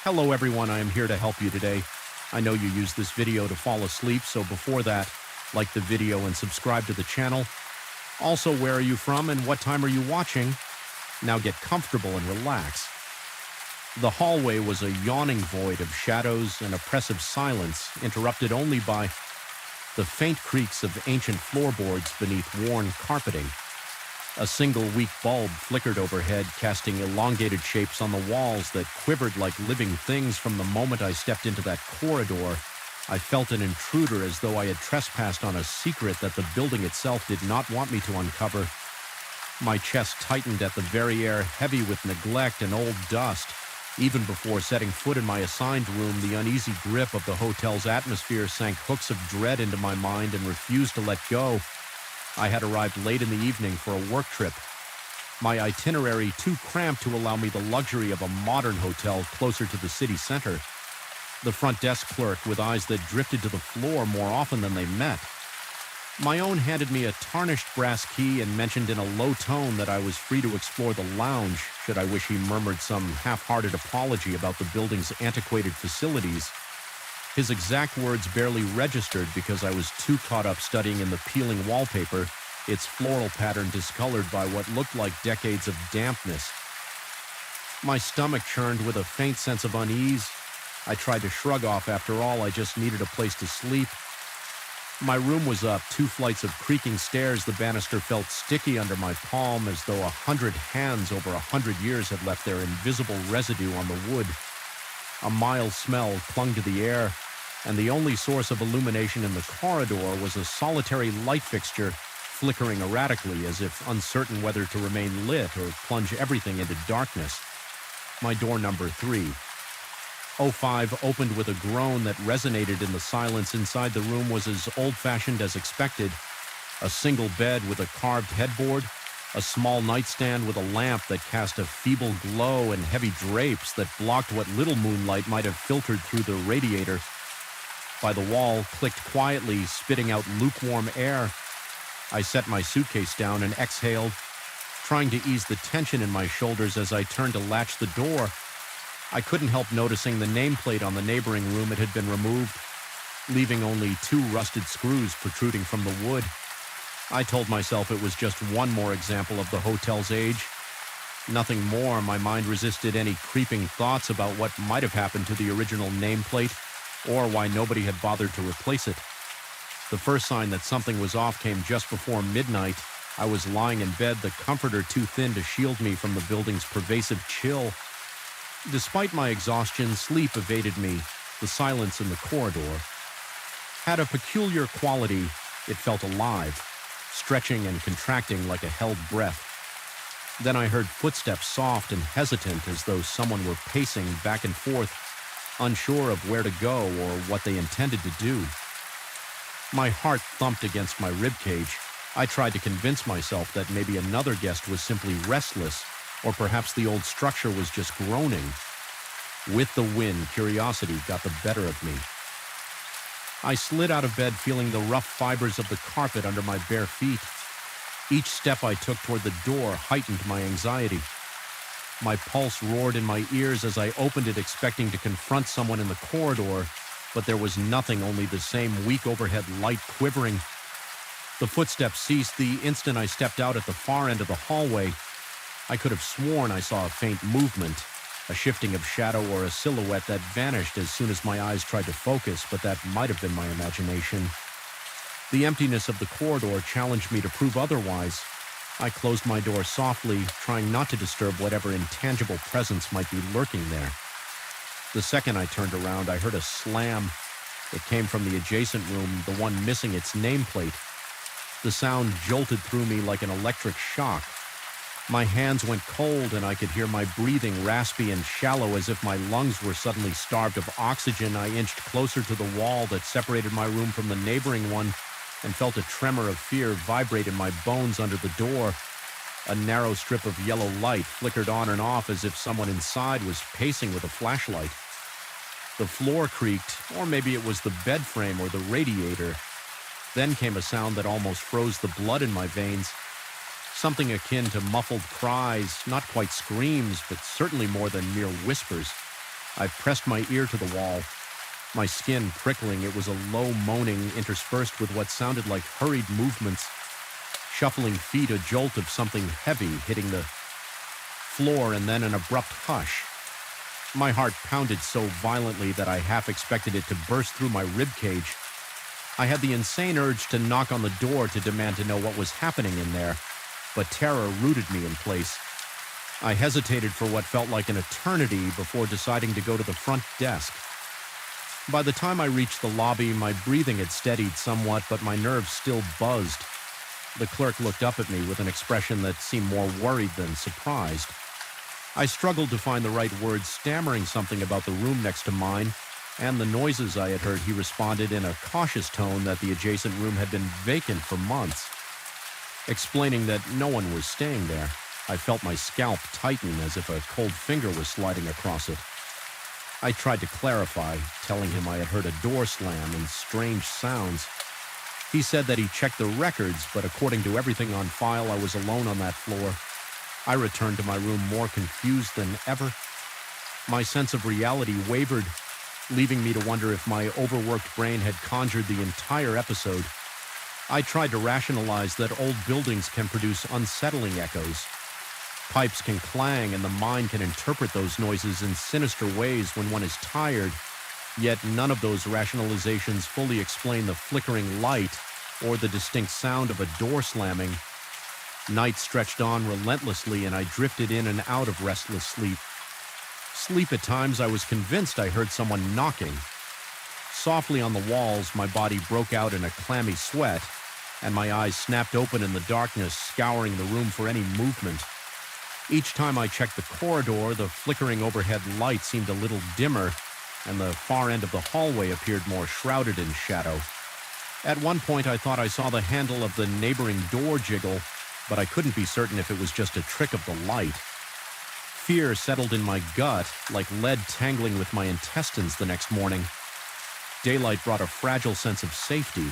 Hello everyone, I am here to help you today. I know you use this video to fall asleep, so before that, like the video and subscribe to the channel. Also, where are you from and what time are you watching? Now get comfortable and relax. The hallway was a yawning void of shadows and oppressive silence, interrupted only by the faint creaks of ancient floorboards beneath worn carpeting. A single weak bulb flickered overhead, casting elongated shapes on the walls that quivered like living things. From the moment I stepped into that corridor, I felt an intruder, as though I had trespassed on a secret that the building itself did not want me to uncover. My chest tightened at the very air, heavy with neglect and old dust. Even before setting foot in my assigned room, the uneasy grip of the hotel's atmosphere sank hooks of dread into my mind and refused to let go. I had arrived late in the evening for a work trip, my itinerary too cramped to allow me the luxury of a modern hotel closer to the city center. The front desk clerk, with eyes that drifted to the floor more often than they met. My own handed me a tarnished brass key and mentioned in a low tone that I was free to explore the lounge, should I wish. He murmured some half-hearted apology about the building's antiquated facilities. His exact words barely registered because I was too caught up studying in the peeling wallpaper, its floral pattern discolored by what looked like decades of dampness. My stomach churned with a faint sense of unease. I tried to shrug off. After all, I just needed a place to sleep. My room was up 2 flights of creaking stairs. The banister felt sticky under my palm, as though 100 hands over 100 years had left their invisible residue on the wood. A mild smell clung to the air, and the only source of illumination in the corridor was a solitary light fixture flickering erratically, as if uncertain whether to remain lit or plunge everything into darkness. My door number 305 opened with a groan that resonated in the silence. Inside the room was as old-fashioned as expected. A single bed with a carved headboard, a small nightstand with a lamp that cast a feeble glow, and heavy drapes that blocked what little moonlight might have filtered through the radiator. By the wall, clicked quietly, spitting out lukewarm air. I set my suitcase down and exhaled, trying to ease the tension in my shoulders as I turned to latch the door. I couldn't help noticing the nameplate on the neighboring room. It had been removed, leaving only 2 rusted screws protruding from the wood. I told myself it was just one more example of the hotel's age. Nothing more. My mind resisted any creeping thoughts about what might have happened to the original nameplate, or why nobody had bothered to replace it. The first sign that something was off came just before midnight. I was lying in bed, the comforter too thin to shield me from the building's pervasive chill. Despite my exhaustion, sleep evaded me. The silence in the corridor had a peculiar quality. It felt alive, stretching and contracting like a held breath. Then I heard footsteps, soft and hesitant, as though someone were pacing back and forth, unsure of where to go or what they intended to do. My heart thumped against my ribcage. I tried to convince myself that maybe another guest was simply restless, or perhaps the old structure was just groaning. With the wind, curiosity got the better of me. I slid out of bed, feeling the rough fibers of the carpet under my bare feet. Each step I took toward the door heightened my anxiety. My pulse roared in my ears as I opened it, expecting to confront someone in the corridor, but there was nothing, only the same weak overhead light quivering. The footsteps ceased the instant I stepped out at the far end of the hallway. I could have sworn I saw a faint movement, a shifting of shadow or a silhouette that vanished as soon as my eyes tried to focus, but that might have been my imagination. The emptiness of the corridor challenged me to prove otherwise. I closed my door softly, trying not to disturb whatever intangible presence might be lurking there. The second I turned around, I heard a slam. It came from the adjacent room, the one missing its nameplate. The sound jolted through me like an electric shock. My hands went cold, and I could hear my breathing raspy and shallow, as if my lungs were suddenly starved of oxygen. I inched closer to the wall that separated my room from the neighboring one, and felt a tremor of fear vibrate in my bones under the door. A narrow strip of yellow light flickered on and off, as if someone inside was pacing with a flashlight. The floor creaked, or maybe it was the bed frame or the radiator. Then came a sound that almost froze the blood in my veins. Something akin to muffled cries, not quite screams, but certainly more than mere whispers. I pressed my ear to the wall, my skin prickling. It was a low moaning interspersed with what sounded like hurried movements, shuffling feet, a jolt of something heavy hitting the floor, and then an abrupt hush. My heart pounded so violently that I half expected it to burst through my rib cage. I had the insane urge to knock on the door to demand to know what was happening in there, but terror rooted me in place. I hesitated for what felt like an eternity before deciding to go to the front desk. By the time I reached the lobby, my breathing had steadied somewhat, but my nerves still buzzed. The clerk looked up at me with an expression that seemed more worried than surprised. I struggled to find the right words, stammering something about the room next to mine and the noises I had heard. He responded in a cautious tone that the adjacent room had been vacant for months, explaining that no one was staying there. I felt my scalp tighten as if a cold finger was sliding across it. I tried to clarify, telling him I had heard a door slam and strange sounds. He said that he checked the records, but according to everything on file, I was alone on that floor. I returned to my room more confused than ever. My sense of reality wavered, leaving me to wonder if my overworked brain had conjured the entire episode. I tried to rationalize that old buildings can produce unsettling echoes. Pipes can clang, and the mind can interpret those noises in sinister ways when one is tired, yet none of those rationalizations fully explain the flickering light or the distinct sound of a door slamming. Night stretched on relentlessly, and I drifted in and out of restless sleep. At times, I was convinced I heard someone knocking. Softly on the walls, my body broke out in a clammy sweat, and my eyes snapped open in the darkness, scouring the room for any movement. Each time I checked the corridor, the flickering overhead light seemed a little dimmer, and the far end of the hallway appeared more shrouded in shadow. At one point, I thought I saw the handle of the neighboring door jiggle, but I couldn't be certain if it was just a trick of the light. Fear settled in my gut, like lead tangling with my intestines the next morning. Daylight brought a fragile sense of safety,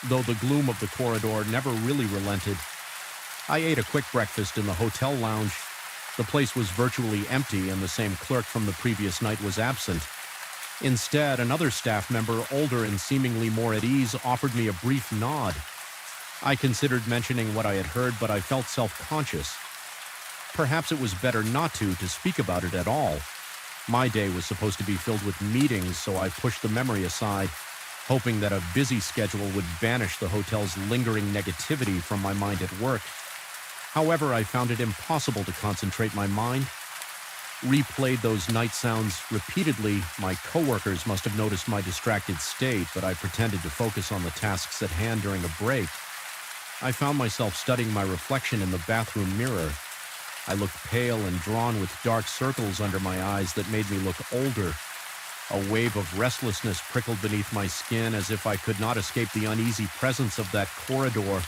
though the gloom of the corridor never really relented. I ate a quick breakfast in the hotel lounge. The place was virtually empty, and the same clerk from the previous night was absent. Instead, another staff member, older and seemingly more at ease, offered me a brief nod. I considered mentioning what I had heard, but I felt self-conscious. Perhaps it was better not to speak about it at all. My day was supposed to be filled with meetings, so I pushed the memory aside, hoping that a busy schedule would banish the hotel's lingering negativity from my mind at work. However, I found it impossible to concentrate my mind. Replayed those night sounds repeatedly. My coworkers must have noticed my distracted state, but I pretended to focus on the tasks at hand during a break. I found myself studying my reflection in the bathroom mirror. I looked pale and drawn with dark circles under my eyes that made me look older. A wave of restlessness prickled beneath my skin as if I could not escape the uneasy presence of that corridor,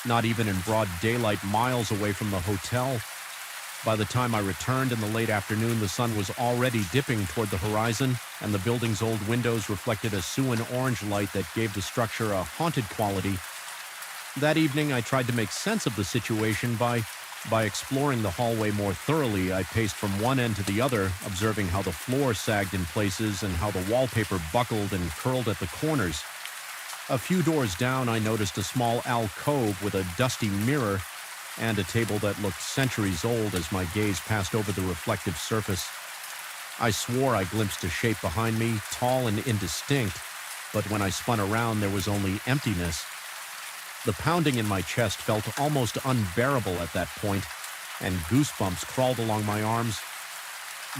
not even in broad daylight miles away from the hotel. By the time I returned in the late afternoon, the sun was already dipping toward the horizon, and the building's old windows reflected a Suan orange light that gave the structure a haunted quality. That evening, I tried to make sense of the situation by exploring the hallway more thoroughly. I paced from one end to the other, observing how the floor sagged in places and how the wallpaper buckled and curled at the corners. A few doors down, I noticed a small alcove with a dusty mirror and a table that looked centuries old as my gaze passed over the reflective surface. I swore I glimpsed a shape behind me, tall and indistinct, but when I spun around, there was only emptiness. The pounding in my chest felt almost unbearable at that point, and goosebumps crawled along my arms.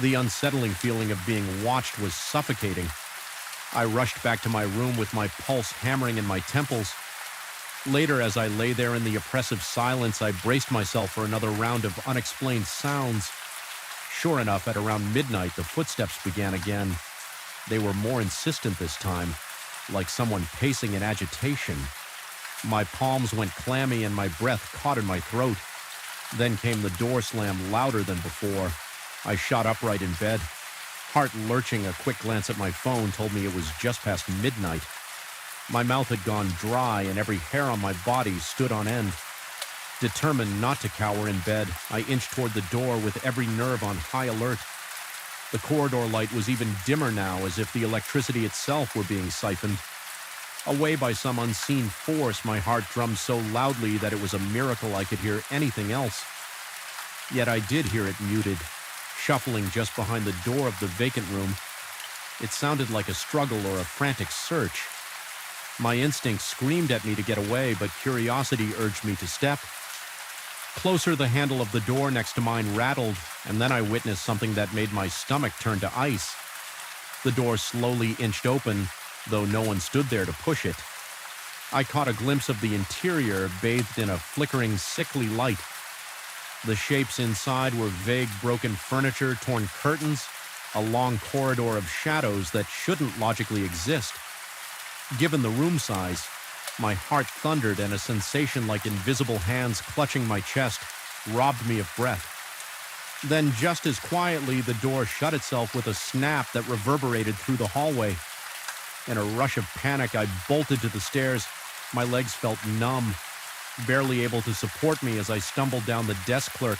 The unsettling feeling of being watched was suffocating. I rushed back to my room with my pulse hammering in my temples. Later, as I lay there in the oppressive silence, I braced myself for another round of unexplained sounds. Sure enough, at around midnight, the footsteps began again. They were more insistent this time, like someone pacing in agitation. My palms went clammy and my breath caught in my throat. Then came the door slam louder than before. I shot upright in bed. Heart lurching, a quick glance at my phone told me it was just past midnight. My mouth had gone dry and every hair on my body stood on end. Determined not to cower in bed, I inched toward the door with every nerve on high alert. The corridor light was even dimmer now, as if the electricity itself were being siphoned. Away by some unseen force, my heart drummed so loudly that it was a miracle I could hear anything else. Yet I did hear it muted, shuffling just behind the door of the vacant room. It sounded like a struggle or a frantic search. My instinct screamed at me to get away, but curiosity urged me to step. Closer, the handle of the door next to mine rattled, and then I witnessed something that made my stomach turn to ice. The door slowly inched open, though no one stood there to push it. I caught a glimpse of the interior, bathed in a flickering, sickly light. The shapes inside were vague, broken furniture, torn curtains, a long corridor of shadows that shouldn't logically exist. Given the room size, my heart thundered, and a sensation like invisible hands clutching my chest robbed me of breath. Then, just as quietly, the door shut itself with a snap that reverberated through the hallway. In a rush of panic, I bolted to the stairs. My legs felt numb, barely able to support me as I stumbled down the desk clerk.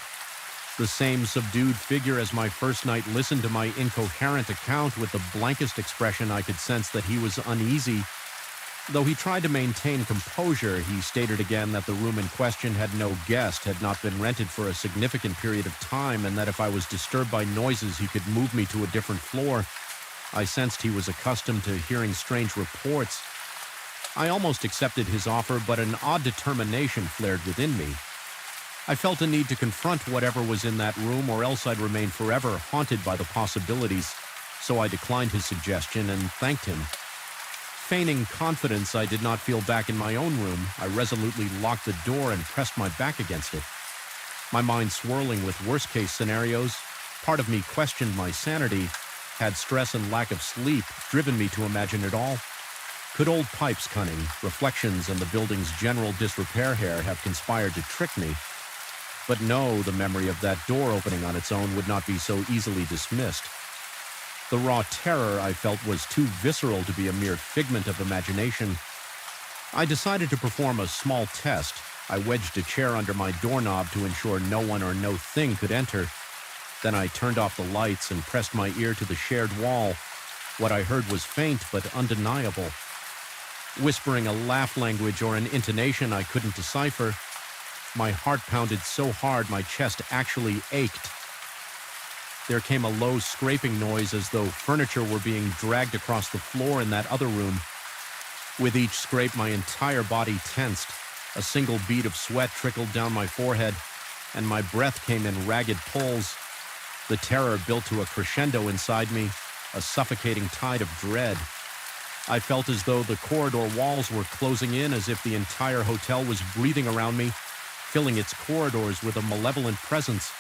The same subdued figure as my first night listened to my incoherent account with the blankest expression. I could sense that he was uneasy. Though he tried to maintain composure, he stated again that the room in question had no guest, had not been rented for a significant period of time, and that if I was disturbed by noises, he could move me to a different floor. I sensed he was accustomed to hearing strange reports. I almost accepted his offer, but an odd determination flared within me. I felt a need to confront whatever was in that room, or else I'd remain forever haunted by the possibilities. So I declined his suggestion and thanked him. Feigning confidence I did not feel back in my own room, I resolutely locked the door and pressed my back against it. My mind swirling with worst-case scenarios, part of me questioned my sanity. Had stress and lack of sleep driven me to imagine it all? Could old Pipe's cunning, reflections, and the building's general disrepair here have conspired to trick me? But no, the memory of that door opening on its own would not be so easily dismissed. The raw terror I felt was too visceral to be a mere figment of imagination. I decided to perform a small test. I wedged a chair under my doorknob to ensure no one or no thing could enter. Then I turned off the lights and pressed my ear to the shared wall. What I heard was faint but undeniable. Whispering a laugh language or an intonation I couldn't decipher. My heart pounded so hard my chest actually ached. There came a low scraping noise as though furniture were being dragged across the floor in that other room. With each scrape, my entire body tensed. A single bead of sweat trickled down my forehead, and my breath came in ragged pulls. The terror built to a crescendo inside me, a suffocating tide of dread. I felt as though the corridor walls were closing in, as if the entire hotel was breathing around me, filling its corridors with a malevolent presence.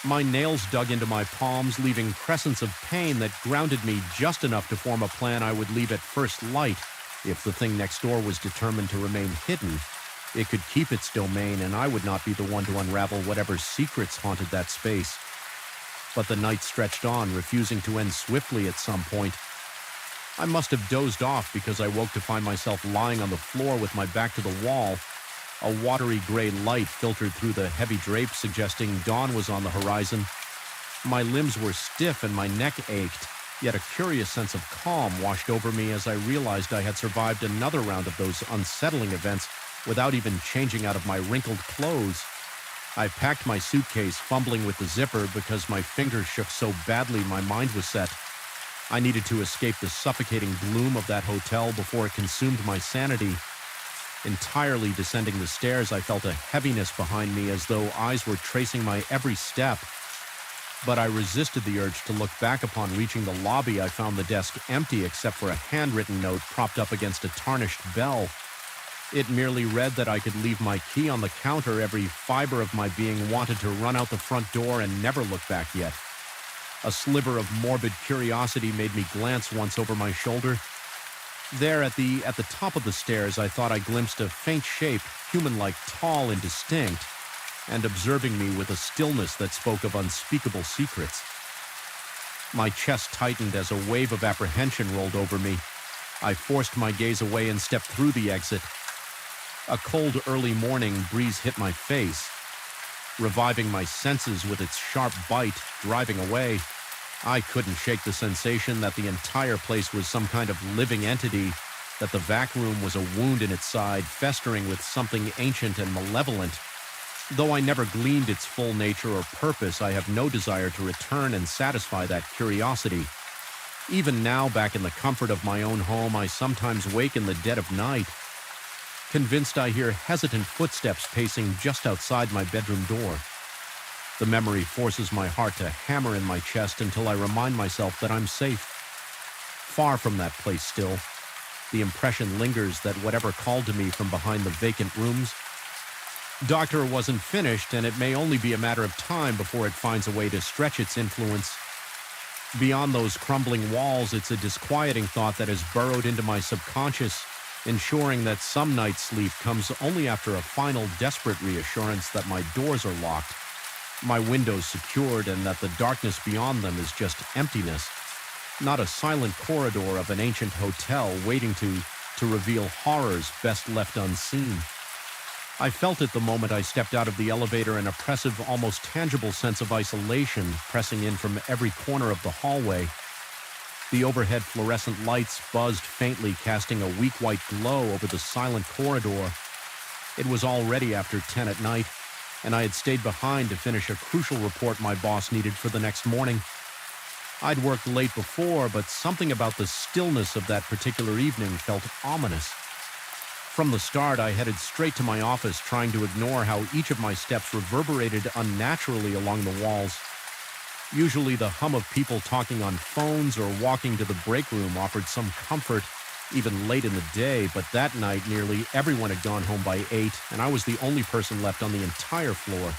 My nails dug into my palms, leaving crescents of pain that grounded me just enough to form a plan I would leave at first light. If the thing next door was determined to remain hidden, it could keep its domain, and I would not be the one to unravel whatever secrets haunted that space. But the night stretched on, refusing to end swiftly at some point. I must have dozed off because I woke to find myself lying on the floor with my back to the wall. A watery gray light filtered through the heavy drapes, suggesting dawn was on the horizon. My limbs were stiff and my neck ached, yet a curious sense of calm washed over me as I realized I had survived another round of those unsettling events without even changing out of my wrinkled clothes. I packed my suitcase, fumbling with the zipper because my fingers shook so badly my mind was set. I needed to escape the suffocating gloom of that hotel before it consumed my sanity. Entirely descending the stairs, I felt a heaviness behind me as though eyes were tracing my every step. But I resisted the urge to look back. Upon reaching the lobby, I found the desk empty except for a handwritten note propped up against a tarnished bell. It merely read that I could leave my key on the counter. Every fiber of my being wanted to run out the front door and never look back yet. A sliver of morbid curiosity made me glance once over my shoulder. There at the top of the stairs, I thought I glimpsed a faint shape, human-like, tall and distinct, and observing me with a stillness that spoke of unspeakable secrets. My chest tightened as a wave of apprehension rolled over me. I forced my gaze away and stepped through the exit. A cold early morning breeze hit my face, reviving my senses with its sharp bite, driving away. I couldn't shake the sensation that the entire place was some kind of living entity, that the vac room was a wound in its side, festering with something ancient and malevolent. Though I never gleaned its full nature or purpose, I have no desire to return and satisfy that curiosity. Even now, back in the comfort of my own home, I sometimes wake in the dead of night, convinced I hear hesitant footsteps pacing just outside my bedroom door. The memory forces my heart to hammer in my chest until I remind myself that I'm safe. Far from that place still, the impression lingers that whatever called to me from behind the vacant rooms, Doctor wasn't finished, and it may only be a matter of time before it finds a way to stretch its influence. Beyond those crumbling walls, it's a disquieting thought that has burrowed into my subconscious, ensuring that some night's sleep comes only after a final desperate reassurance that my doors are locked, my windows secured, and that the darkness beyond them is just emptiness, not a silent corridor of an ancient hotel waiting to reveal horrors best left unseen. I felt it the moment I stepped out of the elevator, an oppressive, almost tangible sense of isolation pressing in from every corner of the hallway. The overhead fluorescent lights buzzed faintly, casting a weak white glow over the silent corridor. It was already after 10 at night, and I had stayed behind to finish a crucial report my boss needed for the next morning. I'd worked late before, but something about the stillness of that particular evening felt ominous. From the start, I headed straight to my office, trying to ignore how each of my steps reverberated unnaturally along the walls. Usually the hum of people talking on phones or walking to the break room offered some comfort, even late in the day, but that night nearly everyone had gone home by 8, and I was the only person left on the entire floor.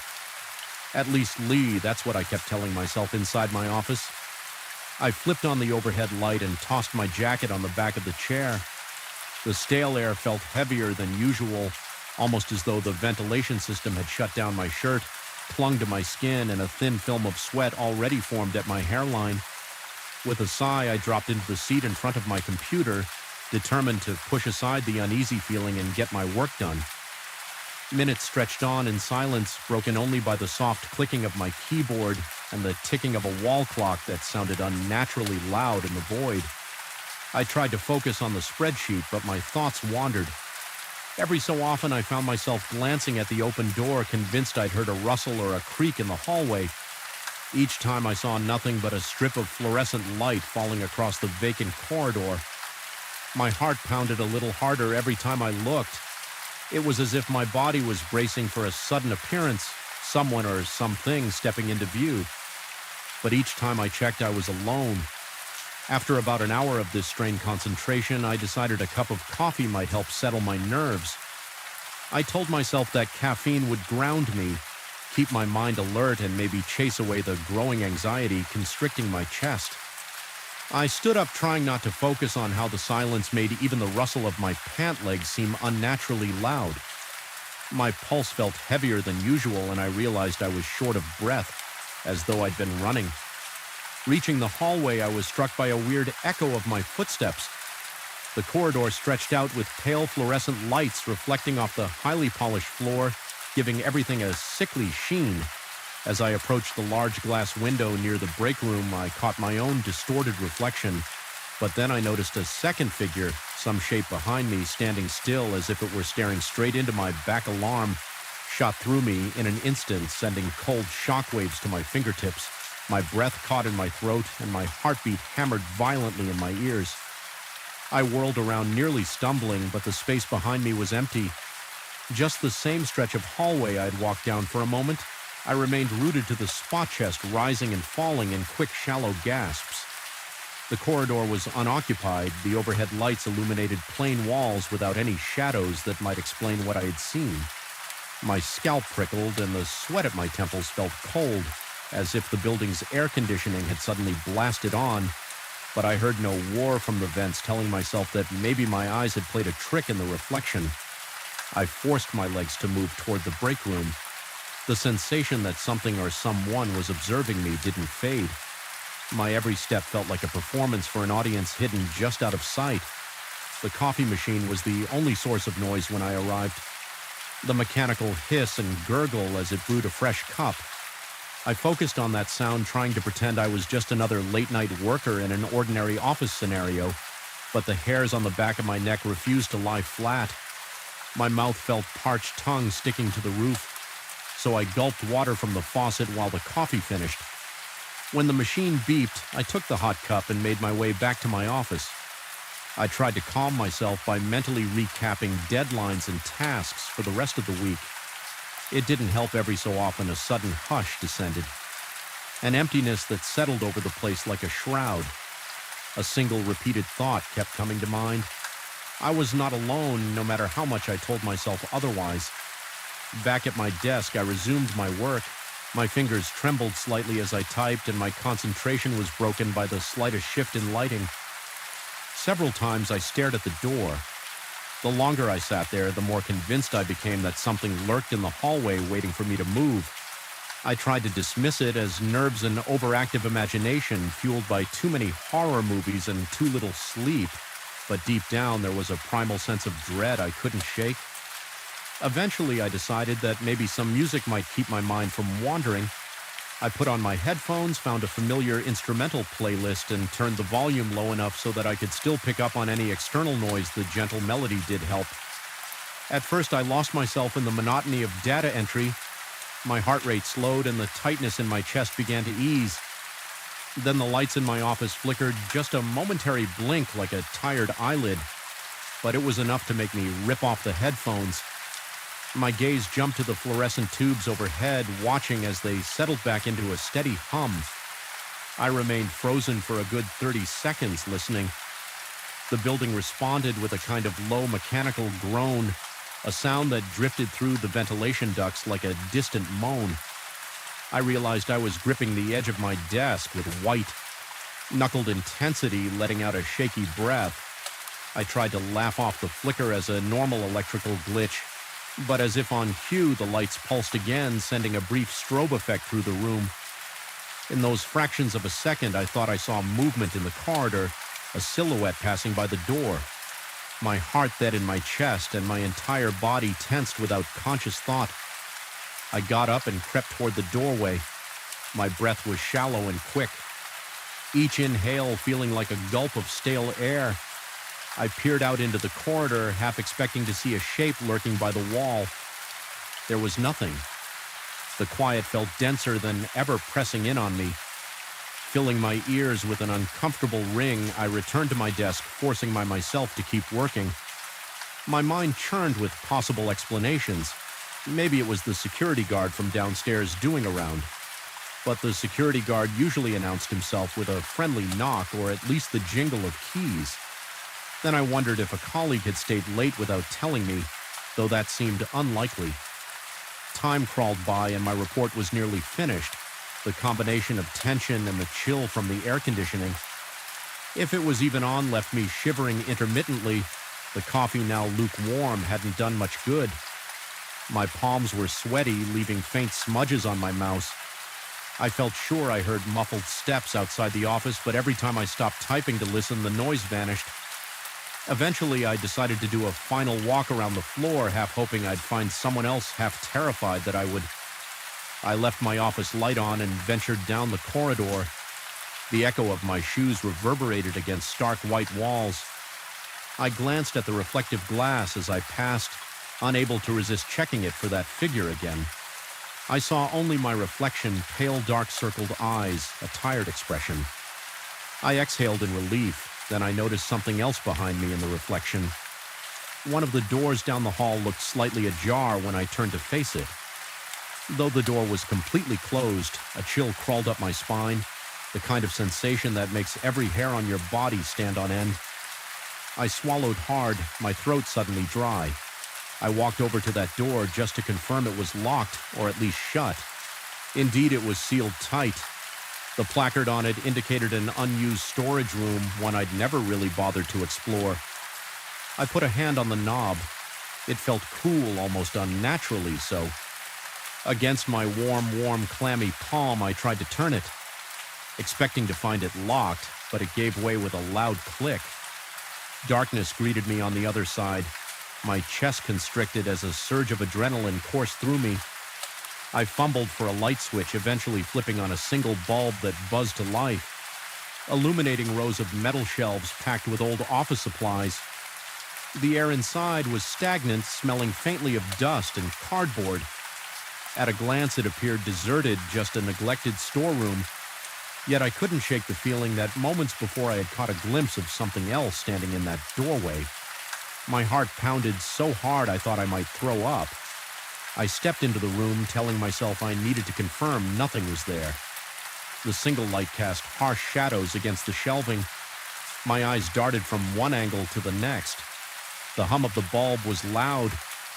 At least Lee, that's what I kept telling myself inside my office. I flipped on the overhead light and tossed my jacket on the back of the chair. The stale air felt heavier than usual, almost as though the ventilation system had shut down my shirt, clung to my skin, and a thin film of sweat already formed at my hairline. With a sigh, I dropped into the seat in front of my computer, determined to push aside the uneasy feeling and get my work done. Minutes stretched on in silence, broken only by the soft clicking of my keyboard and the ticking of a wall clock that sounded unnaturally loud in the void. I tried to focus on the spreadsheet, but my thoughts wandered. Every so often, I found myself glancing at the open door, convinced I'd heard a rustle or a creak in the hallway. Each time I saw nothing but a strip of fluorescent light falling across the vacant corridor. My heart pounded a little harder every time I looked. It was as if my body was bracing for a sudden appearance, someone or something stepping into view. But each time I checked, I was alone. After about an hour of this strained concentration, I decided a cup of coffee might help settle my nerves. I told myself that caffeine would ground me, keep my mind alert, and maybe chase away the growing anxiety constricting my chest. I stood up, trying not to focus on how the silence made even the rustle of my pant legs seem unnaturally loud. My pulse felt heavier than usual, and I realized I was short of breath, as though I'd been running. Reaching the hallway, I was struck by a weird echo of my footsteps. The corridor stretched out with pale fluorescent lights reflecting off the highly polished floor, giving everything a sickly sheen. As I approached the large glass window near the break room, I caught my own distorted reflection. But then I noticed a second figure, some shape behind me, standing still as if it were staring straight into my back. Alarm shot through me in an instant, sending cold shockwaves to my fingertips. My breath caught in my throat, and my heartbeat hammered violently in my ears. I whirled around, nearly stumbling, but the space behind me was empty. Just the same stretch of hallway I had walked down for a moment. I remained rooted to the spot chest, rising and falling in quick, shallow gasps. The corridor was unoccupied. The overhead lights illuminated plain walls without any shadows that might explain what I had seen. My scalp prickled, and the sweat at my temples felt cold, as if the building's air conditioning had suddenly blasted on, but I heard no roar from the vents, telling myself that maybe my eyes had played a trick in the reflection. I forced my legs to move toward the break room. The sensation that something or someone was observing me didn't fade. My every step felt like a performance for an audience hidden just out of sight. The coffee machine was the only source of noise when I arrived. The mechanical hiss and gurgle as it brewed a fresh cup. I focused on that sound, trying to pretend I was just another late-night worker in an ordinary office scenario, but the hairs on the back of my neck refused to lie flat. My mouth felt parched tongue sticking to the roof, so I gulped water from the faucet while the coffee finished. When the machine beeped, I took the hot cup and made my way back to my office. I tried to calm myself by mentally recapping deadlines and tasks for the rest of the week. It didn't help. Every so often a sudden hush descended, an emptiness that settled over the place like a shroud. A single repeated thought kept coming to mind. I was not alone, no matter how much I told myself otherwise. Back at my desk, I resumed my work. My fingers trembled slightly as I typed, and my concentration was broken by the slightest shift in lighting. Several times I stared at the door. The longer I sat there, the more convinced I became that something lurked in the hallway waiting for me to move. I tried to dismiss it as nerves and overactive imagination fueled by too many horror movies and too little sleep, but deep down there was a primal sense of dread I couldn't shake. Eventually I decided that maybe some music might keep my mind from wandering. I put on my headphones, found a familiar instrumental playlist, and turned the volume low enough so that I could still pick up on any external noise. The gentle melody did help. At first I lost myself in the monotony of data entry. My heart rate slowed and the tightness in my chest began to ease. Then the lights in my office flickered, just a momentary blink like a tired eyelid. But it was enough to make me rip off the headphones. My gaze jumped to the fluorescent tubes overhead, watching as they settled back into a steady hum. I remained frozen for a good 30 seconds, listening. The building responded with a kind of low mechanical groan, a sound that drifted through the ventilation ducts like a distant moan. I realized I was gripping the edge of my desk with white, knuckled intensity, letting out a shaky breath. I tried to laugh off the flicker as a normal electrical glitch, but as if on cue, the lights pulsed again, sending a brief strobe effect through the room. In those fractions of a second, I thought I saw movement in the corridor, a silhouette passing by the door. My heart beat in my chest, and my entire body tensed without conscious thought. I got up and crept toward the doorway. My breath was shallow and quick, each inhale feeling like a gulp of stale air. I peered out into the corridor, half expecting to see a shape lurking by the wall. There was nothing. The quiet felt denser than ever, pressing in on me. Filling my ears with an uncomfortable ring, I returned to my desk, forcing myself to keep working. My mind churned with possible explanations. Maybe it was the security guard from downstairs doing a round. But the security guard usually announced himself with a friendly knock or at least the jingle of keys. Then I wondered if a colleague had stayed late without telling me, though that seemed unlikely. Time crawled by and my report was nearly finished, the combination of tension and the chill from the air conditioning. If it was even on, left me shivering intermittently. The coffee, now lukewarm, hadn't done much good. My palms were sweaty, leaving faint smudges on my mouse. I felt sure I heard muffled steps outside the office, but every time I stopped typing to listen, the noise vanished. Eventually, I decided to do a final walk around the floor, half hoping I'd find someone else half terrified that I would. I left my office light on and ventured down the corridor. The echo of my shoes reverberated against stark white walls. I glanced at the reflective glass as I passed, unable to resist checking it for that figure again. I saw only my reflection, pale, dark-circled eyes, a tired expression. I exhaled in relief. Then I noticed something else behind me in the reflection. One of the doors down the hall looked slightly ajar when I turned to face it. Though the door was completely closed, a chill crawled up my spine, the kind of sensation that makes every hair on your body stand on end. I swallowed hard, my throat suddenly dry. I walked over to that door just to confirm it was locked, or at least shut. Indeed, it was sealed tight. The placard on it indicated an unused storage room, one I'd never really bothered to explore. I put a hand on the knob. It felt cool, almost unnaturally so. Against my warm, clammy palm, I tried to turn it, expecting to find it locked, but it gave way with a loud click. Darkness greeted me on the other side. My chest constricted as a surge of adrenaline coursed through me. I fumbled for a light switch, eventually flipping on a single bulb that buzzed to life, illuminating rows of metal shelves packed with old office supplies. The air inside was stagnant, smelling faintly of dust and cardboard. At a glance, it appeared deserted, just a neglected storeroom. Yet I couldn't shake the feeling that moments before I had caught a glimpse of something else standing in that doorway. My heart pounded so hard I thought I might throw up. I stepped into the room, telling myself I needed to confirm nothing was there. The single light cast harsh shadows against the shelving. My eyes darted from one angle to the next. The hum of the bulb was loud,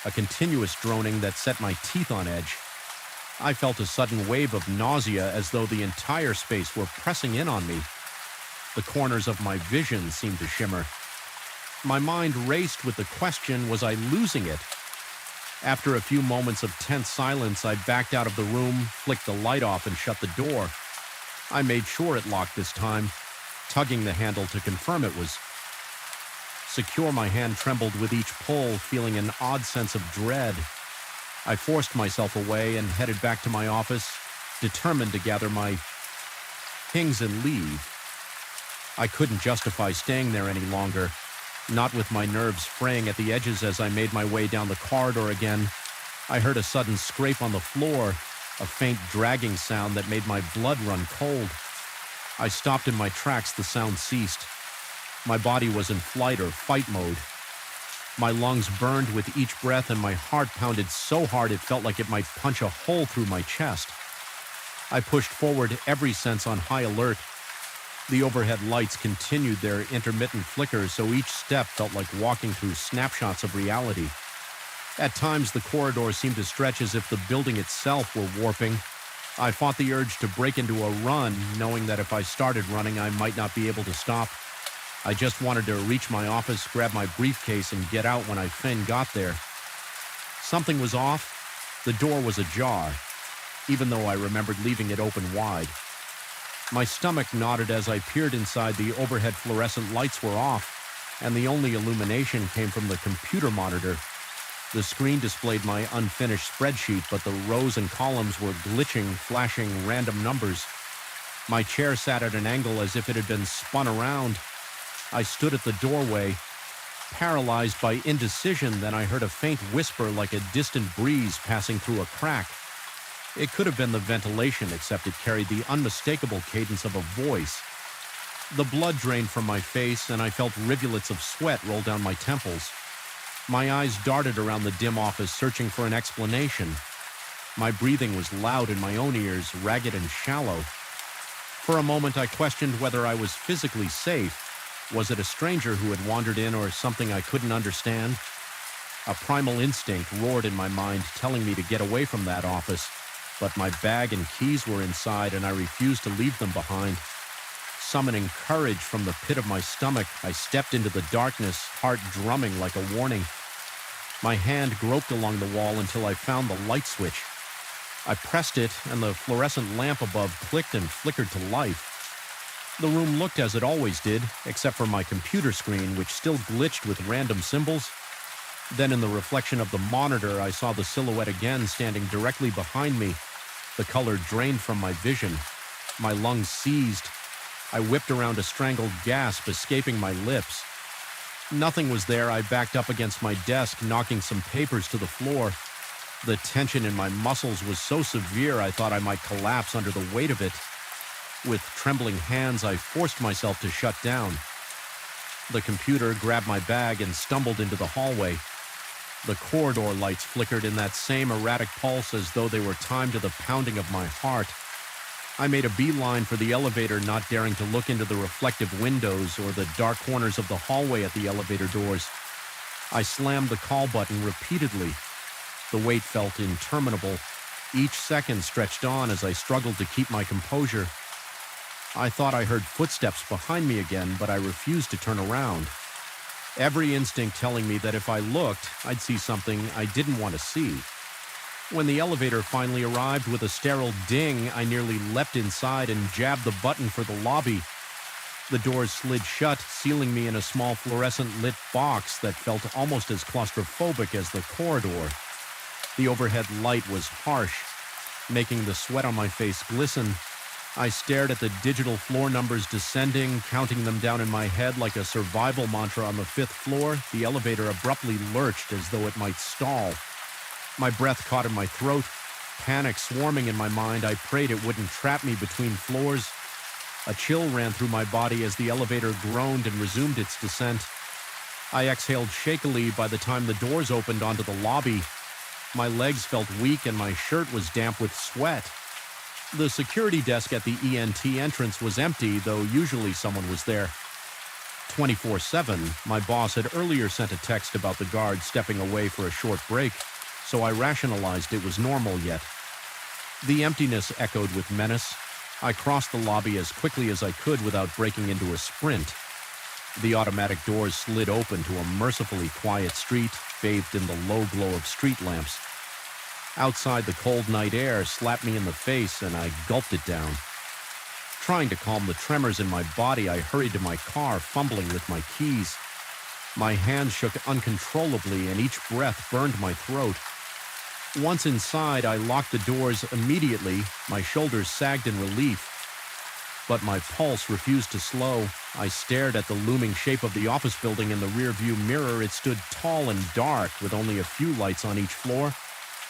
a continuous droning that set my teeth on edge. I felt a sudden wave of nausea, as though the entire space were pressing in on me. The corners of my vision seemed to shimmer. My mind raced with the question, was I losing it? After a few moments of tense silence, I backed out of the room, flicked the light off, and shut the door. I made sure it locked this time, tugging the handle to confirm it was secure. My hand trembled with each pull, feeling an odd sense of dread. I forced myself away and headed back to my office, determined to gather my things and leave. I couldn't justify staying there any longer, not with my nerves fraying at the edges. As I made my way down the corridor again, I heard a sudden scrape on the floor, a faint dragging sound that made my blood run cold. I stopped in my tracks. The sound ceased. My body was in flight or fight mode. My lungs burned with each breath, and my heart pounded so hard it felt like it might punch a hole through my chest. I pushed forward, every sense on high alert. The overhead lights continued their intermittent flicker, so each step felt like walking through snapshots of reality. At times, the corridor seemed to stretch as if the building itself were warping. I fought the urge to break into a run, knowing that if I started running, I might not be able to stop. I just wanted to reach my office, grab my briefcase, and get out when I got there. Something was off. The door was ajar, even though I remembered leaving it open wide. My stomach knotted as I peered inside. The overhead fluorescent lights were off, and the only illumination came from the computer monitor. The screen displayed my unfinished spreadsheet, but the rows and columns were glitching, flashing random numbers. My chair sat at an angle as if it had been spun around. I stood at the doorway, paralyzed by indecision. Then I heard a faint whisper, like a distant breeze passing through a crack. It could have been the ventilation, except it carried the unmistakable cadence of a voice. The blood drained from my face, and I felt rivulets of sweat roll down my temples. My eyes darted around the dim office, searching for an explanation. My breathing was loud in my own ears, ragged and shallow. For a moment, I questioned whether I was physically safe. Was it a stranger who had wandered in, or something I couldn't understand? A primal instinct roared in my mind, telling me to get away from that office. But my bag and keys were inside, and I refused to leave them behind. Summoning courage from the pit of my stomach, I stepped into the darkness, heart drumming like a warning. My hand groped along the wall until I found the light switch. I pressed it, and the fluorescent lamp above clicked and flickered to life. The room looked as it always did, except for my computer screen, which still glitched with random symbols. Then in the reflection of the monitor, I saw the silhouette again, standing directly behind me. The color drained from my vision. My lungs seized. I whipped around, a strangled gasp escaping my lips. Nothing was there. I backed up against my desk, knocking some papers to the floor. The tension in my muscles was so severe I thought I might collapse under the weight of it. With trembling hands, I forced myself to shut down. The computer grabbed my bag and stumbled into the hallway. The corridor lights flickered in that same erratic pulse, as though they were timed to the pounding of my heart. I made a beeline for the elevator, not daring to look into the reflective windows or the dark corners of the hallway at the elevator doors. I slammed the call button repeatedly. The wait felt interminable. Each second stretched on as I struggled to keep my composure. I thought I heard footsteps behind me again, but I refused to turn around. Every instinct telling me that if I looked, I'd see something I didn't want to see. When the elevator finally arrived with a sterile ding, I nearly leapt inside and jabbed the button for the lobby. The doors slid shut, sealing me in a small fluorescent-lit box that felt almost as claustrophobic as the corridor. The overhead light was harsh. making the sweat on my face glisten. I stared at the digital floor numbers descending, counting them down in my head like a survival mantra. On the 5th floor, the elevator abruptly lurched as though it might stall. My breath caught in my throat, panic swarming in my mind. I prayed it wouldn't trap me between floors. A chill ran through my body as the elevator groaned and resumed its descent. I exhaled shakily by the time the doors opened onto the lobby. My legs felt weak and my shirt was damp with sweat. The security desk at the ENT entrance was empty, though usually someone was there. 24/7, my boss had earlier sent a text about the guard stepping away for a short break, so I rationalized it was normal yet. The emptiness echoed with menace. I crossed the lobby as quickly as I could without breaking into a sprint. The automatic doors slid open to a mercifully quiet street, bathed in the low glow of street lamps. Outside, the cold night air slapped me in the face, and I gulped it down. Trying to calm the tremors in my body, I hurried to my car, fumbling with my keys. My hands shook uncontrollably, and each breath burned my throat. Once inside, I locked the doors immediately. My shoulders sagged in relief. But my pulse refused to slow. I stared at the looming shape of the office building in the rearview mirror. It stood tall and dark, with only a few lights on each floor,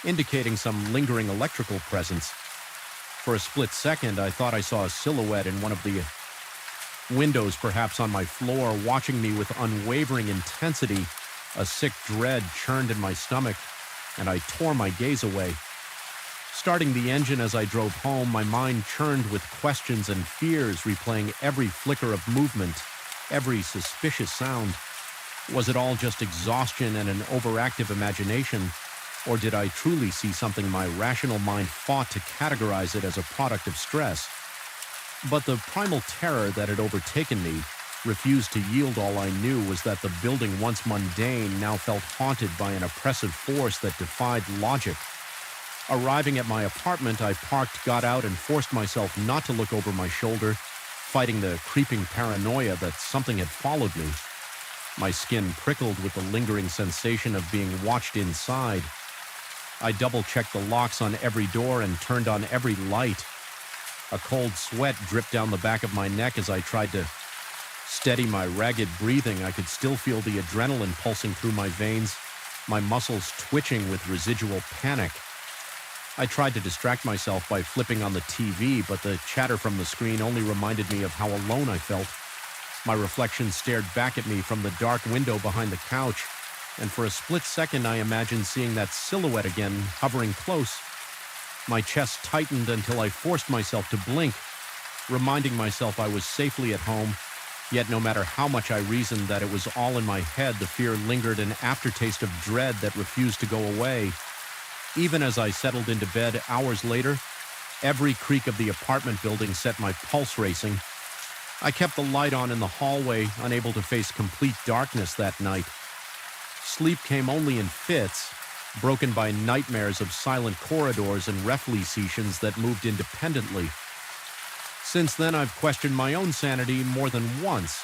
indicating some lingering electrical presence. For a split second, I thought I saw a silhouette in one of the windows, perhaps on my floor, watching me with unwavering intensity. A sick dread churned in my stomach, and I tore my gaze away. Starting the engine as I drove home, my mind churned with questions and fears, replaying every flicker of movement, every suspicious sound. Was it all just exhaustion and an overactive imagination? Or did I truly see something my rational mind fought to categorize it as a product of stress? But the primal terror that had overtaken me refused to yield. All I knew was that the building, once mundane, now felt haunted by an oppressive force that defied logic. Arriving at my apartment, I parked, got out, and forced myself not to look over my shoulder, fighting the creeping paranoia that something had followed me. My skin prickled with the lingering sensation of being watched inside. I double-checked the locks on every door and turned on every light. A cold sweat dripped down the back of my neck as I tried to steady my ragged breathing. I could still feel the adrenaline pulsing through my veins, my muscles twitching with residual panic. I tried to distract myself by flipping on the TV, but the chatter from the screen only reminded me of how alone I felt. My reflection stared back at me from the dark window behind the couch, and for a split second I imagined seeing that silhouette again, hovering close. My chest tightened until I forced myself to blink, reminding myself I was safely at home. Yet no matter how much I reasoned that it was all in my head, the fear lingered, an aftertaste of dread that refused to go away. Even as I settled into bed hours later, every creak of the apartment building set my pulse racing. I kept the light on in the hallway, unable to face complete darkness that night. Sleep came only in fits, broken by nightmares of silent corridors and reflexions that moved independently. Since then, I've questioned my own sanity more than once.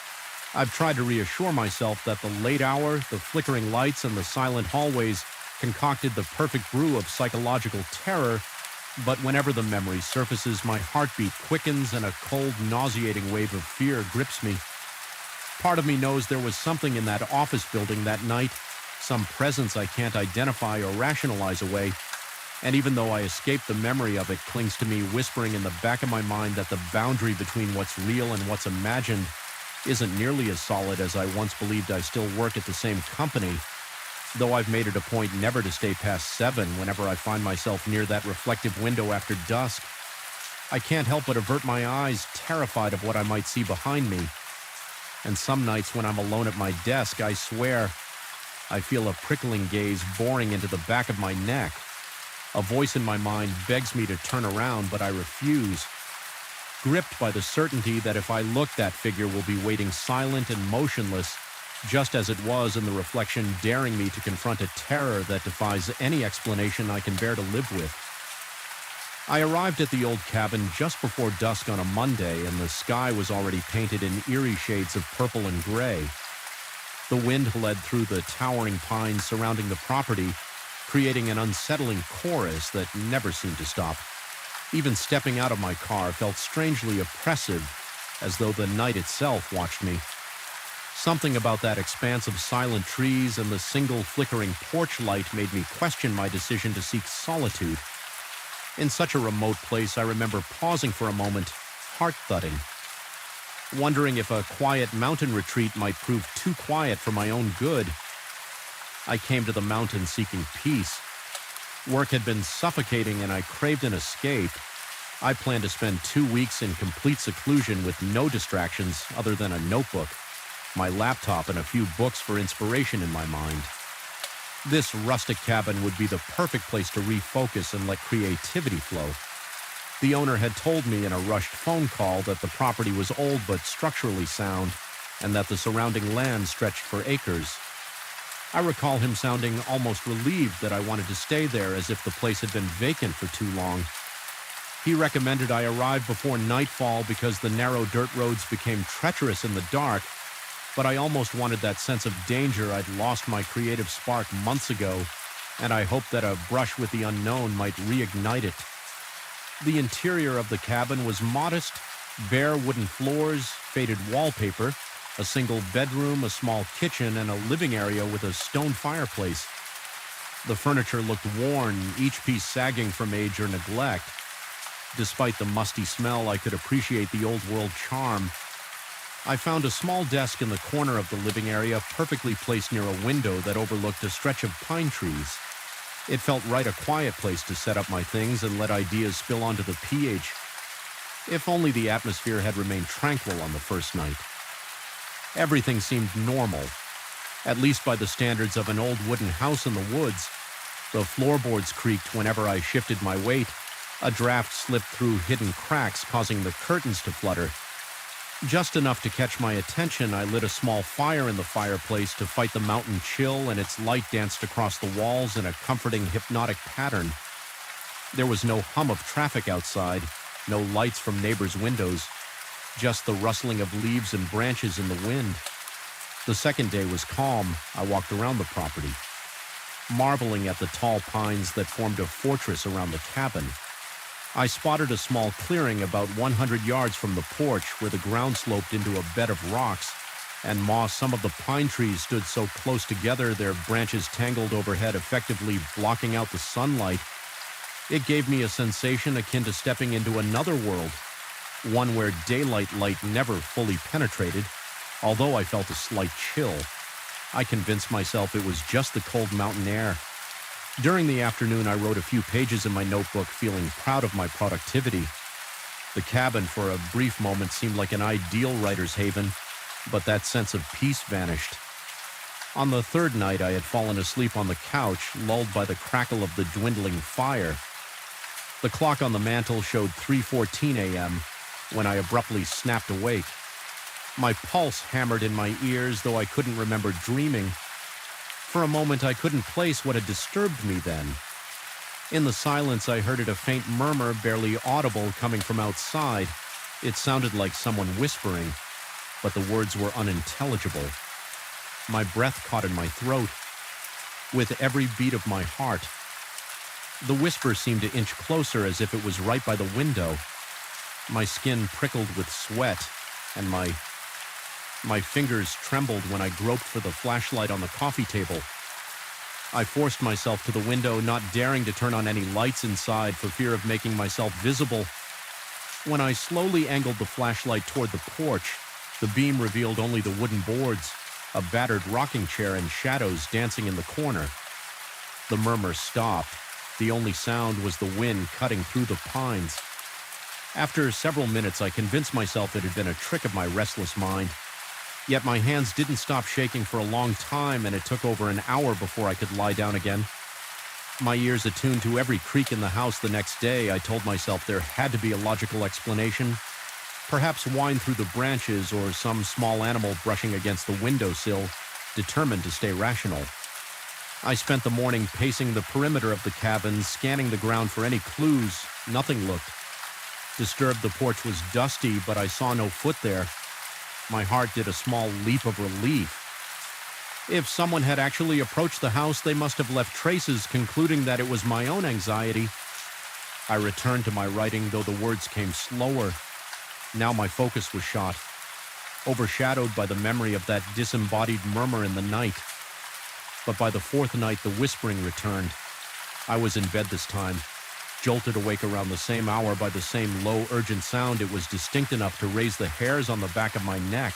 I've tried to reassure myself that the late hour, the flickering lights, and the silent hallways concocted the perfect brew of psychological terror, but whenever the memory surfaces, my heartbeat quickens and a cold, nauseating wave of fear grips me. Part of me knows there was something in that office building that night, some presence I can't identify or rationalize away, and even though I escaped, the memory of it clings to me, whispering in the back of my mind that the boundary between what's real and what's imagined isn't nearly as solid as I once believed. I still work at the same company, though I've made it a point never to stay past 7 whenever I find myself near that reflective window after dusk. I can't help but avert my eyes, terrified of what I might see behind me. And some nights when I'm alone at my desk, I swear, I feel a prickling gaze boring into the back of my neck. A voice in my mind begs me to turn around, but I refuse. Gripped by the certainty that if I look, that figure will be waiting silent and motionless, just as it was in the reflection, daring me to confront a terror that defies any explanation I can bear to live with. I arrived at the old cabin just before dusk on a Monday, and the sky was already painted in eerie shades of purple and gray. The wind bled through the towering pines surrounding the property, creating an unsettling chorus that never seemed to stop. Even stepping out of my car felt strangely oppressive, as though the night itself watched me. Something about that expanse of silent trees and the single flickering porch light made me question my decision to seek solitude. In such a remote place, I remember pausing for a moment, heart-thudding, wondering if a quiet mountain retreat might prove too quiet for my own good. I came to the mountain seeking peace. Work had been suffocating and I craved an escape. I planned to spend 2 weeks in complete seclusion with no distractions other than a notebook, my laptop, and a few books for inspiration in my mind. This rustic cabin would be the perfect place to refocus and let creativity flow. The owner had told me in a rushed phone call that the property was old but structurally sound, and that the surrounding land stretched for acres. I recall him sounding almost relieved that I wanted to stay there, as if the place had been vacant for too long. He recommended I arrive before nightfall because the narrow dirt roads became treacherous in the dark, but I almost wanted that sense of danger. I'd lost my creative spark months ago, and I hoped that a brush with the unknown might reignite it. The interior of the cabin was modest: bare wooden floors, faded wallpaper, a single bedroom, a small kitchen, and a living area with a stone fireplace. The furniture looked worn, each piece sagging from age or neglect. Despite the musty smell, I could appreciate the old-world charm. I found a small desk in the corner of the living area, perfectly placed near a window that overlooked a stretch of pine trees. It felt right, a quiet place to set up my things and let ideas spill onto the pH. If only the atmosphere had remained tranquil on the first night. Everything seemed normal, at least by the standards of an old wooden house in the woods. The floorboards creaked whenever I shifted my weight. A draft slipped through hidden cracks, causing the curtains to flutter. Just enough to catch my attention, I lit a small fire in the fireplace to fight the mountain chill, and its light danced across the walls in a comforting, hypnotic pattern. There was no hum of traffic outside, no lights from neighbors' windows, just the rustling of leaves and branches in the wind. The second day was calm. I walked around the property, marveling at the tall pines that formed a fortress around the cabin. I spotted a small clearing about 100 yards from the porch where the ground sloped into a bed of rocks and moss. Some of the pine trees stood so close together, their branches tangled overhead, effectively blocking out the sunlight. It gave me a sensation akin to stepping into another world, one where daylight light never fully penetrated. Although I felt a slight chill, I convinced myself it was just the cold mountain air. During the afternoon, I wrote a few pages in my notebook, feeling proud of my productivity. The cabin, for a brief moment, seemed like an ideal writer's haven, but that sense of peace vanished. On the third night, I had fallen asleep on the couch, lulled by the crackle of the dwindling fire. The clock on the mantel showed 3:14 a.m. when I abruptly snapped awake. My pulse hammered in my ears, though I couldn't remember dreaming. For a moment, I couldn't place what had disturbed me then. In the silence, I heard a faint murmur, barely audible, coming from outside. It sounded like someone whispering, but the words were unintelligible. My breath caught in my throat, with every beat of my heart. The whisper seemed to inch closer, as if it was right by the window. My skin prickled with sweat, and my fingers trembled when I groped for the flashlight on the coffee table. I forced myself to the window, not daring to turn on any lights inside for fear of making myself visible. When I slowly angled the flashlight toward the porch, the beam revealed only the wooden boards, a battered rocking chair, and shadows dancing in the corner. The murmur stopped. The only sound was the wind cutting through the pines. After several minutes, I convinced myself it had been a trick of my restless mind. Yet my hands didn't stop shaking for a long time, and it took over an hour before I could lie down again. My ears attuned to every creak in the house the next day, I told myself there had to be a logical explanation. Perhaps whine through the branches, or some small animal brushing against the windowsill, determined to stay rational. I spent the morning pacing the perimeter of the cabin, scanning the ground for any clues. Nothing looked disturbed. The porch was dusty, but I saw no foot there. My heart did a small leap of relief. If someone had actually approached the house, they must have left traces, concluding that it was my own anxiety. I returned to my writing, though the words came slower. Now my focus was shot, overshadowed by the memory of that disembodied murmur in the night. But by the fourth night, the whispering returned. I was in bed this time, jolted awake around the same hour by the same low, urgent sound. It was distinct enough to raise the hairs on the back of my neck.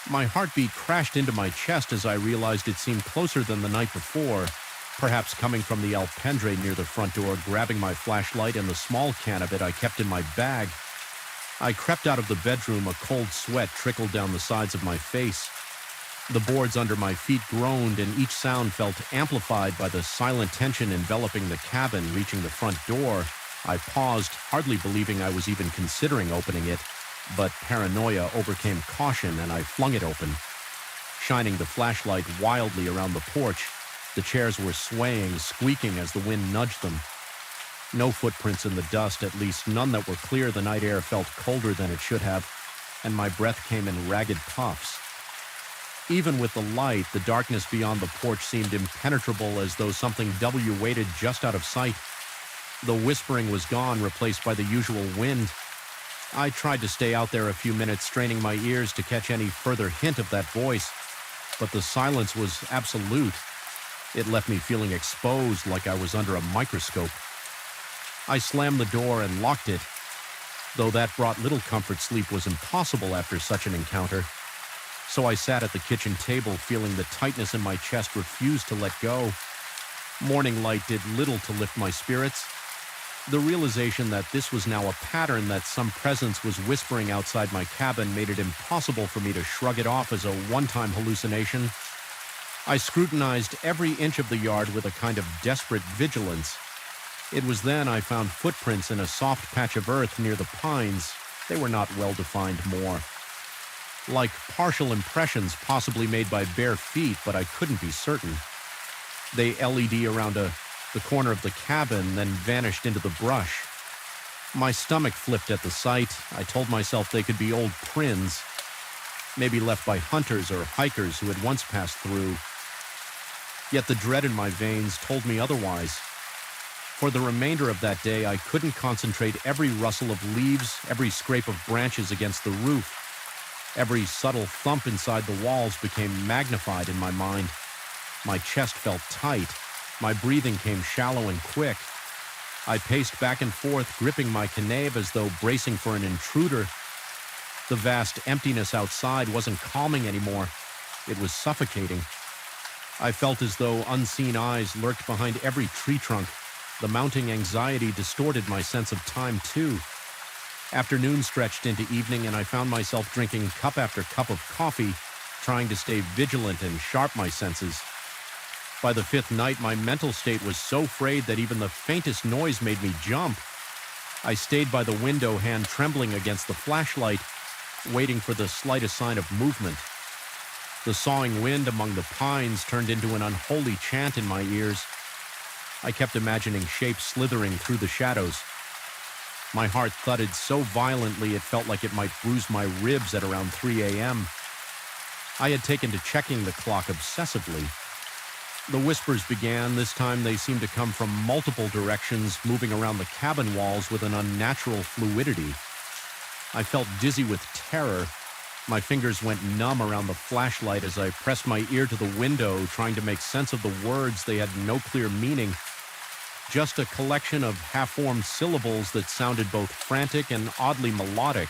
My heartbeat crashed into my chest as I realized it seemed closer than the night before, perhaps coming from the alpendre near the front door. Grabbing my flashlight and the small can of it I kept in my bag, I crept out of the bedroom. A cold sweat trickled down the sides of my face. The boards under my feet groaned, and each sound felt amplified by the silent tension enveloping the cabin. Reaching the front door, I paused, hardly believing I was even considering opening it, but paranoia overcame caution and I flung it open. Shining the flashlight wildly around the porch, the chairs were swaying, squeaking as the wind nudged them. No footprints in the dust, at least none that were clear. The night air felt colder than it should have, and my breath came in ragged puffs. Even with the light, the darkness beyond the porch seemed impenetrable, as though something waited just out of sight. The whispering was gone, replaced by the usual wind. I tried to stay out there a few minutes, straining my ears to catch any further hint of that voice, but the silence was absolute. It left me feeling exposed, like I was under a microscope. I slammed the door and locked it, though that brought little comfort. Sleep was impossible after such an encounter. So I sat at the kitchen table, feeling the tightness in my chest refuse to let go. Morning light did little to lift my spirits. The realization that this was now a pattern, that some presence was whispering outside my cabin, made it impossible for me to shrug it off as a one-time hallucination. I scrutinized every inch of the yard with a kind of desperate vigilance. It was then I found footprints in a soft patch of earth near the pines. They were not well-defined, more like partial impressions, possibly made by bare feet, but I couldn't be certain. They LED around the corner of the cabin, then vanished into the brush. My stomach flipped at the sight. I told myself they could be old prints, maybe left by hunters or hikers who had once passed through. Yet the dread in my veins told me otherwise. For the remainder of that day, I couldn't concentrate. Every rustle of leaves, every scrape of branches against the roof, every subtle thump inside the walls became magnified in my mind. My chest felt tight. My breathing came shallow and quick. I paced back and forth, gripping my canave as though bracing for an intruder. The vast emptiness outside wasn't calming anymore. It was suffocating. I felt as though unseen eyes lurked behind every tree trunk. The mounting anxiety distorted my sense of time, too. Afternoon stretched into evening, and I found myself drinking cup after cup of coffee, trying to stay vigilant and sharp my senses. By the fifth night, my mental state was so frayed that even the faintest noise made me jump. I stayed by the window, hand trembling against the flashlight, waiting for the slightest sign of movement. The sawing wind among the pines turned into an unholy chant in my ears. I kept imagining shapes slithering through the shadows. My heart thudded so violently it felt like it might bruise my ribs at around 3 a.m. I had taken to checking the clock obsessively. The whispers began. This time they seemed to come from multiple directions, moving around the cabin walls with an unnatural fluidity. I felt dizzy with terror. My fingers went numb around the flashlight as I pressed my ear to the window, trying to make sense of the words. They had no clear meaning, just a collection of half-formed syllables that sounded both frantic and oddly melodic.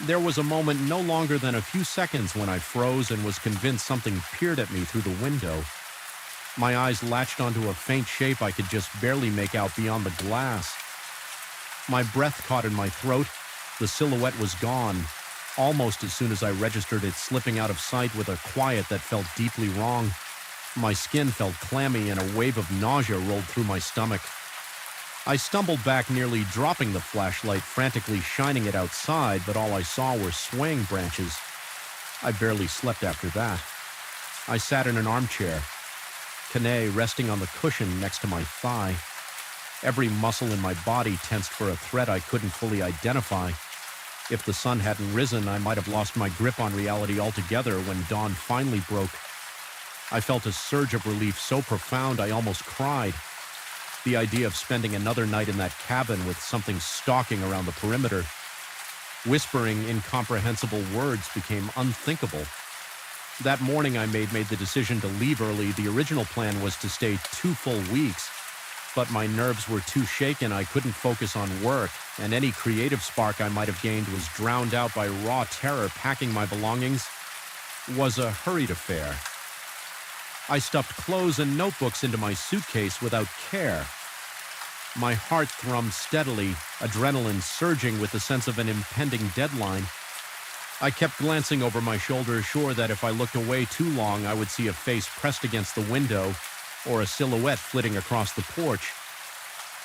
There was a moment no longer than a few seconds when I froze and was convinced something peered at me through the window. My eyes latched onto a faint shape I could just barely make out beyond the glass. My breath caught in my throat. The silhouette was gone, almost as soon as I registered it slipping out of sight with a quiet that felt deeply wrong. My skin felt clammy and a wave of nausea rolled through my stomach. I stumbled back, nearly dropping the flashlight, frantically shining it outside, but all I saw were swaying branches. I barely slept after that. I sat in an armchair, Kane resting on the cushion next to my thigh. Every muscle in my body tensed for a threat I couldn't fully identify. If the sun hadn't risen, I might have lost my grip on reality altogether when dawn finally broke. I felt a surge of relief so profound I almost cried. The idea of spending another night in that cabin with something stalking around the perimeter, whispering incomprehensible words, became unthinkable. That morning I made the decision to leave early. The original plan was to stay 2 full weeks, but my nerves were too shaken. I couldn't focus on work, and any creative spark I might have gained was drowned out by raw terror. Packing my belongings was a hurried affair. I stuffed clothes and notebooks into my suitcase without care. My heart thrummed steadily, adrenaline surging with the sense of an impending deadline. I kept glancing over my shoulder, sure that if I looked away too long, I would see a face pressed against the window or a silhouette flitting across the porch.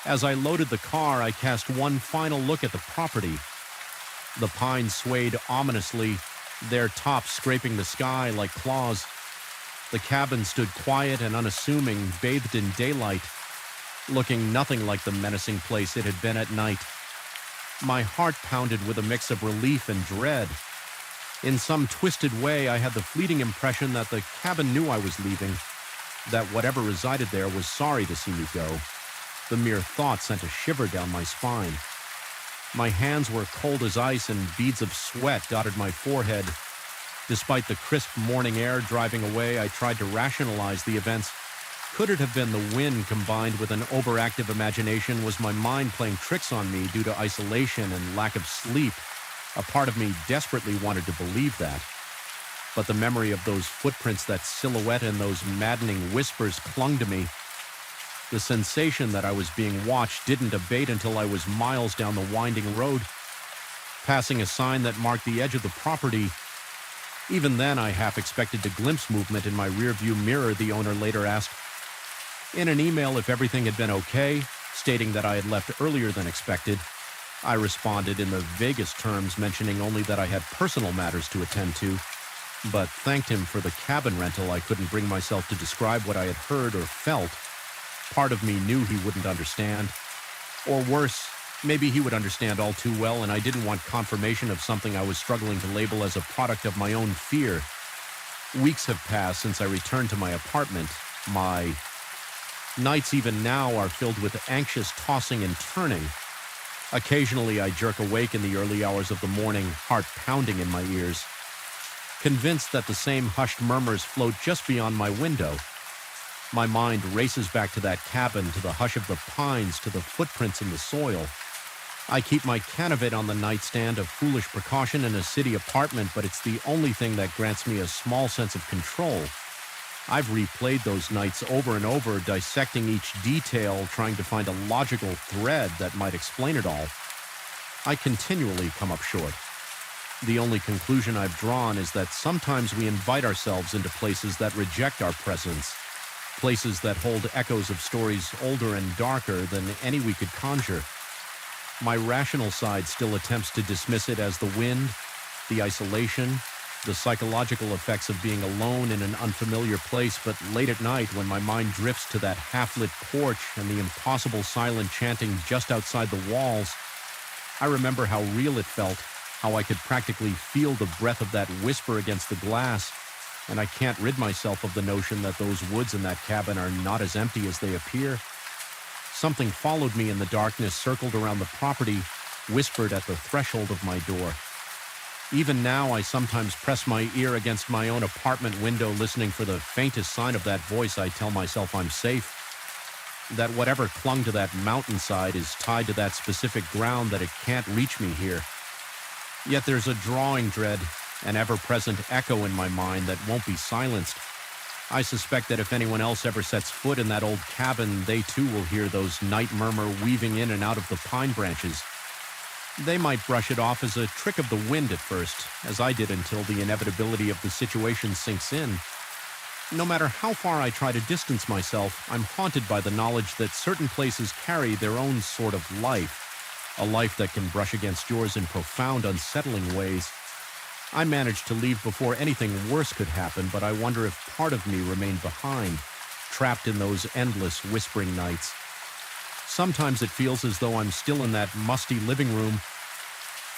As I loaded the car, I cast one final look at the property. The pines swayed ominously, their tops scraping the sky like claws. The cabin stood quiet and unassuming, bathed in daylight, looking nothing like the menacing place it had been at night. My heart pounded with a mix of relief and dread. In some twisted way, I had the fleeting impression that the cabin knew I was leaving, that whatever resided there was sorry to see me go. The mere thought sent a shiver down my spine. My hands were cold as ice and beads of sweat dotted my forehead. Despite the crisp morning air driving away, I tried to rationalize the events. Could it have been the wind combined with an overactive imagination? Was my mind playing tricks on me due to isolation and lack of sleep? A part of me desperately wanted to believe that. But the memory of those footprints, that silhouette, and those maddening whispers clung to me. The sensation that I was being watched didn't abate until I was miles down the winding road, passing a sign that marked the edge of the property. Even then, I half expected to glimpse movement in my rearview mirror, the owner later asked. In an email if everything had been okay, stating that I had left earlier than expected, I responded in the vaguest terms, mentioning only that I had personal matters to attend to, but thanked him for the cabin rental. I couldn't bring myself to describe what I had heard or felt. Part of me knew he wouldn't understand. Or worse, maybe he would understand all too well, and I didn't want confirmation of something I was struggling to label as a product of my own fear. Weeks have passed since I returned to my apartment. My nights even now are filled with anxious tossing and turning. Occasionally I jerk awake in the early hours of the morning, heart pounding in my ears, convinced that the same hushed murmurs float just beyond my window. My mind races back to that cabin, to the hush of the pines, to the footprints in the soil. I keep my Canavet on the nightstand, a foolish precaution in a city apartment, but it's the only thing that grants me a small sense of control. I've replayed those nights over and over, dissecting each detail, trying to find a logical thread that might explain it all. I continually come up short. The only conclusion I've drawn is that sometimes we invite ourselves into places that reject our presence, places that hold echoes of stories older and darker than any we could conjure. My rational side still attempts to dismiss it as the wind, the isolation, the psychological effects of being alone in an unfamiliar place, but late at night, when my mind drifts to that half-lit porch and the impossible silent chanting just outside the walls, I remember how real it felt, how I could practically feel the breath of that whisper against the glass, and I can't rid myself of the notion that those woods in that cabin are not as empty as they appear. Something followed me in the darkness, circled around the property, whispered at the threshold of my door. Even now, I sometimes press my ear against my own apartment window, listening for the faintest sign of that voice. I tell myself I'm safe, that whatever clung to that mountainside is tied to that specific ground, that it can't reach me here. Yet there's a drawing dread, an ever-present echo in my mind that won't be silenced. I suspect that if anyone else ever sets foot in that old cabin, they too will hear those night murmur weaving in and out of the pine branches. They might brush it off as a trick of the wind at first, as I did until the inevitability of the situation sinks in. No matter how far I try to distance myself, I'm haunted by the knowledge that certain places carry their own sort of life, a life that can brush against yours in profound, unsettling ways. I managed to leave before anything worse could happen, but I wonder if part of me remained behind, trapped in those endless whispering nights. Sometimes it feels as though I'm still in that musty living room,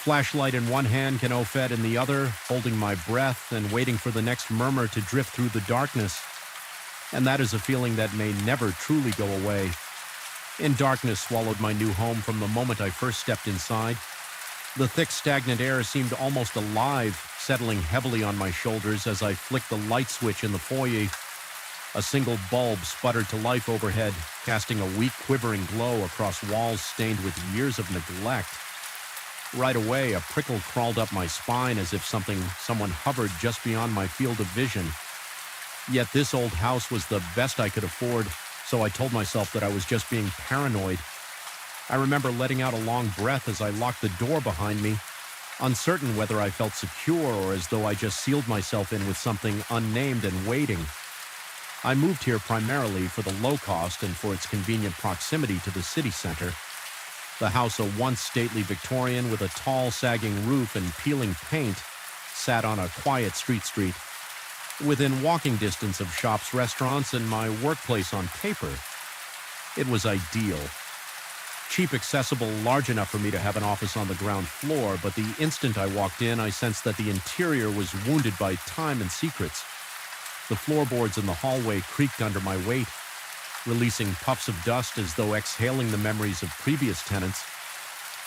flashlight in one hand, Canofet in the other, holding my breath and waiting for the next murmur to drift through the darkness. And that is a feeling that may never truly go away. In darkness swallowed my new home from the moment I first stepped inside. The thick, stagnant air seemed almost alive, settling heavily on my shoulders as I flicked the light switch in the foyer. A single bulb sputtered to life overhead, casting a weak, quivering glow across walls stained with years of neglect. Right away, a prickle crawled up my spine as if someone hovered just beyond my field of vision. Yet this old house was the best I could afford, so I told myself that I was just being paranoid. I remember letting out a long breath as I locked the door behind me, uncertain whether I felt secure or as though I just sealed myself in with something unnamed and waiting. I moved here primarily for the low cost and for its convenient proximity to the city center. The house, a once stately Victorian with a tall, sagging roof and peeling paint, sat on a quiet street, within walking distance of shops, restaurants, and my workplace on paper. It was ideal. Cheap, accessible, large enough for me to have an office on the ground floor, but the instant I walked in, I sensed that the interior was wounded by time and secrets. The floorboards in the hallway creaked under my weight, releasing puffs of dust as though exhaling the memories of previous tenants.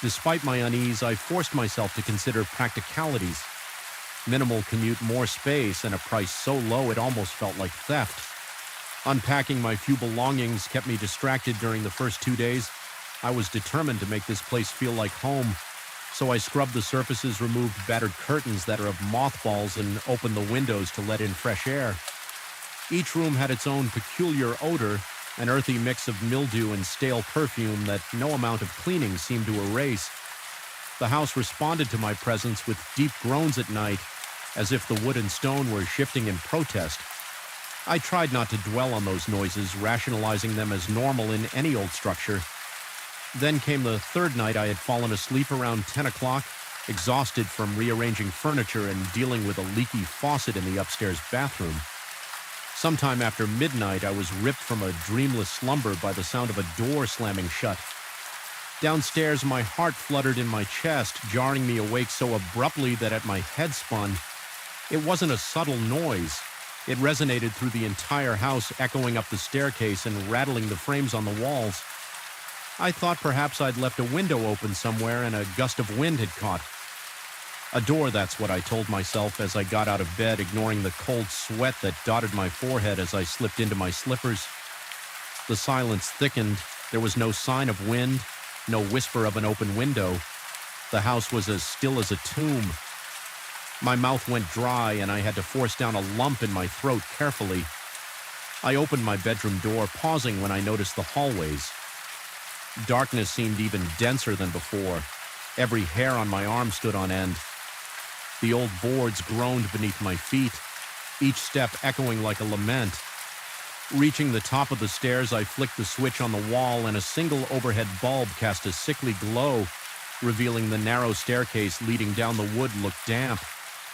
Despite my unease, I forced myself to consider practicalities. Minimal commute, more space, and a price so low it almost felt like theft. Unpacking my few belongings kept me distracted during the first 2 days. I was determined to make this place feel like home, so I scrubbed the surfaces, removed battered curtains that are of mothballs, and opened the windows to let in fresh air. Each room had its own peculiar odor, an earthy mix of mildew and stale perfume that no amount of cleaning seemed to erase. The house responded to my presence with deep groans at night, as if the wood and stone were shifting in protest. I tried not to dwell on those noises, rationalizing them as normal in any old structure. Then came the third night. I had fallen asleep around 10 o'clock, exhausted from rearranging furniture and dealing with a leaky faucet in the upstairs bathroom. Sometime after midnight, I was ripped from a dreamless slumber by the sound of a door slamming shut. Downstairs, my heart fluttered in my chest, jarring me awake so abruptly that at my head spun. It wasn't a subtle noise. It resonated through the entire house, echoing up the staircase and rattling the frames on the walls. I thought perhaps I'd left a window open somewhere and a gust of wind had caught. A door, that's what I told myself as I got out of bed, ignoring the cold sweat that dotted my forehead as I slipped into my slippers. The silence thickened. There was no sign of wind, no whisper of an open window. The house was as still as a tomb. My mouth went dry and I had to force down a lump in my throat carefully. I opened my bedroom door, pausing when I noticed the hallways. Darkness seemed even denser than before. Every hair on my arm stood on end. The old boards groaned beneath my feet, each step echoing like a lament. Reaching the top of the stairs, I flicked the switch on the wall and a single overhead bulb cast a sickly glow, revealing the narrow staircase leading down the wood looked damp,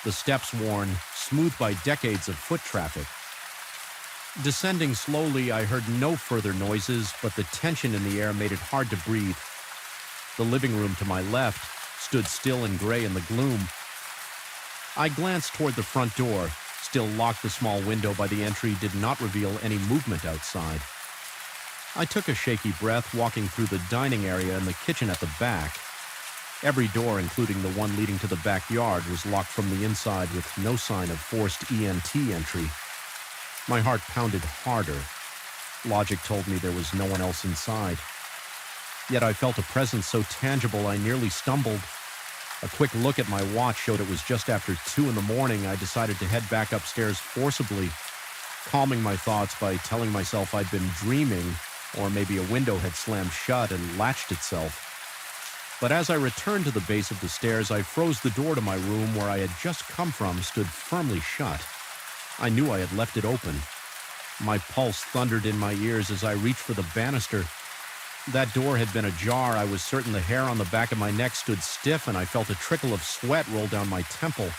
the steps worn, smooth by decades of foot traffic. Descending slowly, I heard no further noises, but the tension in the air made it hard to breathe. The living room to my left stood still and gray in the gloom. I glanced toward the front door. Still locked, the small window by the entry did not reveal any movement outside. I took a shaky breath, walking through the dining area and the kitchen at the back. Every door, including the one leading to the backyard, was locked from the inside with no sign of forced ENT entry. My heart pounded harder. Logic told me there was no one else inside. Yet I felt a presence so tangible I nearly stumbled. A quick look at my watch showed it was just after 2 in the morning. I decided to head back upstairs forcibly, calming my thoughts by telling myself I'd been dreaming, or maybe a window had slammed shut and latched itself. But as I returned to the base of the stairs, I froze. The door to my room, where I had just come from, stood firmly shut. I knew I had left it open. My pulse thundered in my ears as I reached for the banister. That door had been ajar. I was certain the hair on the back of my neck stood stiff, and I felt a trickle of sweat roll down my temple.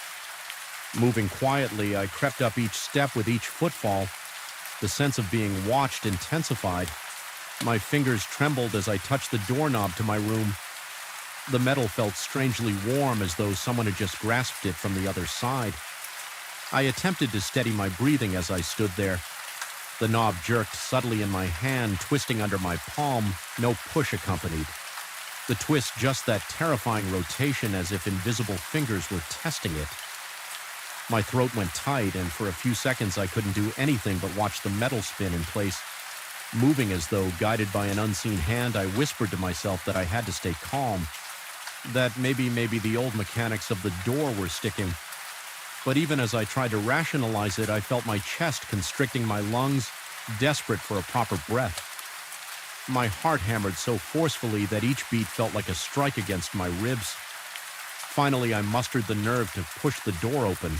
Moving quietly, I crept up each step with each footfall. The sense of being watched intensified. My fingers trembled as I touched the doorknob to my room. The metal felt strangely warm, as though someone had just grasped it from the other side. I attempted to steady my breathing as I stood there. The knob jerked subtly in my hand, twisting under my palm, no push accompanied. The twist just that terrifying rotation as if invisible fingers were testing it. My throat went tight, and for a few seconds I couldn't do anything but watch the metal spin in place. Moving as though guided by an unseen hand, I whispered to myself that I had to stay calm, that maybe the old mechanics of the door were sticking. But even as I tried to rationalize it, I felt my chest constricting my lungs, desperate for a proper breath. My heart hammered so forcefully that each beat felt like a strike against my ribs. Finally, I mustered the nerve to push the door open.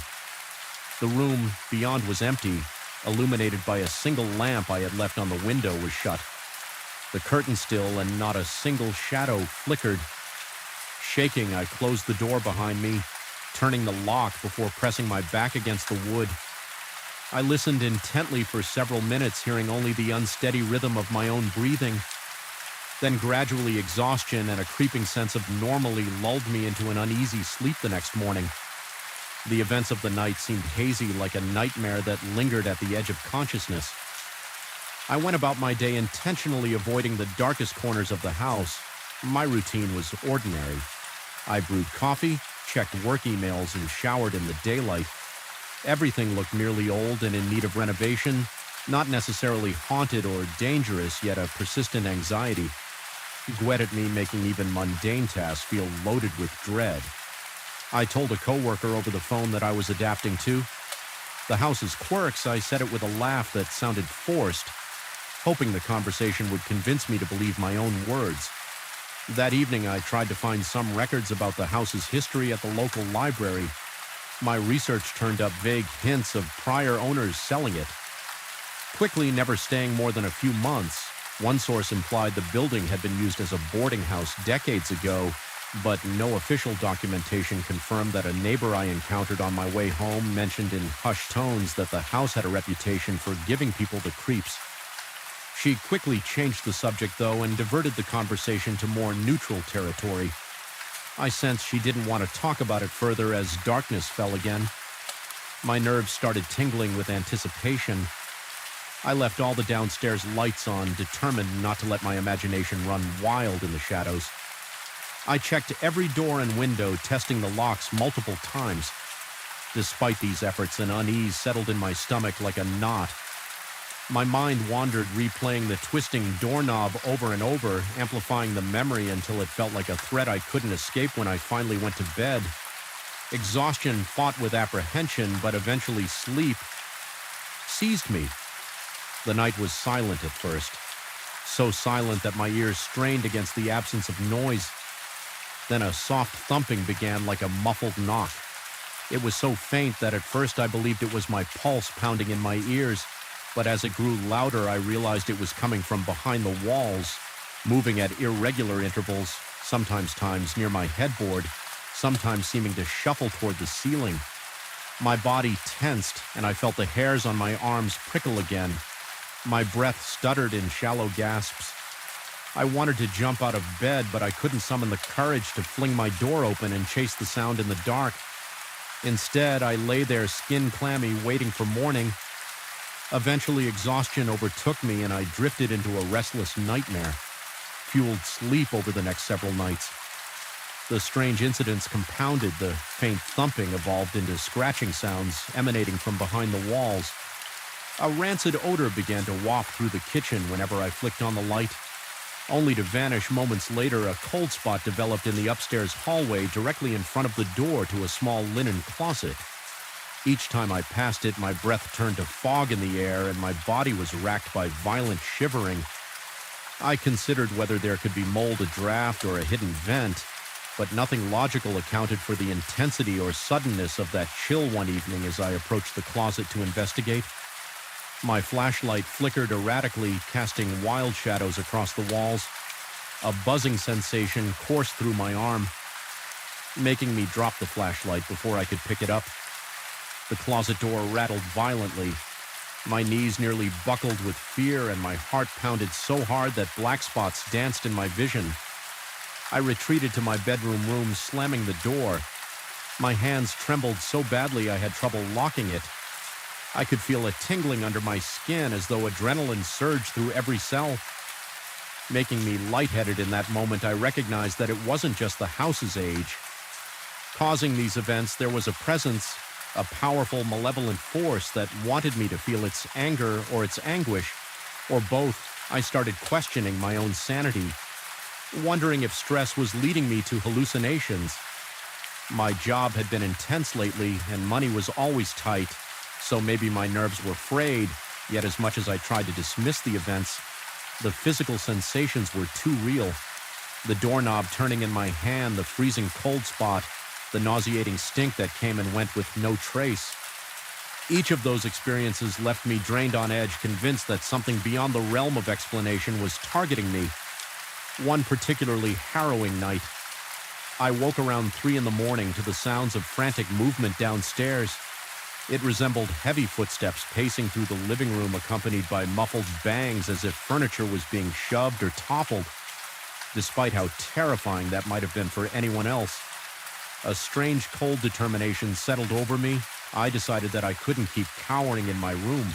The room beyond was empty, illuminated by a single lamp I had left on the window was shut. The curtain still, and not a single shadow flickered. Shaking, I closed the door behind me, turning the lock before pressing my back against the wood. I listened intently for several minutes, hearing only the unsteady rhythm of my own breathing. Then gradually exhaustion and a creeping sense of normalcy lulled me into an uneasy sleep the next morning. The events of the night seemed hazy, like a nightmare that lingered at the edge of consciousness. I went about my day intentionally avoiding the darkest corners of the house. My routine was ordinary. I brewed coffee, checked work emails, and showered in the daylight. Everything looked merely old and in need of renovation, not necessarily haunted or dangerous, yet a persistent anxiety gwetted me, making even mundane tasks feel loaded with dread. I told a coworker over the phone that I was adapting to the house's quirks. I said it with a laugh that sounded forced, hoping the conversation would convince me to believe my own words. That evening, I tried to find some records about the house's history at the local library. My research turned up vague hints of prior owners selling it, quickly never staying more than a few months. One source implied the building had been used as a boarding house decades ago, but no official documentation confirmed that. A neighbor I encountered on my way home mentioned in hushed tones that the house had a reputation for giving people the creeps. She quickly changed the subject, though, and diverted the conversation to more neutral territory. I sensed she didn't want to talk about it further as darkness fell again. My nerves started tingling with anticipation. I left all the downstairs lights on, determined not to let my imagination run wild in the shadows. I checked every door and window, testing the locks multiple times. Despite these efforts, an unease settled in my stomach like a knot. My mind wandered, replaying the twisting doorknob over and over, amplifying the memory until it felt like a threat I couldn't escape when I finally went to bed. Exhaustion fought with apprehension, but eventually sleep seized me. The night was silent at first, so silent that my ears strained against the absence of noise. Then a soft thumping began like a muffled knock. It was so faint that at first I believed it was my pulse pounding in my ears, but as it grew louder, I realized it was coming from behind the walls, moving at irregular intervals, sometimes times near my headboard, sometimes seeming to shuffle toward the ceiling. My body tensed, and I felt the hairs on my arms prickle again. My breath stuttered in shallow gasps. I wanted to jump out of bed, but I couldn't summon the courage to fling my door open and chase the sound in the dark. Instead, I lay there skin clammy, waiting for morning. Eventually, exhaustion overtook me, and I drifted into a restless nightmare, fueled sleep over the next several nights. The strange incidents compounded. The faint thumping evolved into scratching sounds emanating from behind the walls. A rancid odor began to waft through the kitchen whenever I flicked on the light, only to vanish moments later. A cold spot developed in the upstairs hallway directly in front of the door to a small linen closet. Each time I passed it, my breath turned to fog in the air, and my body was racked by violent shivering. I considered whether there could be mold, a draft, or a hidden vent, but nothing logical accounted for the intensity or suddenness of that chill one evening as I approached the closet to investigate. My flashlight flickered erratically, casting wild shadows across the walls. A buzzing sensation coursed through my arm, making me drop the flashlight before I could pick it up. The closet door rattled violently. My knees nearly buckled with fear, and my heart pounded so hard that black spots danced in my vision. I retreated to my bedroom room, slamming the door. My hands trembled so badly I had trouble locking it. I could feel a tingling under my skin as though adrenaline surged through every cell. Making me lightheaded in that moment, I recognized that it wasn't just the house's age. Causing these events, there was a presence, a powerful, malevolent force that wanted me to feel its anger or its anguish, or both. I started questioning my own sanity, wondering if stress was leading me to hallucinations. My job had been intense lately, and money was always tight, so maybe my nerves were frayed, yet as much as I tried to dismiss the events, the physical sensations were too real. The doorknob turning in my hand, the freezing cold spot, the nauseating stink that came and went with no trace. Each of those experiences left me drained on edge, convinced that something beyond the realm of explanation was targeting me. One particularly harrowing night, I woke around 3 in the morning to the sounds of frantic movement downstairs. It resembled heavy footsteps pacing through the living room, accompanied by muffled bangs as if furniture was being shoved or toppled. Despite how terrifying that might have been for anyone else, a strange cold determination settled over me. I decided that I couldn't keep cowering in my room.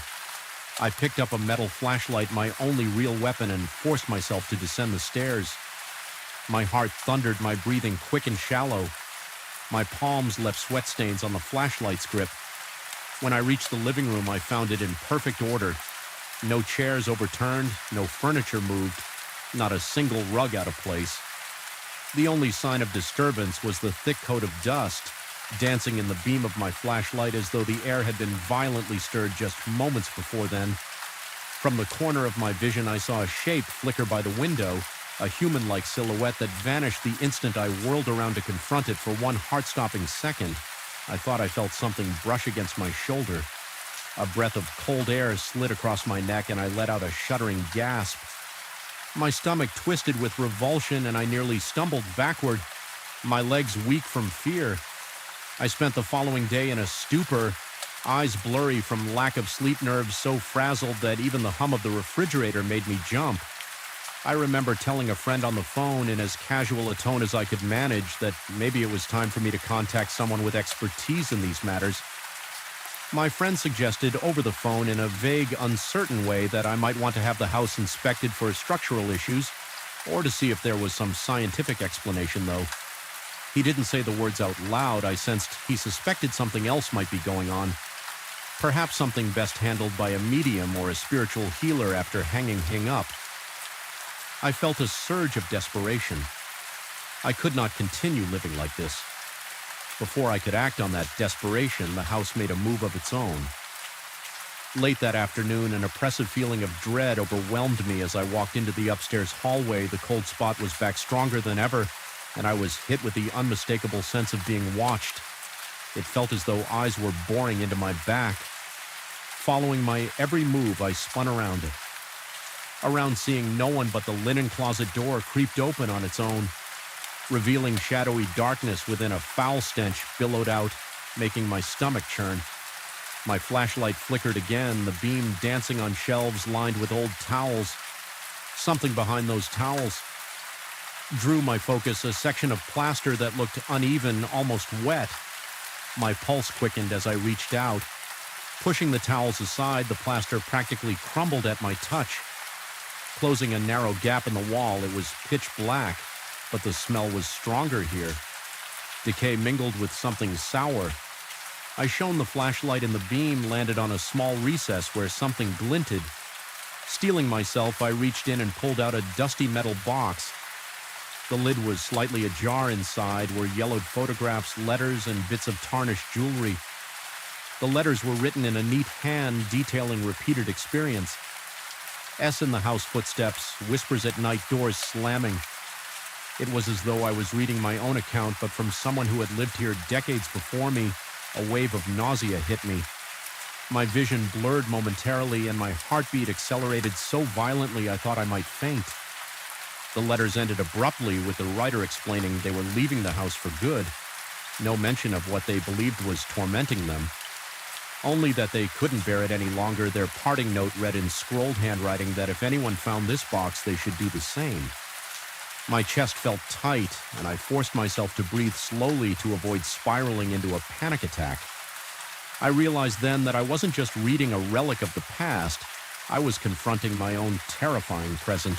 I picked up a metal flashlight, my only real weapon, and forced myself to descend the stairs. My heart thundered, my breathing quick and shallow. My palms left sweat stains on the flashlight's grip. When I reached the living room, I found it in perfect order. No chairs overturned, no furniture moved, not a single rug out of place. The only sign of disturbance was the thick coat of dust dancing in the beam of my flashlight as though the air had been violently stirred just moments before then. From the corner of my vision, I saw a shape flicker by the window, a human-like silhouette that vanished the instant I whirled around to confront it for one heart-stopping second. I thought I felt something brush against my shoulder. A breath of cold air slid across my neck, and I let out a shuddering gasp. My stomach twisted with revulsion, and I nearly stumbled backward, my legs weak from fear. I spent the following day in a stupor, eyes blurry from lack of sleep, nerves so frazzled that even the hum of the refrigerator made me jump. I remember telling a friend on the phone in as casual a tone as I could manage that maybe it was time for me to contact someone with expertise in these matters. My friend suggested over the phone in a vague, uncertain way that I might want to have the house inspected for structural issues, or to see if there was some scientific explanation, though. He didn't say the words out loud. I sensed he suspected something else might be going on. Perhaps something best handled by a medium or a spiritual healer after hanging up. I felt a surge of desperation. I could not continue living like this. Before I could act on that desperation, the house made a move of its own. Late that afternoon, an oppressive feeling of dread overwhelmed me as I walked into the upstairs hallway. The cold spot was back stronger than ever, and I was hit with the unmistakable sense of being watched. It felt as though eyes were boring into my back. Following my every move, I spun around it. Around seeing no one but the linen closet door creeped open on its own, revealing shadowy darkness within. A foul stench billowed out, making my stomach churn. My flashlight flickered again, the beam dancing on shelves lined with old towels. Something behind those towels drew my focus, a section of plaster that looked uneven, almost wet. My pulse quickened as I reached out. Pushing the towels aside, the plaster practically crumbled at my touch. Closing a narrow gap in the wall, it was pitch black, but the smell was stronger here. Decay mingled with something sour. I shone the flashlight, and the beam landed on a small recess where something glinted. Steeling myself, I reached in and pulled out a dusty metal box. The lid was slightly ajar. Inside were yellowed photographs, letters, and bits of tarnished jewelry. The letters were written in a neat hand, detailing repeated experience. S in the house footsteps, whispers at night, doors slamming. It was as though I was reading my own account, but from someone who had lived here decades before me. A wave of nausea hit me. My vision blurred momentarily, and my heartbeat accelerated so violently I thought I might faint. The letters ended abruptly, with the writer explaining they were leaving the house for good. No mention of what they believed was tormenting them. Only that they couldn't bear it any longer. Their parting note read in scrolled handwriting that if anyone found this box, they should do the same. My chest felt tight, and I forced myself to breathe slowly to avoid spiraling into a panic attack. I realized then that I wasn't just reading a relic of the past, I was confronting my own terrifying present.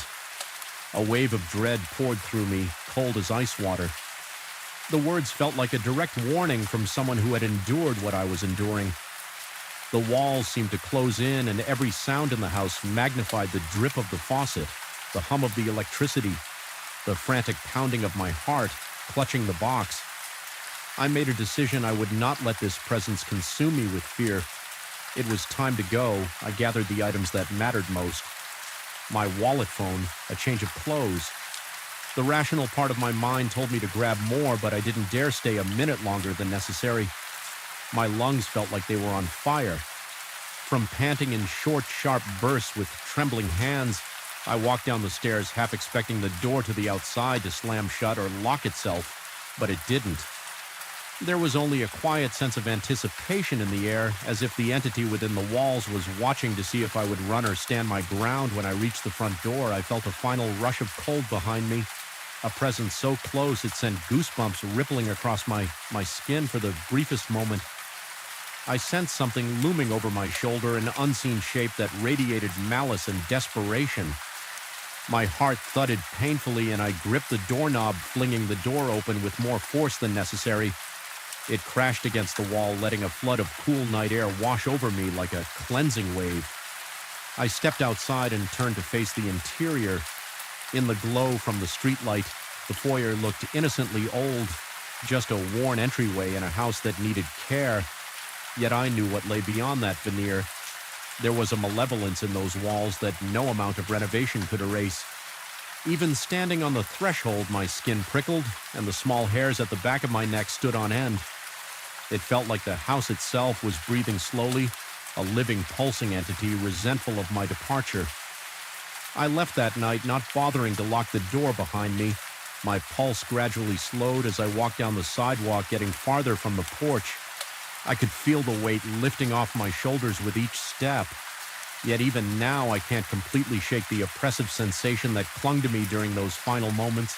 A wave of dread poured through me, cold as ice water. The words felt like a direct warning from someone who had endured what I was enduring. The walls seemed to close in, and every sound in the house magnified the drip of the faucet, the hum of the electricity, the frantic pounding of my heart, clutching the box. I made a decision I would not let this presence consume me with fear. It was time to go. I gathered the items that mattered most. My wallet phone, a change of clothes. The rational part of my mind told me to grab more, but I didn't dare stay a minute longer than necessary. My lungs felt like they were on fire. From panting in short, sharp bursts with trembling hands, I walked down the stairs, half expecting the door to the outside to slam shut or lock itself, but it didn't. There was only a quiet sense of anticipation in the air, as if the entity within the walls was watching to see if I would run or stand my ground. When I reached the front door, I felt a final rush of cold behind me, a presence so close it sent goosebumps rippling across my skin for the briefest moment. I sensed something looming over my shoulder, an unseen shape that radiated malice and desperation. My heart thudded painfully, and I gripped the doorknob, flinging the door open with more force than necessary. It crashed against the wall, letting a flood of cool night air wash over me like a cleansing wave. I stepped outside and turned to face the interior. In the glow from the streetlight, the foyer looked innocently old, just a worn entryway in a house that needed care. Yet I knew what lay beyond that veneer. There was a malevolence in those walls that no amount of renovation could erase. Even standing on the threshold, my skin prickled, and the small hairs at the back of my neck stood on end. It felt like the house itself was breathing slowly, a living, pulsing entity resentful of my departure. I left that night, not bothering to lock the door behind me. My pulse gradually slowed as I walked down the sidewalk, getting farther from the porch. I could feel the weight lifting off my shoulders with each step. Yet even now, I can't completely shake the oppressive sensation that clung to me during those final moments.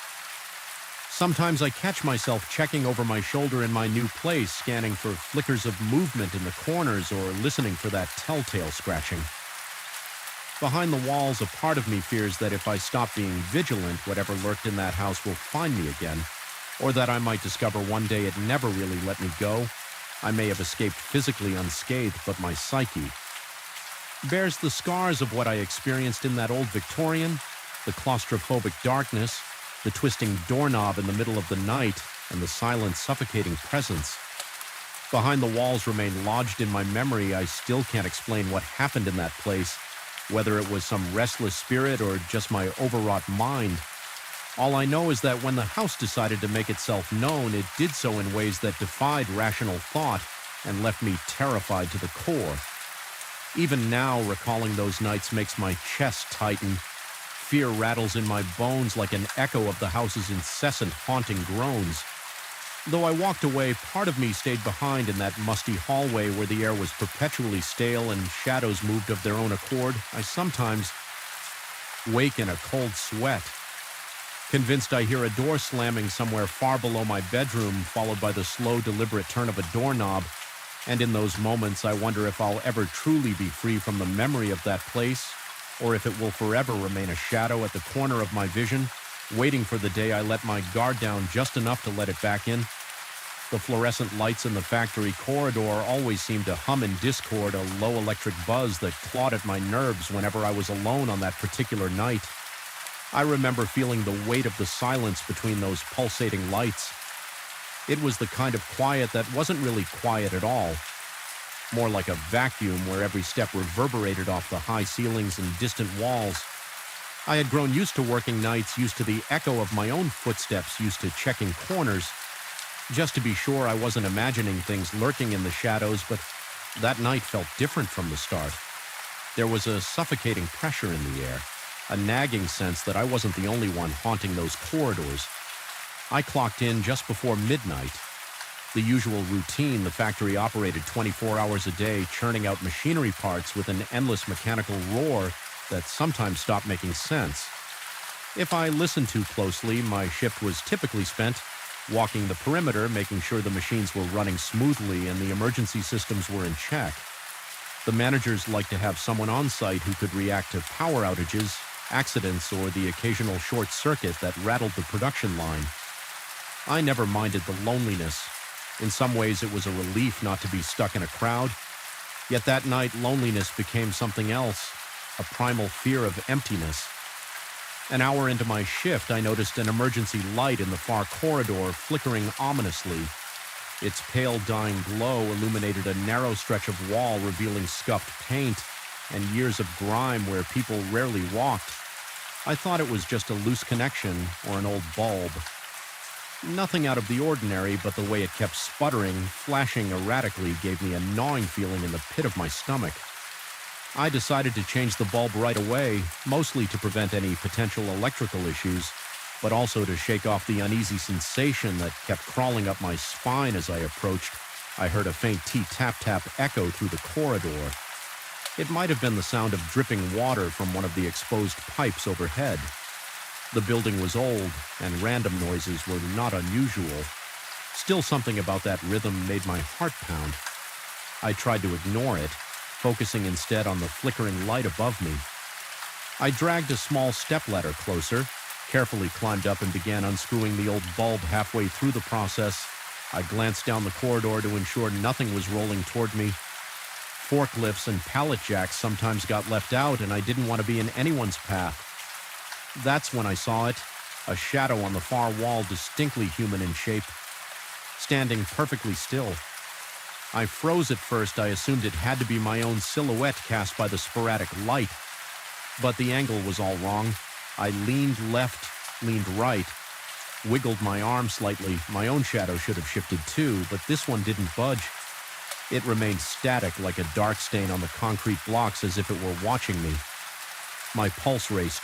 Sometimes I catch myself checking over my shoulder in my new place, scanning for flickers of movement in the corners or listening for that telltale scratching. Behind the walls, a part of me fears that if I stop being vigilant, whatever lurked in that house will find me again, or that I might discover one day it never really let me go. I may have escaped physically unscathed, but my psyche bears the scars of what I experienced in that old Victorian, the claustrophobic darkness, the twisting doorknob in the middle of the night, and the silent, suffocating presence. Behind the walls remain lodged in my memory. I still can't explain what happened in that place, whether it was some restless spirit or just my overwrought mind. All I know is that when the house decided to make itself known, it did so in ways that defied rational thought and left me terrified to the core. Even now, recalling those nights makes my chest tighten. Fear rattles in my bones like an echo of the house's incessant, haunting groans. Though I walked away, part of me stayed behind in that musty hallway where the air was perpetually stale and shadows moved of their own accord. I sometimes wake in a cold sweat, convinced I hear a door slamming somewhere far below my bedroom, followed by the slow, deliberate turn of a doorknob. And in those moments, I wonder if I'll ever truly be free from the memory of that place, or if it will forever remain a shadow at the corner of my vision, waiting for the day I let my guard down just enough to let it back in. The fluorescent lights in the factory corridor always seemed to hum in discord, a low electric buzz that clawed at my nerves whenever I was alone on that particular night. I remember feeling the weight of the silence between those pulsating lights. It was the kind of quiet that wasn't really quiet at all, more like a vacuum where every step reverberated off the high ceilings and distant walls. I had grown used to working nights, used to the echo of my own footsteps, used to checking corners, just to be sure I wasn't imagining things lurking in the shadows, but that night felt different from the start. There was a suffocating pressure in the air, a nagging sense that I wasn't the only one haunting those corridors. I clocked in just before midnight. The usual routine, the factory operated 24 hours a day, churning out machinery parts with an endless mechanical roar that sometimes stopped making sense. If I listened too closely, my shift was typically spent walking the perimeter, making sure the machines were running smoothly and the emergency systems were in check. The managers like to have someone on site who could react to power outages, accidents, or the occasional short circuit that rattled the production line. I never minded the loneliness. In some ways, it was a relief not to be stuck in a crowd. Yet that night, loneliness became something else, a primal fear of emptiness. An hour into my shift, I noticed an emergency light in the far corridor flickering ominously. Its pale dying glow illuminated a narrow stretch of wall revealing scuffed paint and years of grime where people rarely walked. I thought it was just a loose connection or an old bulb. Nothing out of the ordinary, but the way it kept sputtering, flashing erratically, gave me a gnawing feeling in the pit of my stomach. I decided to change the bulb right away, mostly to prevent any potential electrical issues, but also to shake off the uneasy sensation that kept crawling up my spine as I approached. I heard a faint tap-tap echo through the corridor. It might have been the sound of dripping water from one of the exposed pipes overhead. The building was old, and random noises were not unusual. Still, something about that rhythm made my heart pound. I tried to ignore it, focusing instead on the flickering light above me. I dragged a small stepladder closer, carefully climbed up and began unscrewing the old bulb halfway through the process. I glanced down the corridor to ensure nothing was rolling toward me. Forklifts and pallet jacks sometimes got left out, and I didn't want to be in anyone's path. That's when I saw it, a shadow on the far wall, distinctly human in shape, standing perfectly still. I froze at first. I assumed it had to be my own silhouette cast by the sporadic light. But the angle was all wrong. I leaned left, leaned right, wiggled my arm slightly. My own shadow should have shifted too, but this one didn't budge. It remained static like a dark stain on the concrete blocks, as if it were watching me. My pulse raced.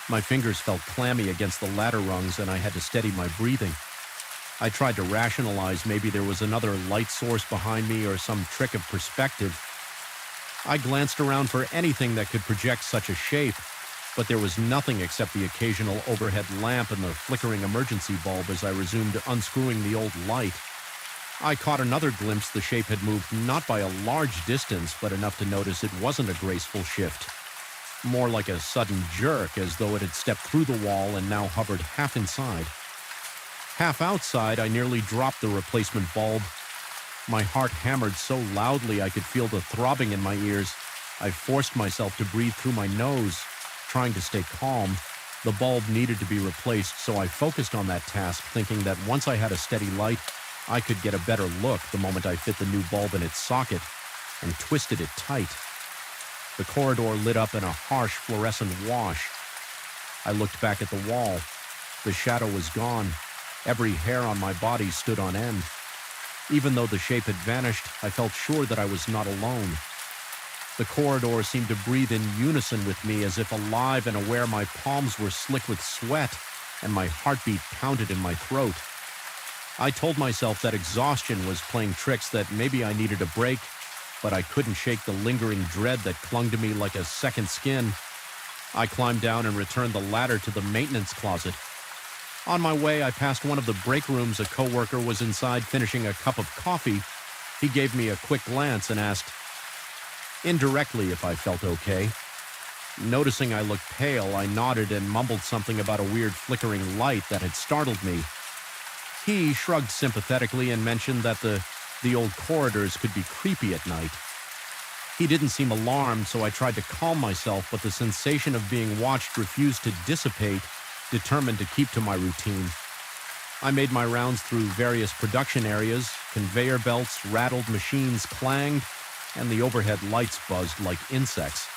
My fingers felt clammy against the ladder rungs, and I had to steady my breathing. I tried to rationalize maybe there was another light source behind me or some trick of perspective. I glanced around for anything that could project such a shape, but there was nothing except the occasional overhead lamp and the flickering emergency bulb as I resumed unscrewing the old light. I caught another glimpse. The shape had moved not by a large distance, but enough to notice it wasn't a graceful shift. More like a sudden jerk, as though it had stepped through the wall and now hovered half inside. Half outside, I nearly dropped the replacement bulb. My heart hammered so loudly I could feel the throbbing in my ears. I forced myself to breathe through my nose, trying to stay calm. The bulb needed to be replaced, so I focused on that task, thinking that once I had a steady light, I could get a better look the moment I fit the new bulb in its socket and twisted it tight. The corridor lit up in a harsh fluorescent wash. I looked back at the wall. The shadow was gone. Every hair on my body stood on end. Even though the shape had vanished, I felt sure that I was not alone. The corridor seemed to breathe in unison with me, as if alive and aware. My palms were slick with sweat, and my heartbeat pounded in my throat. I told myself that exhaustion was playing tricks, that maybe I needed a break, but I couldn't shake the lingering dread that clung to me like a second skin. I climbed down and returned the ladder to the maintenance closet. On my way, I passed one of the break rooms. A coworker was inside finishing a cup of coffee. He gave me a quick glance and asked, indirectly, if I felt okay. Noticing I looked pale, I nodded and mumbled something about a weird flickering light that had startled me. He shrugged sympathetically and mentioned that the old corridors could be creepy at night. He didn't seem alarmed, so I tried to calm myself, but the sensation of being watched refused to dissipate, determined to keep to my routine. I made my rounds through various production areas. Conveyor belts rattled, machines clanged, and the overhead lights buzzed like insects.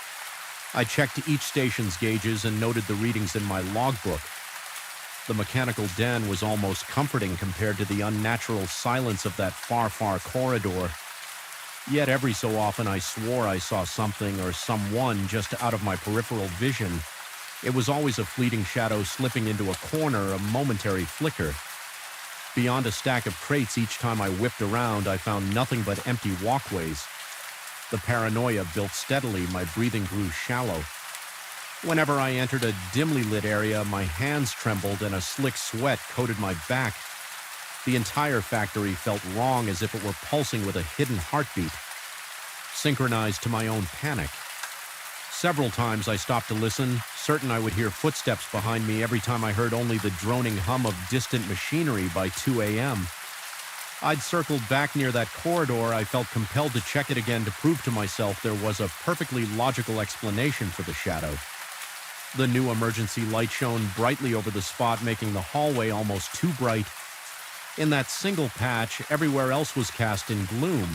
I checked each station's gauges and noted the readings in my logbook. The mechanical den was almost comforting compared to the unnatural silence of that far, far corridor. Yet every so often I swore I saw something or someone just out of my peripheral vision. It was always a fleeting shadow slipping into a corner, a momentary flicker. Beyond a stack of crates, each time I whipped around, I found nothing but empty walkways. The paranoia built steadily. My breathing grew shallow. Whenever I entered a dimly lit area, my hands trembled and a slick sweat coated my back. The entire factory felt wrong, as if it were pulsing with a hidden heartbeat, synchronized to my own panic. Several times I stopped to listen, certain I would hear footsteps behind me every time I heard only the droning hum of distant machinery by 2 a.m. I'd circled back near that corridor. I felt compelled to check it again to prove to myself there was a perfectly logical explanation for the shadow. The new emergency light shone brightly over the spot, making the hallway almost too bright. In that single patch, everywhere else was cast in gloom.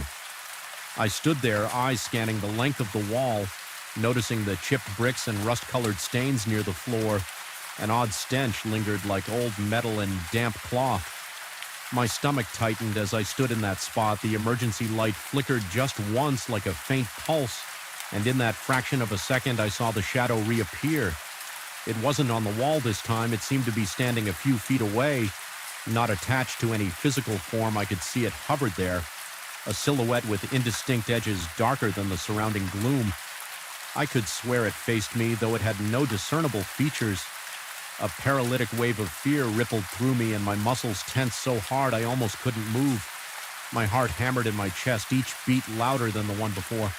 I stood there, eyes scanning the length of the wall, noticing the chipped bricks and rust-colored stains near the floor. An odd stench lingered like old metal and damp cloth. My stomach tightened as I stood in that spot. The emergency light flickered just once like a faint pulse, and in that fraction of a second I saw the shadow reappear. It wasn't on the wall this time. It seemed to be standing a few feet away. Not attached to any physical form, I could see it hovered there, a silhouette with indistinct edges darker than the surrounding gloom. I could swear it faced me, though it had no discernible features. A paralytic wave of fear rippled through me, and my muscles tensed so hard I almost couldn't move. My heart hammered in my chest, each beat louder than the one before.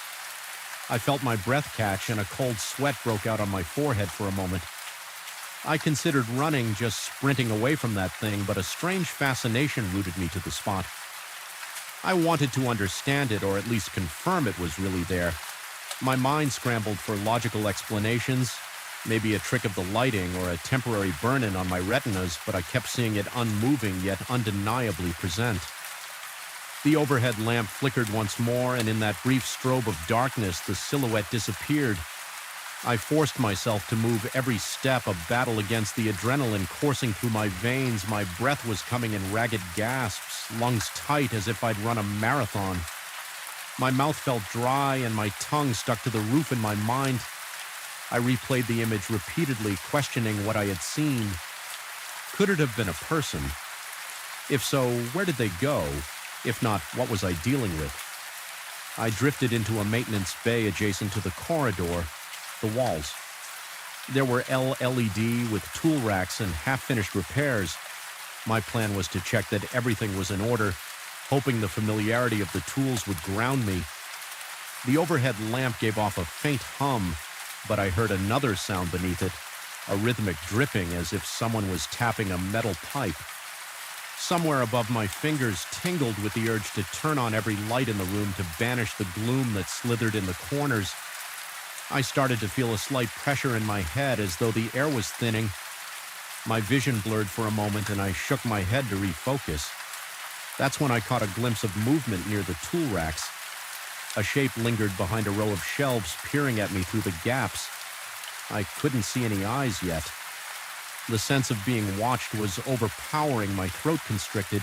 I felt my breath catch, and a cold sweat broke out on my forehead for a moment. I considered running, just sprinting away from that thing, but a strange fascination rooted me to the spot. I wanted to understand it, or at least confirm it was really there. My mind scrambled for logical explanations, maybe a trick of the lighting or a temporary burn-in on my retinas, but I kept seeing it unmoving yet undeniably present. The overhead lamp flickered once more, and in that brief strobe of darkness, the silhouette disappeared. I forced myself to move every step, a battle against the adrenaline coursing through my veins. My breath was coming in ragged gasps, lungs tight as if I'd run a marathon. My mouth felt dry and my tongue stuck to the roof in my mind. I replayed the image repeatedly, questioning what I had seen. Could it have been a person? If so, where did they go? If not, what was I dealing with? I drifted into a maintenance bay adjacent to the corridor. The walls. There were LED with tool racks and half-finished repairs. My plan was to check that everything was in order, hoping the familiarity of the tools would ground me. The overhead lamp gave off a faint hum, but I heard another sound beneath it, a rhythmic dripping as if someone was tapping a metal pipe. Somewhere above my fingers tingled with the urge to turn on every light in the room to banish the gloom that slithered in the corners. I started to feel a slight pressure in my head, as though the air was thinning. My vision blurred for a moment, and I shook my head to refocus. That's when I caught a glimpse of movement near the tool racks. A shape lingered behind a row of shelves, peering at me through the gaps. I couldn't see any eyes yet. The sense of being watched was overpowering. My throat constricted,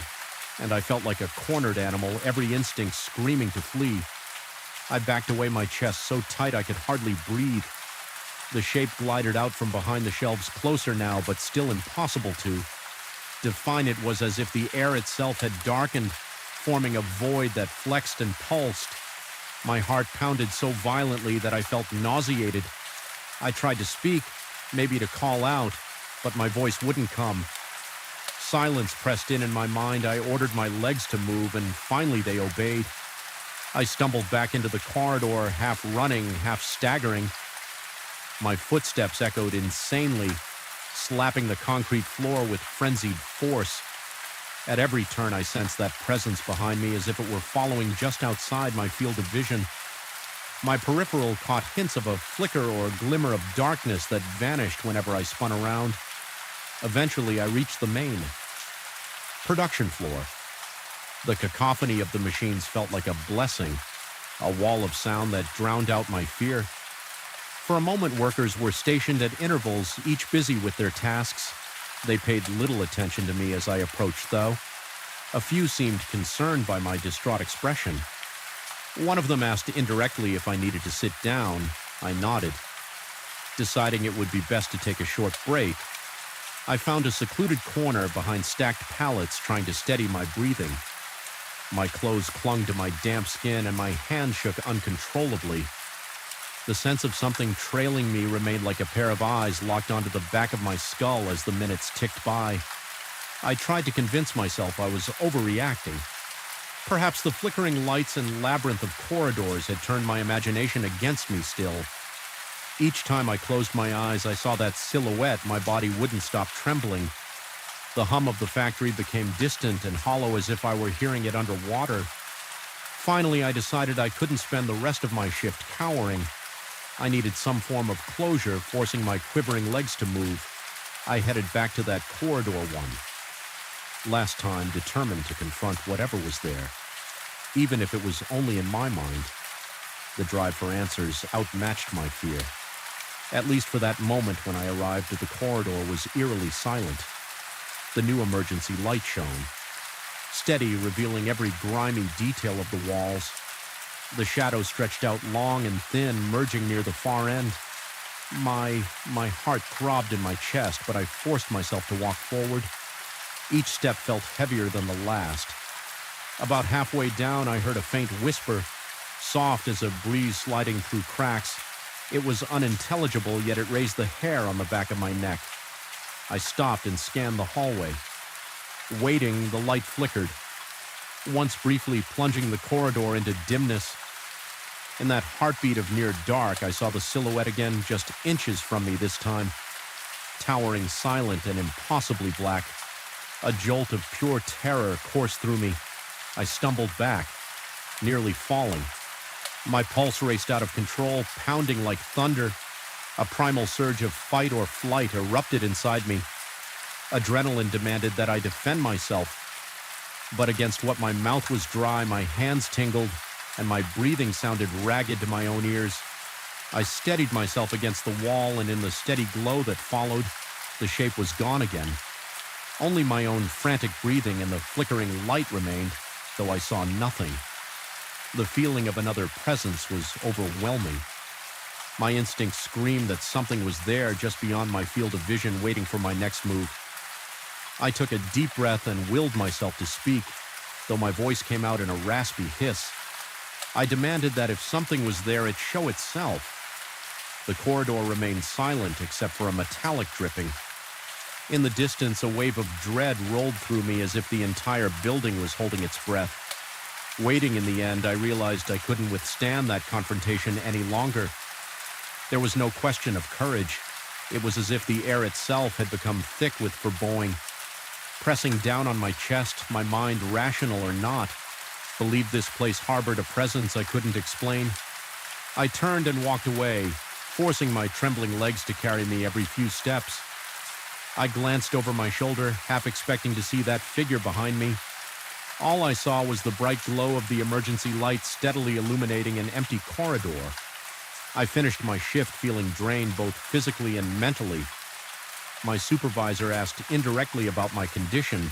and I felt like a cornered animal, every instinct screaming to flee. I backed away, my chest so tight I could hardly breathe. The shape glided out from behind the shelves, closer now, but still impossible to define. It was as if the air itself had darkened, forming a void that flexed and pulsed. My heart pounded so violently that I felt nauseated. I tried to speak, maybe to call out, but my voice wouldn't come. Silence pressed in my mind. I ordered my legs to move, and finally they obeyed. I stumbled back into the corridor, half running, half staggering. My footsteps echoed insanely, slapping the concrete floor with frenzied force. At every turn I sensed that presence behind me, as if it were following just outside my field of vision. My peripheral caught hints of a flicker or glimmer of darkness that vanished whenever I spun around. Eventually I reached the main production floor. The cacophony of the machines felt like a blessing, a wall of sound that drowned out my fear. For a moment, workers were stationed at intervals, each busy with their tasks. They paid little attention to me as I approached, though. A few seemed concerned by my distraught expression. One of them asked indirectly if I needed to sit down. I nodded. Deciding it would be best to take a short break, I found a secluded corner behind stacked pallets, trying to steady my breathing. My clothes clung to my damp skin, and my hands shook uncontrollably. The sense of something trailing me remained like a pair of eyes locked onto the back of my skull as the minutes ticked by. I tried to convince myself I was overreacting. Perhaps the flickering lights and labyrinth of corridors had turned my imagination against me still. Each time I closed my eyes, I saw that silhouette. My body wouldn't stop trembling. The hum of the factory became distant and hollow as if I were hearing it underwater. Finally, I decided I couldn't spend the rest of my shift cowering. I needed some form of closure, forcing my quivering legs to move. I headed back to that corridor one. Last time, determined to confront whatever was there, even if it was only in my mind. The drive for answers outmatched my fear. At least for that moment when I arrived at the corridor was eerily silent. The new emergency light shone, steady, revealing every grimy detail of the walls. The shadows stretched out long and thin, merging near the far end. My heart throbbed in my chest, but I forced myself to walk forward. Each step felt heavier than the last. About halfway down, I heard a faint whisper, soft as a breeze sliding through cracks. It was unintelligible, yet it raised the hair on the back of my neck. I stopped and scanned the hallway. Waiting, the light flickered, once briefly plunging the corridor into dimness. In that heartbeat of near dark, I saw the silhouette again, just inches from me this time, towering silent and impossibly black. A jolt of pure terror coursed through me. I stumbled back, nearly falling. My pulse raced out of control, pounding like thunder. A primal surge of fight or flight erupted inside me. Adrenaline demanded that I defend myself. But against what my mouth was dry, my hands tingled, and my breathing sounded ragged to my own ears. I steadied myself against the wall, and in the steady glow that followed, the shape was gone again. Only my own frantic breathing and the flickering light remained, though I saw nothing. The feeling of another presence was overwhelming. My instincts screamed that something was there just beyond my field of vision, waiting for my next move. I took a deep breath and willed myself to speak, though my voice came out in a raspy hiss. I demanded that if something was there, it show itself. The corridor remained silent except for a metallic dripping. In the distance, a wave of dread rolled through me as if the entire building was holding its breath. Waiting in the end, I realized I couldn't withstand that confrontation any longer. There was no question of courage. It was as if the air itself had become thick with foreboding. Pressing down on my chest, my mind, rational or not, believed this place harbored a presence I couldn't explain. I turned and walked away, forcing my trembling legs to carry me every few steps. I glanced over my shoulder, half expecting to see that figure behind me. All I saw was the bright glow of the emergency light steadily illuminating an empty corridor. I finished my shift feeling drained both physically and mentally. My supervisor asked indirectly about my condition.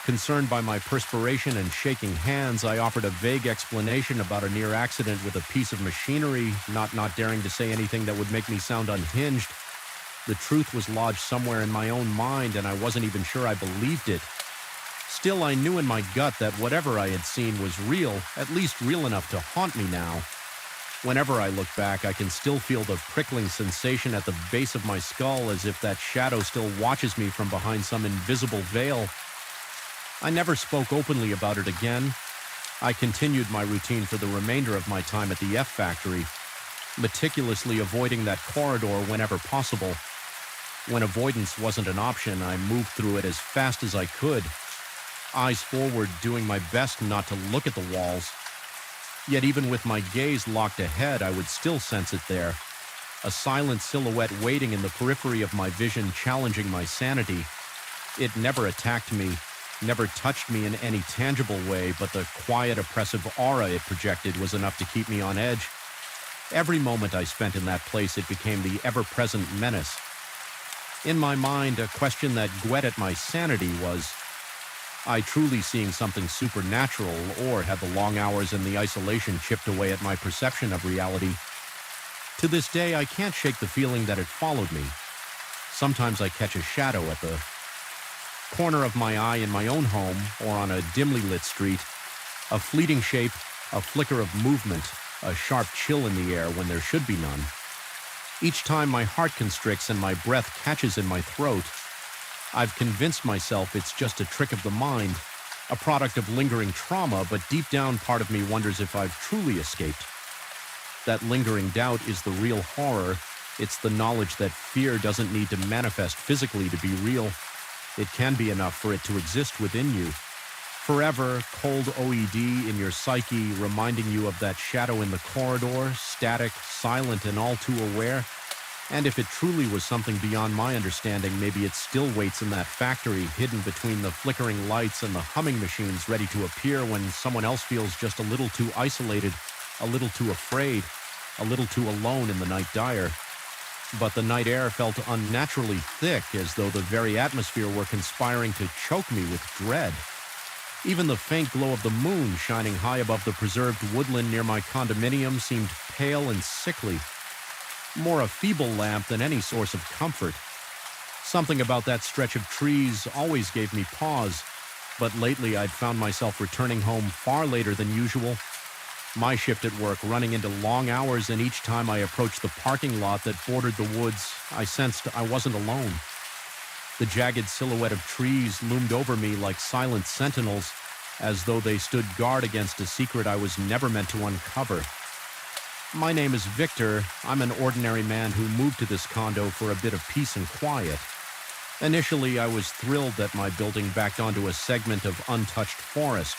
Concerned by my perspiration and shaking hands, I offered a vague explanation about a near accident with a piece of machinery, not daring to say anything that would make me sound unhinged. The truth was lodged somewhere in my own mind, and I wasn't even sure I believed it. Still, I knew in my gut that whatever I had seen was real, at least real enough to haunt me now. Whenever I look back, I can still feel the prickling sensation at the base of my skull, as if that shadow still watches me from behind some invisible veil. I never spoke openly about it again. I continued my routine for the remainder of my time at the F factory, meticulously avoiding that corridor whenever possible. When avoidance wasn't an option, I moved through it as fast as I could, eyes forward, doing my best not to look at the walls. Yet even with my gaze locked ahead, I would still sense it there, a silent silhouette waiting in the periphery of my vision, challenging my sanity. It never attacked me, never touched me in any tangible way, but the quiet, oppressive aura it projected was enough to keep me on edge. Every moment I spent in that place, it became the ever-present menace. In my mind, a question that gwed at my sanity was, I truly seeing something supernatural, or had the long hours and the isolation chipped away at my perception of reality? To this day, I can't shake the feeling that it followed me. Sometimes I catch a shadow at the corner of my eye in my own home or on a dimly lit street, a fleeting shape, a flicker of movement, a sharp chill in the air when there should be none. Each time my heart constricts and my breath catches in my throat. I've convinced myself it's just a trick of the mind, a product of lingering trauma, but deep down part of me wonders if I've truly escaped. That lingering doubt is the real horror. It's the knowledge that fear doesn't need to manifest physically to be real. It can be enough for it to exist within you. Forever, cold OED in your psyche, reminding you of that shadow in the corridor, static, silent, and all too aware. And if it truly was something beyond my understanding, maybe it still waits in that factory, hidden between the flickering lights and the humming machines, ready to appear when someone else feels just a little too isolated, a little too afraid, a little too alone in the night dire. But the night air felt unnaturally thick, as though the very atmosphere were conspiring to choke me with dread. Even the faint glow of the moon shining high above the preserved woodland near my condominium seemed pale and sickly, more a feeble lamp than any source of comfort. Something about that stretch of trees always gave me pause, but lately I'd found myself returning home far later than usual. My shift at work running into long hours, and each time I approached the parking lot that bordered the woods, I sensed I wasn't alone. The jagged silhouette of trees loomed over me like silent sentinels, as though they stood guard against a secret I was never meant to uncover. My name is Victor. I'm an ordinary man who moved to this condo for a bit of peace and quiet. Initially, I was thrilled that my building backed onto a segment of untouched forest.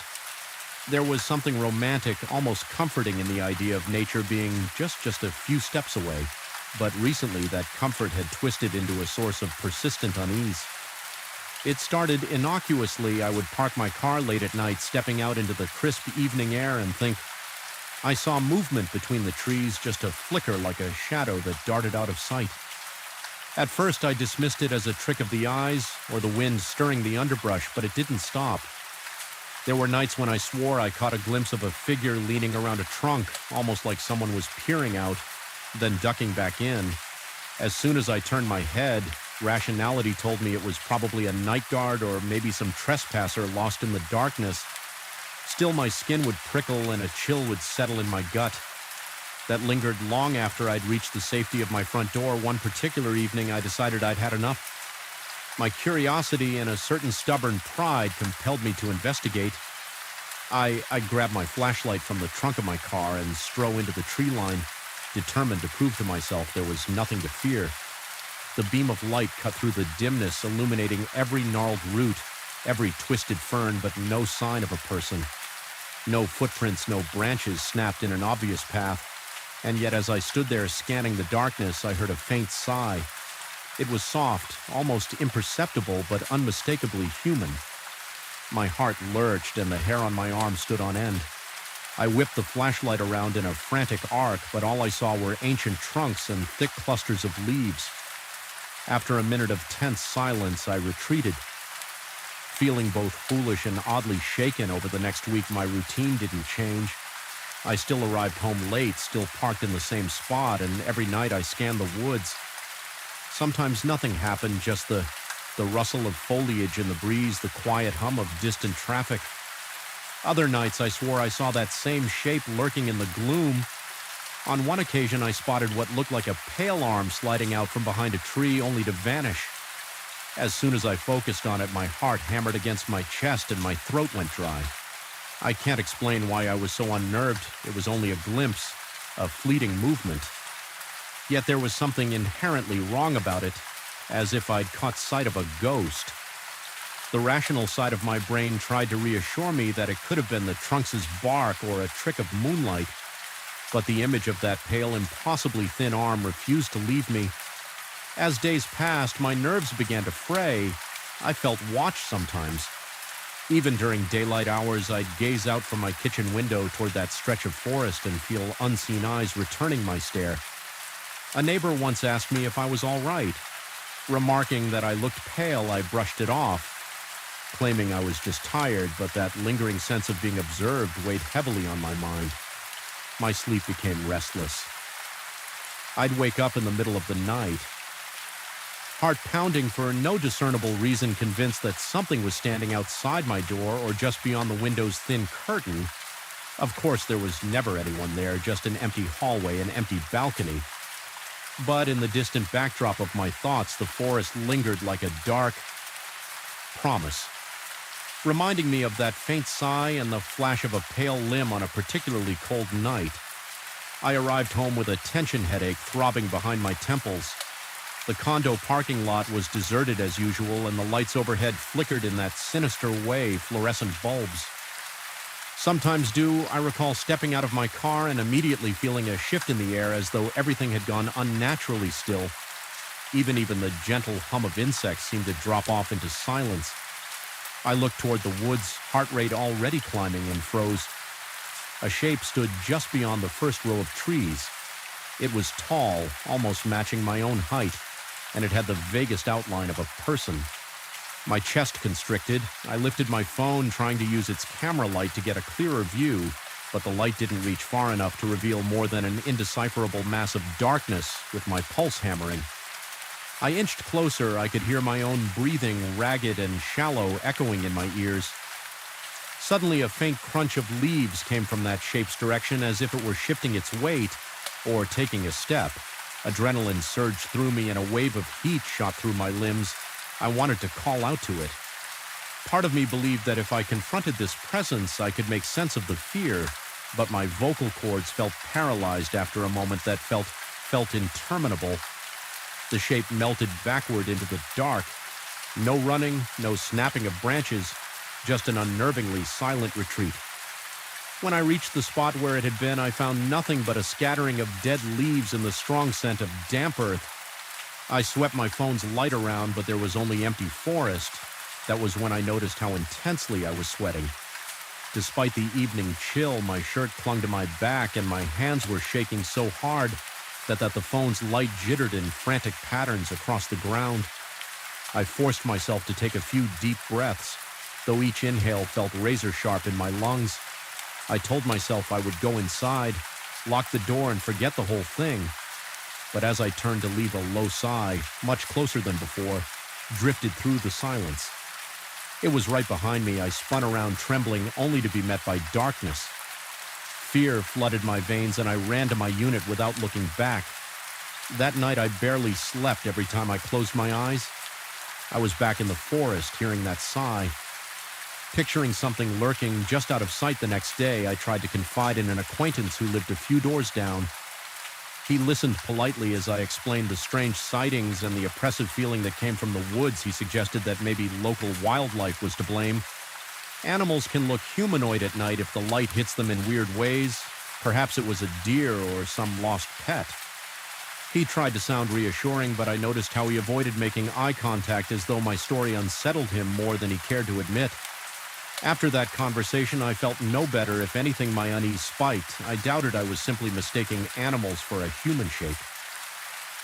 There was something romantic, almost comforting in the idea of nature being just a few steps away. But recently, that comfort had twisted into a source of persistent unease. It started innocuously. I would park my car late at night, stepping out into the crisp evening air and think, I saw movement between the trees, just a flicker like a shadow that darted out of sight. At first, I dismissed it as a trick of the eyes or the wind stirring the underbrush, but it didn't stop. There were nights when I swore I caught a glimpse of a figure leaning around a trunk, almost like someone was peering out, then ducking back in. As soon as I turned my head, rationality told me it was probably a night guard or maybe some trespasser lost in the darkness. Still, my skin would prickle and a chill would settle in my gut. That lingered long after I'd reached the safety of my front door. One particular evening, I decided I'd had enough. My curiosity and a certain stubborn pride compelled me to investigate. I grabbed my flashlight from the trunk of my car and strode into the tree line, determined to prove to myself there was nothing to fear. The beam of light cut through the dimness, illuminating every gnarled root, every twisted fern, but no sign of a person. No footprints, no branches snapped in an obvious path. And yet as I stood there scanning the darkness, I heard a faint sigh. It was soft, almost imperceptible, but unmistakably human. My heart lurched and the hair on my arm stood on end. I whipped the flashlight around in a frantic arc, but all I saw were ancient trunks and thick clusters of leaves. After a minute of tense silence, I retreated. Feeling both foolish and oddly shaken over the next week, my routine didn't change. I still arrived home late, still parked in the same spot, and every night I scanned the woods. Sometimes nothing happened, just the rustle of foliage in the breeze, the quiet hum of distant traffic. Other nights I swore I saw that same shape lurking in the gloom. On one occasion I spotted what looked like a pale arm sliding out from behind a tree, only to vanish. As soon as I focused on it, my heart hammered against my chest and my throat went dry. I can't explain why I was so unnerved. It was only a glimpse, a fleeting movement. Yet there was something inherently wrong about it, as if I'd caught sight of a ghost. The rational side of my brain tried to reassure me that it could have been the trunks' bark or a trick of moonlight, but the image of that pale, impossibly thin arm refused to leave me. As days passed, my nerves began to fray. I felt watched sometimes. Even during daylight hours, I'd gaze out from my kitchen window toward that stretch of forest and feel unseen eyes returning my stare. A neighbor once asked me if I was all right. Remarking that I looked pale, I brushed it off, claiming I was just tired, but that lingering sense of being observed weighed heavily on my mind. My sleep became restless. I'd wake up in the middle of the night, heart pounding for no discernible reason, convinced that something was standing outside my door or just beyond the window's thin curtain. Of course, there was never anyone there, just an empty hallway, an empty balcony. But in the distant backdrop of my thoughts, the forest lingered like a dark, promise, reminding me of that faint sigh and the flash of a pale limb on a particularly cold night. I arrived home with a tension headache throbbing behind my temples. The condo parking lot was deserted as usual, and the lights overhead flickered in that sinister way, fluorescent bulbs. Sometimes I recall stepping out of my car and immediately feeling a shift in the air as though everything had gone unnaturally still. Even the gentle hum of insects seemed to drop off into silence. I looked toward the woods, heart rate already climbing, and froze. A shape stood just beyond the first row of trees. It was tall, almost matching my own height, and it had the vaguest outline of a person. My chest constricted. I lifted my phone, trying to use its camera light to get a clearer view, but the light didn't reach far enough to reveal more than an indecipherable mass of darkness with my pulse hammering. I inched closer. I could hear my own breathing, ragged and shallow, echoing in my ears. Suddenly, a faint crunch of leaves came from that shape's direction, as if it were shifting its weight or taking a step. Adrenaline surged through me and a wave of heat shot through my limbs. I wanted to call out to it. Part of me believed that if I confronted this presence, I could make sense of the fear, but my vocal cords felt paralyzed after a moment that felt interminable. The shape melted backward into the dark. No running, no snapping of branches, just an unnervingly silent retreat. When I reached the spot where it had been, I found nothing but a scattering of dead leaves and the strong scent of damp earth. I swept my phone's light around, but there was only empty forest. That was when I noticed how intensely I was sweating. Despite the evening chill, my shirt clung to my back and my hands were shaking so hard that the phone's light jittered in frantic patterns across the ground. I forced myself to take a few deep breaths, though each inhale felt razor-sharp in my lungs. I told myself I would go inside, lock the door and forget the whole thing. But as I turned to leave, a low sigh, much closer than before, drifted through the silence. It was right behind me. I spun around trembling, only to be met by darkness. Fear flooded my veins and I ran to my unit without looking back. That night I barely slept every time I closed my eyes. I was back in the forest, hearing that sigh. Picturing something lurking just out of sight the next day, I tried to confide in an acquaintance who lived a few doors down. He listened politely as I explained the strange sightings and the oppressive feeling that came from the woods. He suggested that maybe local wildlife was to blame. Animals can look humanoid at night if the light hits them in weird ways. Perhaps it was a deer or some lost pet. He tried to sound reassuring, but I noticed how he avoided making eye contact, as though my story unsettled him more than he cared to admit. After that conversation, I felt no better. If anything, my unease spiked. I doubted I was simply mistaking animals for a human shape.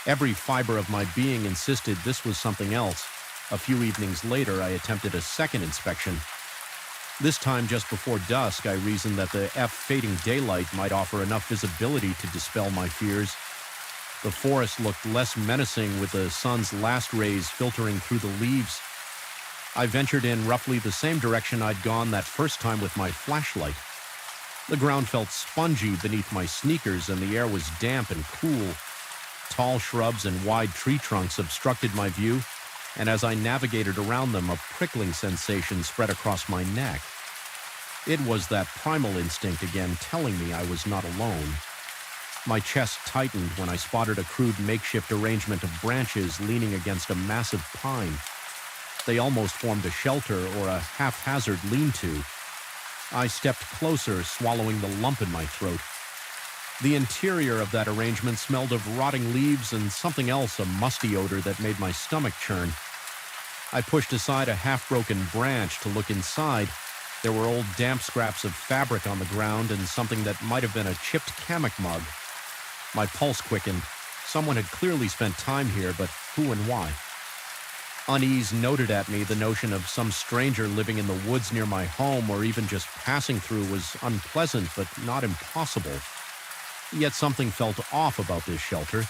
Every fiber of my being insisted this was something else. A few evenings later, I attempted a second inspection. This time, just before dusk, I reasoned that the fading daylight might offer enough visibility to dispel my fears. The forest looked less menacing, with the sun's last rays filtering through the leaves. I ventured in roughly the same direction I'd gone that first time with my flashlight. The ground felt spongy beneath my sneakers and the air was damp and cool. Tall shrubs and wide tree trunks obstructed my view, and as I navigated around them, a prickling sensation spread across my neck. It was that primal instinct again telling me I was not alone. My chest tightened when I spotted a crude makeshift arrangement of branches leaning against a massive pine. They almost formed a shelter or a haphazard lean-to. I stepped closer, swallowing the lump in my throat. The interior of that arrangement smelled of rotting leaves and something else, a musty odor that made my stomach churn. I pushed aside a half-broken branch to look inside. There were old damp scraps of fabric on the ground and something that might have been a chipped Kamek mug. My pulse quickened. Someone had clearly spent time here, but who and why? Unease noted at me the notion of some stranger living in the woods near my home or even just passing through was unpleasant but not impossible. Yet something felt off about this shelter.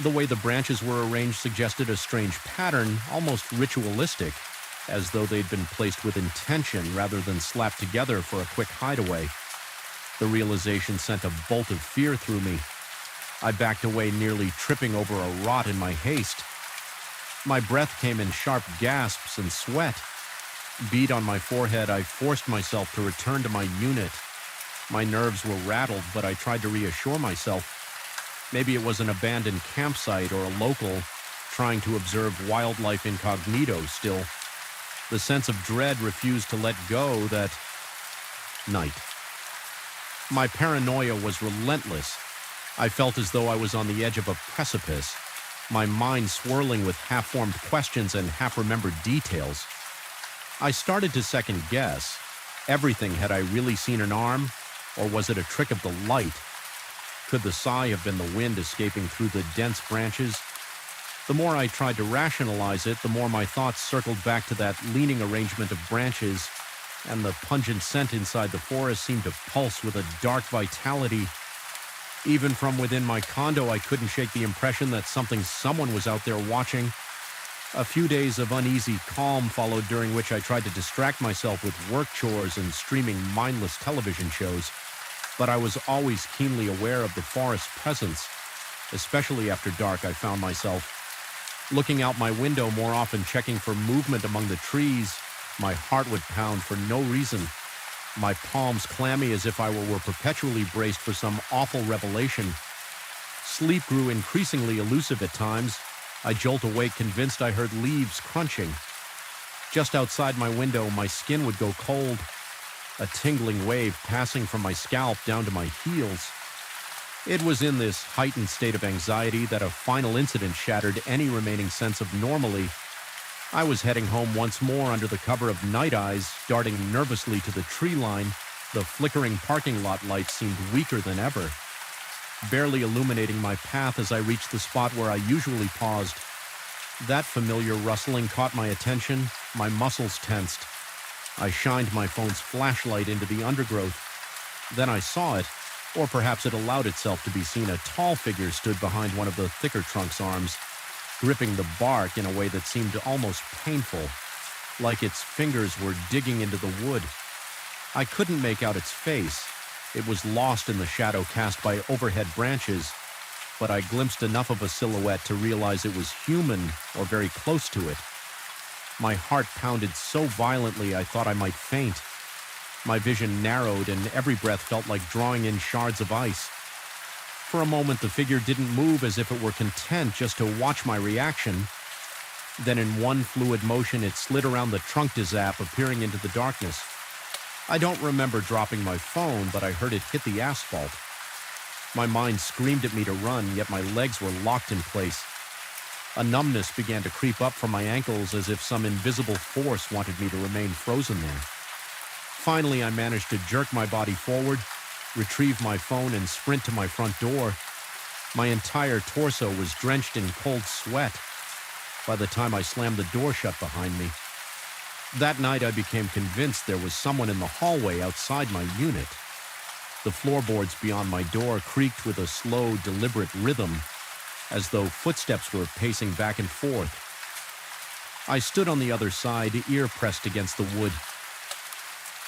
The way the branches were arranged suggested a strange pattern, almost ritualistic, as though they'd been placed with intention rather than slapped together for a quick hideaway. The realization sent a bolt of fear through me. I backed away, nearly tripping over a rot in my haste. My breath came in sharp gasps and sweat. Bead on my forehead, I forced myself to return to my unit. My nerves were rattled, but I tried to reassure myself. Maybe it was an abandoned campsite or a local trying to observe wildlife incognito still. The sense of dread refused to let go that night. My paranoia was relentless. I felt as though I was on the edge of a precipice, my mind swirling with half-formed questions and half-remembered details. I started to second-guess. Everything, had I really seen an arm, or was it a trick of the light? Could the sigh have been the wind escaping through the dense branches? The more I tried to rationalize it, the more my thoughts circled back to that leaning arrangement of branches, and the pungent scent inside the forest seemed to pulse with a dark vitality. Even from within my condo, I couldn't shake the impression that someone was out there watching. A few days of uneasy calm followed, during which I tried to distract myself with work chores and streaming mindless television shows. But I was always keenly aware of the forest's presence. Especially after dark, I found myself looking out my window more often, checking for movement among the trees. My heart would pound for no reason, my palms clammy as if I were perpetually braced for some awful revelation. Sleep grew increasingly elusive at times. I jolt awake, convinced I heard leaves crunching. Just outside my window, my skin would go cold, a tingling wave passing from my scalp down to my heels. It was in this heightened state of anxiety that a final incident shattered any remaining sense of normalcy. I was heading home once more under the cover of night eyes, darting nervously to the tree line. The flickering parking lot lights seemed weaker than ever, barely illuminating my path as I reached the spot where I usually paused. That familiar rustling caught my attention, my muscles tensed. I shined my phone's flashlight into the undergrowth. Then I saw it, or perhaps it allowed itself to be seen. A tall figure stood behind one of the thicker trunk's arms, gripping the bark in a way that seemed almost painful, like its fingers were digging into the wood. I couldn't make out its face. It was lost in the shadow cast by overhead branches, but I glimpsed enough of a silhouette to realize it was human or very close to it. My heart pounded so violently I thought I might faint. My vision narrowed and every breath felt like drawing in shards of ice. For a moment, the figure didn't move, as if it were content just to watch my reaction. Then in one fluid motion, it slid around the trunk to zap, appearing into the darkness. I don't remember dropping my phone, but I heard it hit the asphalt. My mind screamed at me to run, yet my legs were locked in place. A numbness began to creep up from my ankles, as if some invisible force wanted me to remain frozen there. Finally, I managed to jerk my body forward, retrieve my phone, and sprint to my front door. My entire torso was drenched in cold sweat by the time I slammed the door shut behind me. That night, I became convinced there was someone in the hallway outside my unit. The floorboards beyond my door creaked with a slow, deliberate rhythm, as though footsteps were pacing back and forth. I stood on the other side, ear pressed against the wood,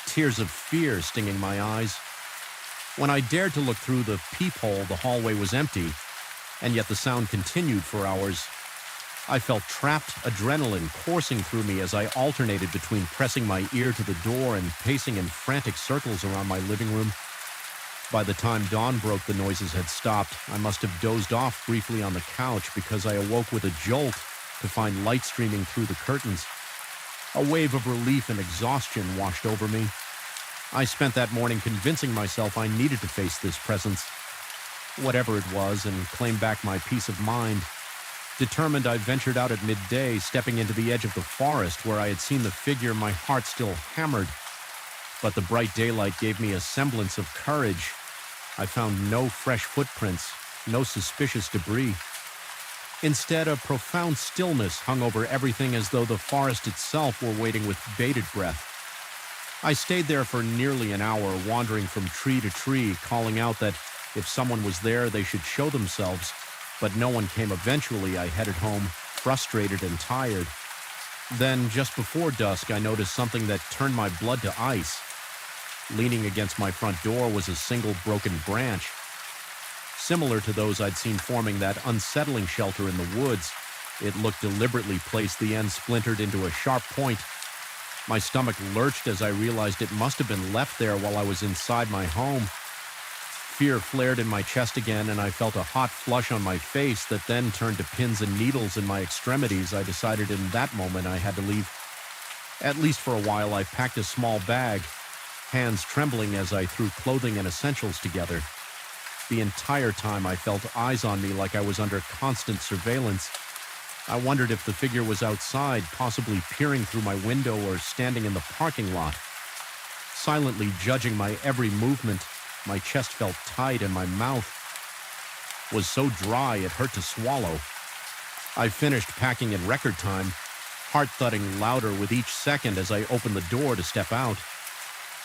tears of fear stinging my eyes. When I dared to look through the peephole, the hallway was empty, and yet the sound continued for hours. I felt trapped, adrenaline coursing through me as I alternated between pressing my ear to the door and pacing in frantic circles around my living room. By the time dawn broke, the noises had stopped. I must have dozed off briefly on the couch because I awoke with a jolt to find light streaming through the curtains. A wave of relief and exhaustion washed over me. I spent that morning convincing myself I needed to face this presence, whatever it was, and claim back my peace of mind. Determined, I ventured out at midday, stepping into the edge of the forest where I had seen the figure, my heart still hammered. But the bright daylight gave me a semblance of courage. I found no fresh footprints, no suspicious debris. Instead, a profound stillness hung over everything, as though the forest itself were waiting with bated breath. I stayed there for nearly an hour, wandering from tree to tree, calling out that if someone was there, they should show themselves. But no one came. Eventually, I headed home, frustrated and tired. Then, just before dusk, I noticed something that turned my blood to ice. Leaning against my front door was a single broken branch, similar to those I'd seen forming that unsettling shelter in the woods. It looked deliberately placed, the end splintered into a sharp point. My stomach lurched as I realized it must have been left there while I was inside my home. Fear flared in my chest again, and I felt a hot flush on my face that then turned to pins and needles in my extremities. I decided in that moment I had to leave. At least for a while, I packed a small bag, hands trembling as I threw clothing and essentials together. The entire time I felt eyes on me like I was under constant surveillance. I wondered if the figure was outside, possibly peering through my window or standing in the parking lot. Silently judging my every movement, my chest felt tight and my mouth was so dry it hurt to swallow. I finished packing in record time, heart thudding louder with each second as I opened the door to step out.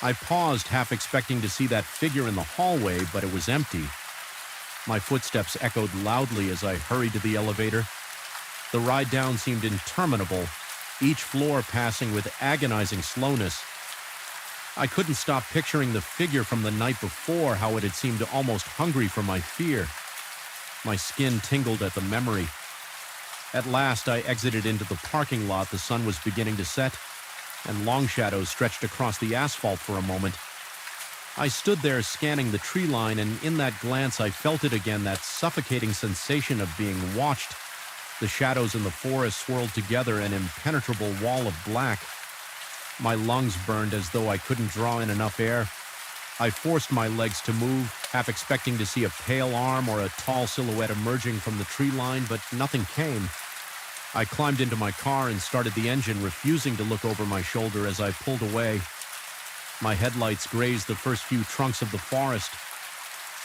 I paused, half expecting to see that figure in the hallway, but it was empty. My footsteps echoed loudly as I hurried to the elevator. The ride down seemed interminable, each floor passing with agonizing slowness. I couldn't stop picturing the figure from the night before, how it had seemed almost hungry for my fear. My skin tingled at the memory. At last, I exited into the parking lot. The sun was beginning to set, and long shadows stretched across the asphalt for a moment. I stood there scanning the tree line, and in that glance I felt it again, that suffocating sensation of being watched. The shadows in the forest swirled together, an impenetrable wall of black. My lungs burned as though I couldn't draw in enough air. I forced my legs to move, half expecting to see a pale arm or a tall silhouette emerging from the tree line, but nothing came. I climbed into my car and started the engine, refusing to look over my shoulder as I pulled away. My headlights grazed the first few trunks of the forest.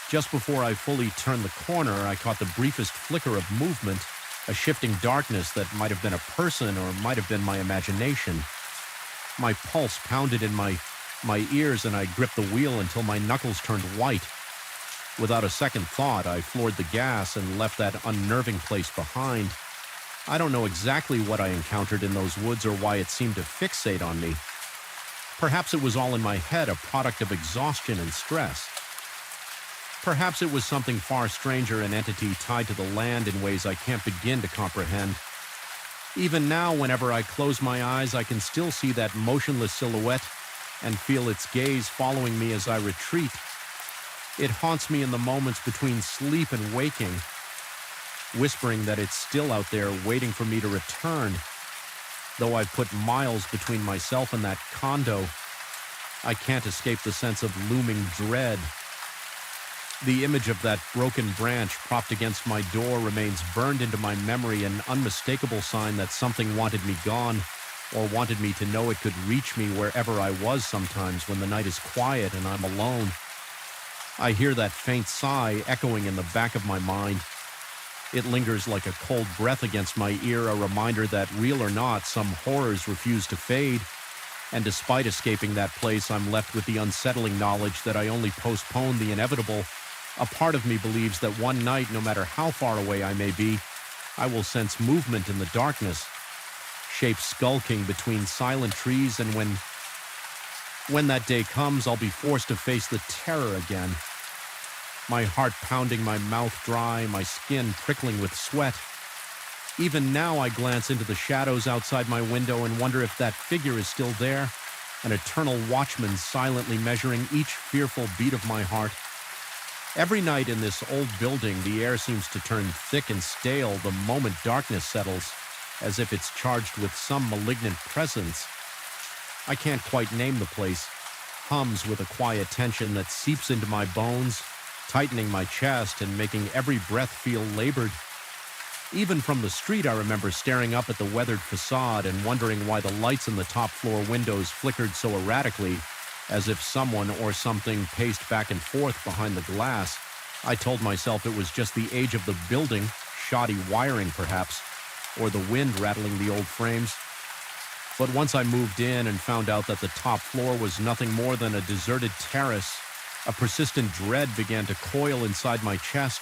Just before I fully turned the corner, I caught the briefest flicker of movement, a shifting darkness that might have been a person or might have been my imagination. My pulse pounded in my ears, and I gripped the wheel until my knuckles turned white. Without a second thought, I floored the gas and left that unnerving place behind. I don't know exactly what I encountered in those woods or why it seemed to fixate on me. Perhaps it was all in my head, a product of exhaustion and stress. Perhaps it was something far stranger, an entity tied to the land in ways I can't begin to comprehend. Even now, whenever I close my eyes, I can still see that motionless silhouette and feel its gaze following me as I retreat. It haunts me in the moments between sleep and waking, whispering that it's still out there waiting for me to return. Though I've put miles between myself and that condo, I can't escape the sense of looming dread. The image of that broken branch propped against my door remains burned into my memory, an unmistakable sign that something wanted me gone, or wanted me to know it could reach me wherever I was sometimes when the night is quiet and I'm alone. I hear that faint sigh echoing in the back of my mind. It lingers like a cold breath against my ear, a reminder that, real or not, some horrors refuse to fade. And despite escaping that place, I'm left with the unsettling knowledge that I only postpone the inevitable. A part of me believes that one night, no matter how far away I may be, I will sense movement in the darkness, shapes skulking between silent trees, and when that day comes, I'll be forced to face the terror again. My heart pounding, my mouth dry, my skin prickling with sweat. Even now I glance into the shadows outside my window and wonder if that figure is still there, an eternal watchman silently measuring each fearful beat of my heart. Every night in this old building, the air seems to turn thick and stale the moment darkness settles, as if it's charged with some malignant presence. I can't quite name the place, hums with a quiet tension that seeps into my bones, tightening my chest and making every breath feel labored. Even from the street, I remember staring up at the weathered facade and wondering why the lights in the top floor windows flickered so erratically, as if someone or something paced back and forth behind the glass. I told myself it was just the age of the building, shoddy wiring perhaps, or the wind rattling the old frames. But once I moved in and found out that the top floor was nothing more than a deserted terrace, a persistent dread began to coil inside my chest.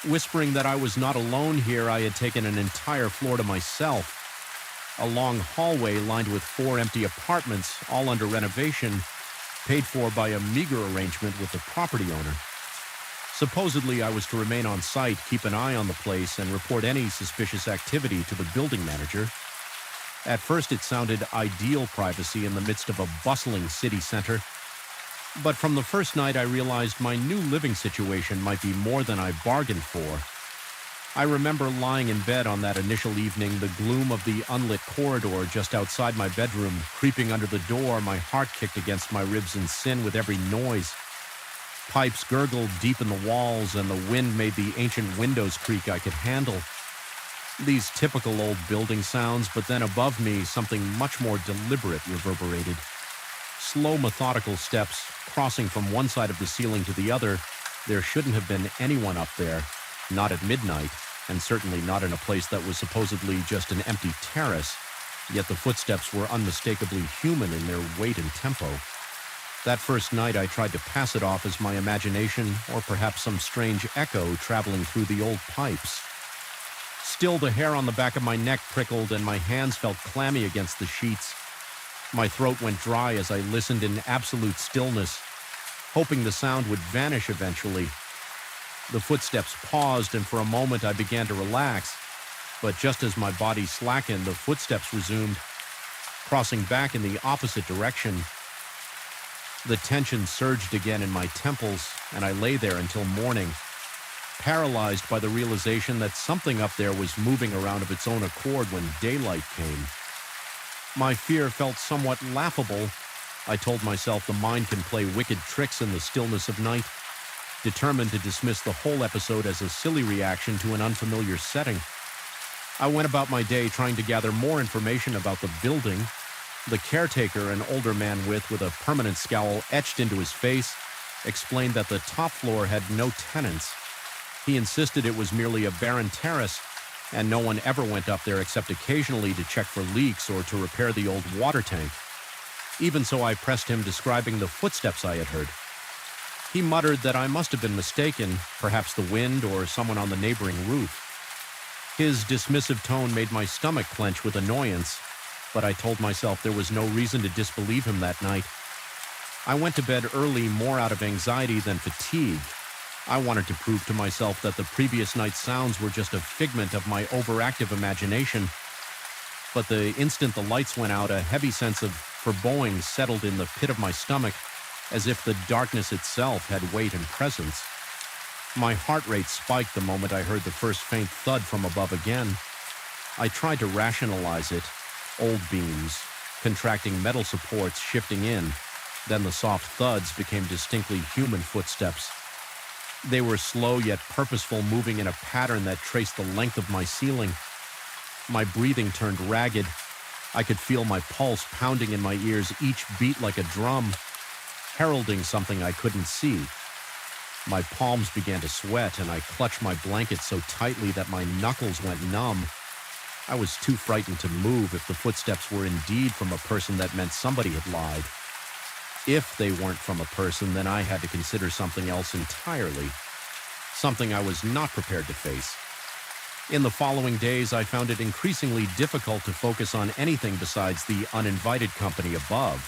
Whispering that I was not alone here, I had taken an entire floor to myself. A long hallway lined with 4 empty apartments, all under renovation, paid for by a meager arrangement with the property owner. Supposedly, I was to remain on site, keep an eye on the place, and report any suspicious activity to the building manager. At first, it sounded ideal privacy in the midst of a bustling city center. But from the first night, I realized my new living situation might be more than I bargained for. I remember lying in bed on that initial evening, the gloom of the unlit corridor just outside my bedroom, creeping under the door, my heart kicked against my ribs in sin with every noise. Pipes gurgled deep in the walls, and the wind made the ancient windows creak I could handle. These typical old building sounds, but then above me, something much more deliberate reverberated. Slow, methodical steps, crossing from one side of the ceiling to the other. There shouldn't have been anyone up there, not at midnight, and certainly not in a place that was supposedly just an empty terrace, yet the footsteps were unmistakably human in their weight and tempo. That first night I tried to pass it off as my imagination, or perhaps some strange echo traveling through the old pipes. Still, the hair on the back of my neck prickled and my hands felt clammy against the sheets. My throat went dry as I listened in absolute stillness, hoping the sound would vanish eventually. The footsteps paused, and for a moment I began to relax, but just as my body slackened, the footsteps resumed, crossing back in the opposite direction. The tension surged again in my temples, and I lay there until morning, paralyzed by the realization that something up there was moving around of its own accord when daylight came. My fear felt somewhat laughable. I told myself the mind can play wicked tricks in the stillness of night, determined to dismiss the whole episode as a silly reaction to an unfamiliar setting. I went about my day trying to gather more information about the building. The caretaker, an older man with a permanent scowl etched into his face, explained that the top floor had no tenants. He insisted it was merely a barren terrace, and no one ever went up there except occasionally to check for leaks or to repair the old water tank. Even so, I pressed him, describing the footsteps I had heard. He muttered that I must have been mistaken, perhaps the wind or someone on the neighboring roof. His dismissive tone made my stomach clench with annoyance, but I told myself there was no reason to disbelieve him that night. I went to bed early more out of anxiety than fatigue. I wanted to prove to myself that the previous night's sounds were just a figment of my overactive imagination. But the instant the lights went out, a heavy sense of foreboding settled in the pit of my stomach, as if the darkness itself had weight and presence. My heart rate spiked the moment I heard the first faint thud from above again. I tried to rationalize it. Old beams, contracting metal supports shifting in. Then the soft thuds became distinctly human footsteps. They were slow yet purposeful, moving in a pattern that traced the length of my ceiling. My breathing turned ragged. I could feel my pulse pounding in my ears, each beat like a drum, heralding something I couldn't see. My palms began to sweat, and I clutched my blanket so tightly that my knuckles went numb. I was too frightened to move. If the footsteps were indeed from a person, that meant somebody had lied. If they weren't from a person, then I had to consider something else entirely, something I was not prepared to face. In the following days, I found it increasingly difficult to focus on anything besides the uninvited company above.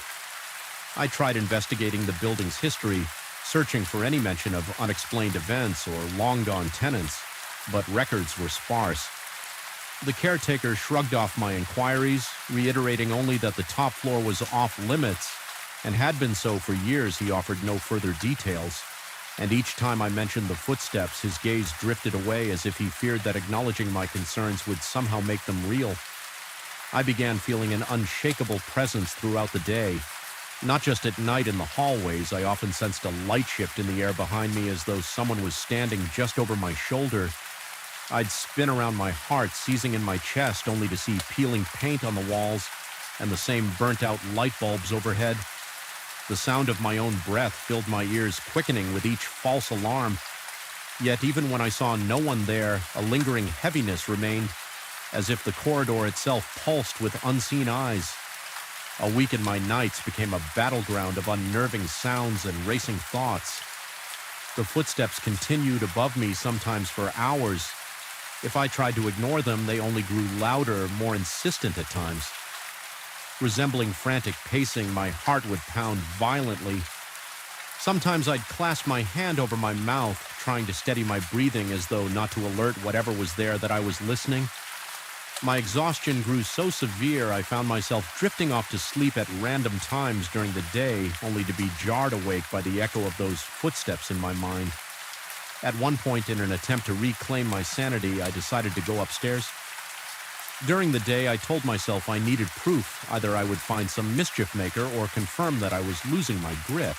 I tried investigating the building's history, searching for any mention of unexplained events or long-gone tenants, but records were sparse. The caretaker shrugged off my inquiries, reiterating only that the top floor was off-limits, and had been so for years. He offered no further details, and each time I mentioned the footsteps, his gaze drifted away as if he feared that acknowledging my concerns would somehow make them real. I began feeling an unshakable presence throughout the day. Not just at night in the hallways, I often sensed a light shift in the air behind me as though someone was standing just over my shoulder. I'd spin around my heart, seizing in my chest, only to see peeling paint on the walls and the same burnt-out light bulbs overhead. The sound of my own breath filled my ears, quickening with each false alarm. Yet even when I saw no one there, a lingering heaviness remained, as if the corridor itself pulsed with unseen eyes. A week in my nights became a battleground of unnerving sounds and racing thoughts. The footsteps continued above me, sometimes for hours. If I tried to ignore them, they only grew louder, more insistent at times. Resembling frantic pacing, my heart would pound violently. Sometimes I'd clasp my hand over my mouth, trying to steady my breathing as though not to alert whatever was there that I was listening. My exhaustion grew so severe I found myself drifting off to sleep at random times during the day, only to be jarred awake by the echo of those footsteps in my mind. At one point, in an attempt to reclaim my sanity, I decided to go upstairs. During the day, I told myself I needed proof. Either I would find some mischief maker or confirm that I was losing my grip.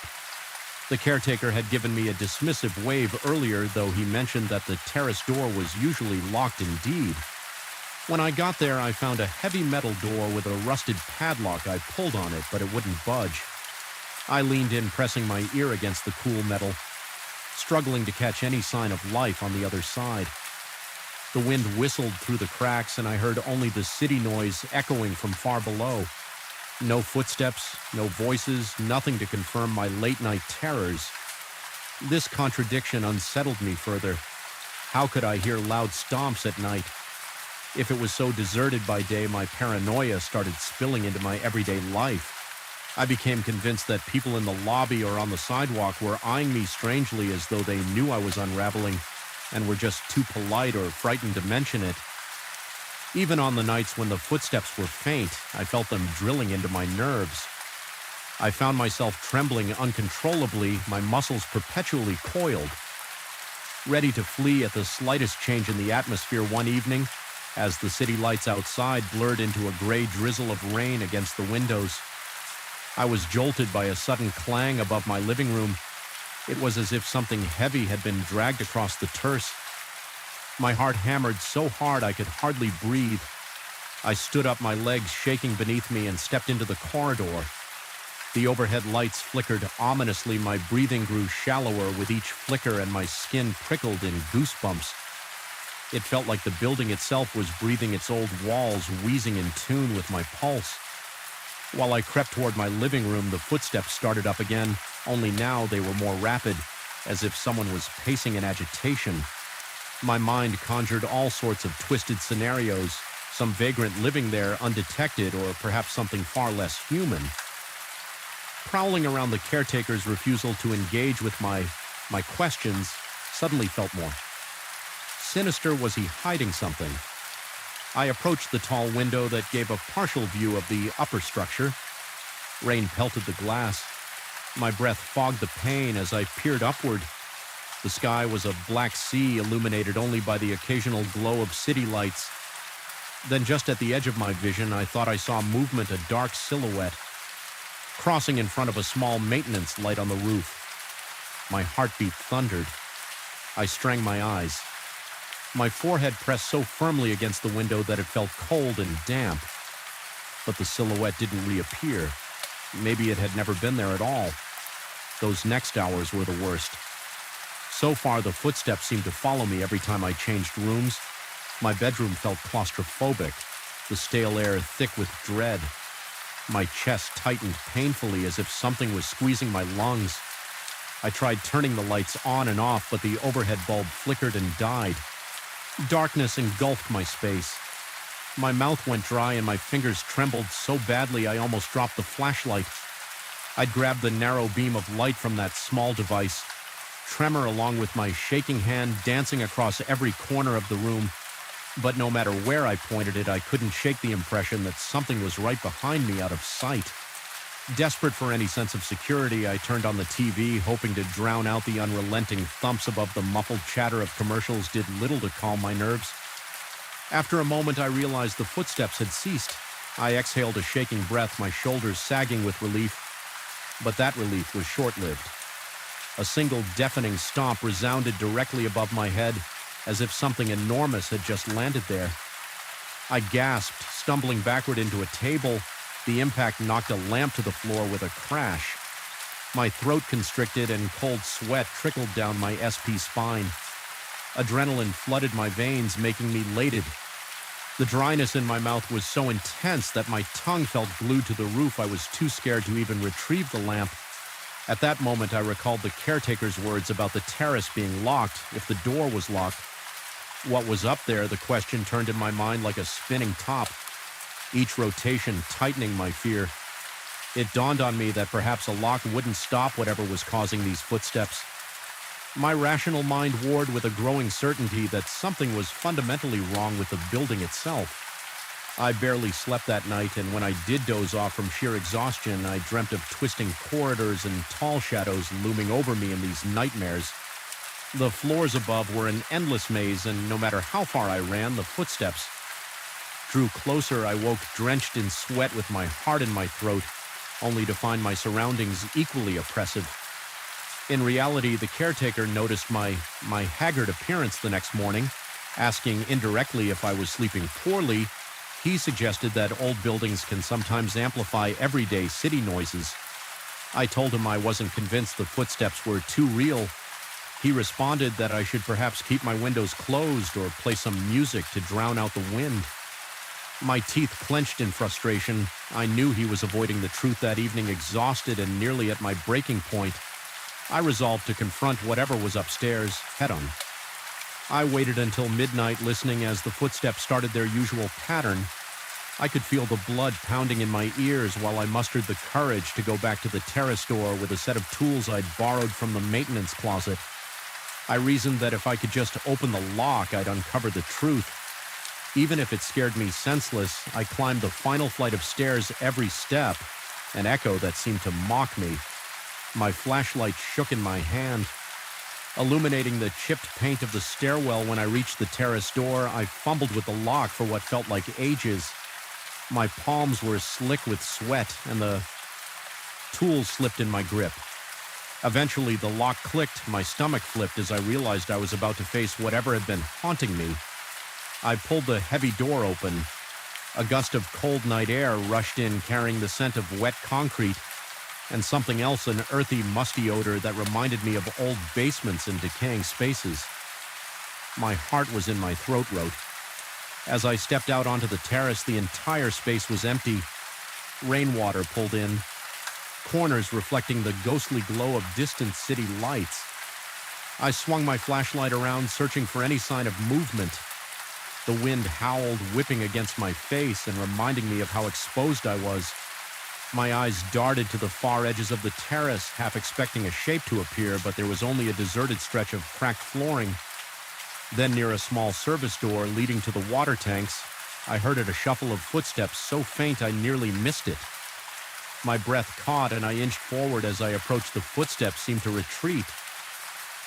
The caretaker had given me a dismissive wave earlier, though he mentioned that the terrace door was usually locked indeed. When I got there, I found a heavy metal door with a rusted padlock. I pulled on it, but it wouldn't budge. I leaned in, pressing my ear against the cool metal, struggling to catch any sign of life on the other side. The wind whistled through the cracks, and I heard only the city noise echoing from far below. No footsteps, no voices, nothing to confirm my late-night terrors. This contradiction unsettled me further. How could I hear loud stomps at night? If it was so deserted by day, my paranoia started spilling into my everyday life. I became convinced that people in the lobby or on the sidewalk were eyeing me strangely, as though they knew I was unraveling and were just too polite or frightened to mention it. Even on the nights when the footsteps were faint, I felt them drilling into my nerves. I found myself trembling uncontrollably, my muscles perpetually coiled. Ready to flee at the slightest change in the atmosphere one evening, as the city lights outside blurred into a gray drizzle of rain against the windows, I was jolted by a sudden clang above my living room. It was as if something heavy had been dragged across the terrace. My heart hammered so hard I could hardly breathe. I stood up, my legs shaking beneath me, and stepped into the corridor. The overhead lights flickered ominously. My breathing grew shallower with each flicker, and my skin prickled in goosebumps. It felt like the building itself was breathing its old walls, wheezing in tune with my pulse. While I crept toward my living room, the footsteps started up again, only now they were more rapid, as if someone was pacing in agitation. My mind conjured all sorts of twisted scenarios, some vagrant living there undetected, or perhaps something far less human. Prowling around the caretaker's refusal to engage with my questions suddenly felt more sinister. Was he hiding something? I approached the tall window that gave a partial view of the upper structure. Rain pelted the glass. My breath fogged the pane as I peered upward. The sky was a black sea, illuminated only by the occasional glow of city lights. Then just at the edge of my vision, I thought I saw movement, a dark silhouette, crossing in front of a small maintenance light on the roof. My heartbeat thundered. I strained my eyes. My forehead pressed so firmly against the window that it felt cold and damp. But the silhouette didn't reappear. Maybe it had never been there at all. Those next hours were the worst. So far, the footsteps seemed to follow me every time I changed rooms. My bedroom felt claustrophobic, the stale air thick with dread. My chest tightened painfully as if something was squeezing my lungs. I tried turning the lights on and off, but the overhead bulb flickered and died. Darkness engulfed my space. My mouth went dry and my fingers trembled so badly I almost dropped the flashlight. I'd grabbed the narrow beam of light from that small device, tremor along with my shaking hand dancing across every corner of the room. But no matter where I pointed it, I couldn't shake the impression that something was right behind me, out of sight. Desperate for any sense of security, I turned on the TV, hoping to drown out the unrelenting thumps above the muffled chatter of commercials did little to calm my nerves. After a moment, I realized the footsteps had ceased. I exhaled a shaking breath, my shoulders sagging with relief. But that relief was short-lived. A single deafening stomp resounded directly above my head, as if something enormous had just landed there. I gasped, stumbling backward into a table. The impact knocked a lamp to the floor with a crash. My throat constricted and cold sweat trickled down my SP spine. Adrenaline flooded my veins, making me elated. The dryness in my mouth was so intense that my tongue felt glued to the roof. I was too scared to even retrieve the lamp. At that moment, I recalled the caretaker's words about the terrace being locked if the door was locked. What was up there? The question turned in my mind like a spinning top, each rotation tightening my fear. It dawned on me that perhaps a lock wouldn't stop whatever was causing these footsteps. My rational mind warred with a growing certainty that something was fundamentally wrong with the building itself. I barely slept that night, and when I did doze off from sheer exhaustion, I dreamt of twisting corridors and tall shadows looming over me in these nightmares. The floors above were an endless maze, and no matter how far I ran, the footsteps drew closer. I woke drenched in sweat with my heart in my throat, only to find my surroundings equally oppressive. In reality, the caretaker noticed my haggard appearance the next morning, asking indirectly if I was sleeping poorly. He suggested that old buildings can sometimes amplify everyday city noises. I told him I wasn't convinced the footsteps were too real. He responded that I should perhaps keep my windows closed or play some music to drown out the wind. My teeth clenched in frustration. I knew he was avoiding the truth that evening, exhausted and nearly at my breaking point. I resolved to confront whatever was upstairs head-on. I waited until midnight, listening as the footsteps started their usual pattern. I could feel the blood pounding in my ears while I mustered the courage to go back to the terrace door with a set of tools I'd borrowed from the maintenance closet. I reasoned that if I could just open the lock, I'd uncover the truth. Even if it scared me senseless, I climbed the final flight of stairs every step, an echo that seemed to mock me. My flashlight shook in my hand, illuminating the chipped paint of the stairwell. When I reached the terrace door, I fumbled with the lock for what felt like ages. My palms were slick with sweat, and the tools slipped in my grip. Eventually, the lock clicked. My stomach flipped as I realized I was about to face whatever had been haunting me. I pulled the heavy door open. A gust of cold night air rushed in, carrying the scent of wet concrete and something else, an earthy, musty odor that reminded me of old basements and decaying spaces. My heart was in my throat. As I stepped out onto the terrace, the entire space was empty. Rainwater pulled in, corners reflecting the ghostly glow of distant city lights. I swung my flashlight around, searching for any sign of movement. The wind howled, whipping against my face and reminding me of how exposed I was. My eyes darted to the far edges of the terrace, half expecting a shape to appear, but there was only a deserted stretch of cracked flooring. Then, near a small service door leading to the water tanks, I heard a shuffle of footsteps so faint I nearly missed it. My breath caught, and I inched forward. As I approached, the footsteps seemed to retreat,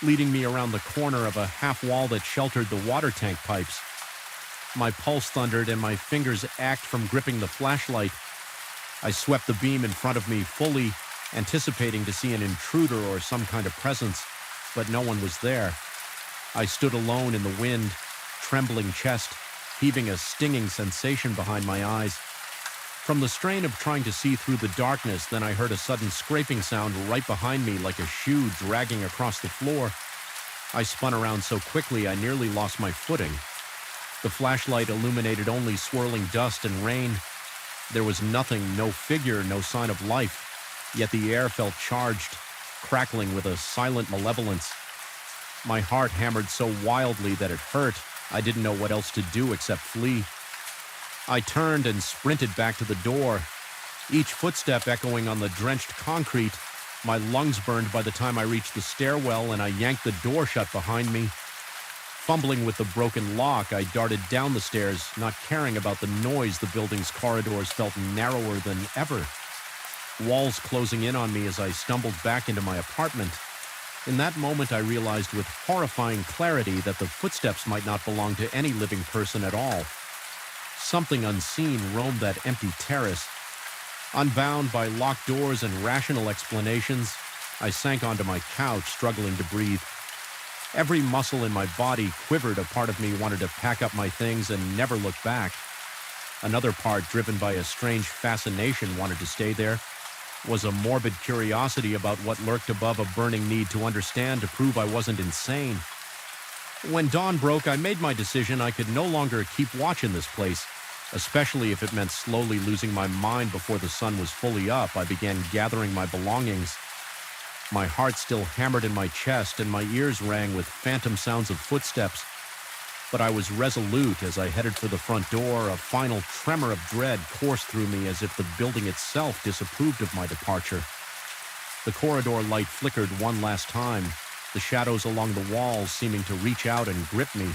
leading me around the corner of a half wall that sheltered the water tank pipes. My pulse thundered, and my fingers ached from gripping the flashlight. I swept the beam in front of me, fully anticipating to see an intruder or some kind of presence, but no one was there. I stood alone in the wind, trembling chest, heaving a stinging sensation behind my eyes. From the strain of trying to see through the darkness, then I heard a sudden scraping sound right behind me, like a shoe dragging across the floor. I spun around so quickly I nearly lost my footing. The flashlight illuminated only swirling dust and rain. There was nothing, no figure, no sign of life, yet the air felt charged, crackling with a silent malevolence. My heart hammered so wildly that it hurt. I didn't know what else to do except flee. I turned and sprinted back to the door, each footstep echoing on the drenched concrete. My lungs burned by the time I reached the stairwell, and I yanked the door shut behind me. Fumbling with the broken lock, I darted down the stairs, not caring about the noise. The building's corridors felt narrower than ever, walls closing in on me as I stumbled back into my apartment. In that moment, I realized with horrifying clarity that the footsteps might not belong to any living person at all. Something unseen roamed that empty terrace. Unbound by locked doors and rational explanations, I sank onto my couch, struggling to breathe. Every muscle in my body quivered. A part of me wanted to pack up my things and never look back. Another part, driven by a strange fascination, wanted to stay there. Was a morbid curiosity about what lurked above, a burning need to understand, to prove I wasn't insane. When dawn broke, I made my decision. I could no longer keep watch in this place, especially if it meant slowly losing my mind before the sun was fully up. I began gathering my belongings. My heart still hammered in my chest, and my ears rang with phantom sounds of footsteps. but I was resolute as I headed for the front door. A final tremor of dread coursed through me as if the building itself disapproved of my departure. The corridor light flickered one last time, the shadows along the walls seeming to reach out and grip me.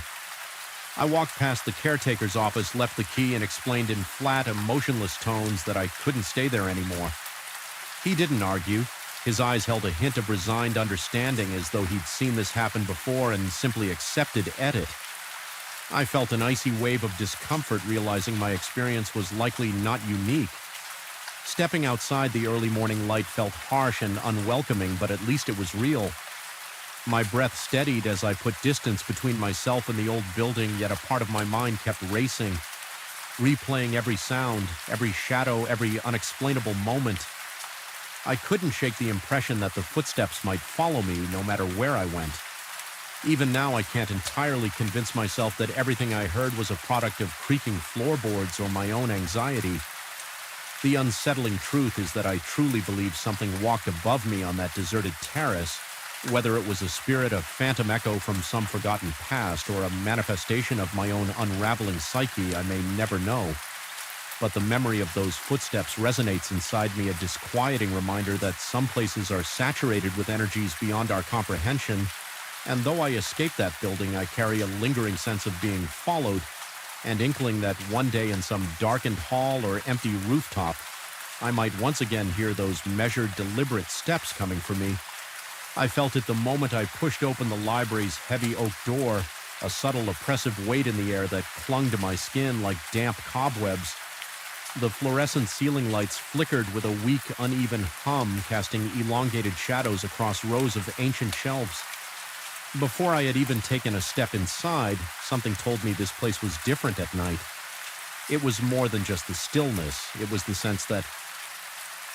I walked past the caretaker's office, left the key, and explained in flat, emotionless tones that I couldn't stay there anymore. He didn't argue. His eyes held a hint of resigned understanding, as though he'd seen this happen before and simply accepted it. I felt an icy wave of discomfort, realizing my experience was likely not unique. Stepping outside the early morning light felt harsh and unwelcoming, but at least it was real. My breath steadied as I put distance between myself and the old building, yet a part of my mind kept racing, replaying every sound, every shadow, every unexplainable moment. I couldn't shake the impression that the footsteps might follow me no matter where I went. Even now, I can't entirely convince myself that everything I heard was a product of creaking floorboards or my own anxiety. The unsettling truth is that I truly believe something walked above me on that deserted terrace. Whether it was a spirit, a phantom echo from some forgotten past, or a manifestation of my own unraveling psyche, I may never know. But the memory of those footsteps resonates inside me, a disquieting reminder that some places are saturated with energies beyond our comprehension, and though I escaped that building, I carry a lingering sense of being followed, and inkling that one day in some darkened hall or empty rooftop, I might once again hear those measured, deliberate steps coming for me. I felt it the moment I pushed open the library's heavy oak door, a subtle oppressive weight in the air that clung to my skin like damp cobwebs. The fluorescent ceiling lights flickered with a weak, uneven hum, casting elongated shadows across rows of ancient shelves. Before I had even taken a step inside, something told me this place was different at night. It was more than just the stillness. It was the sense that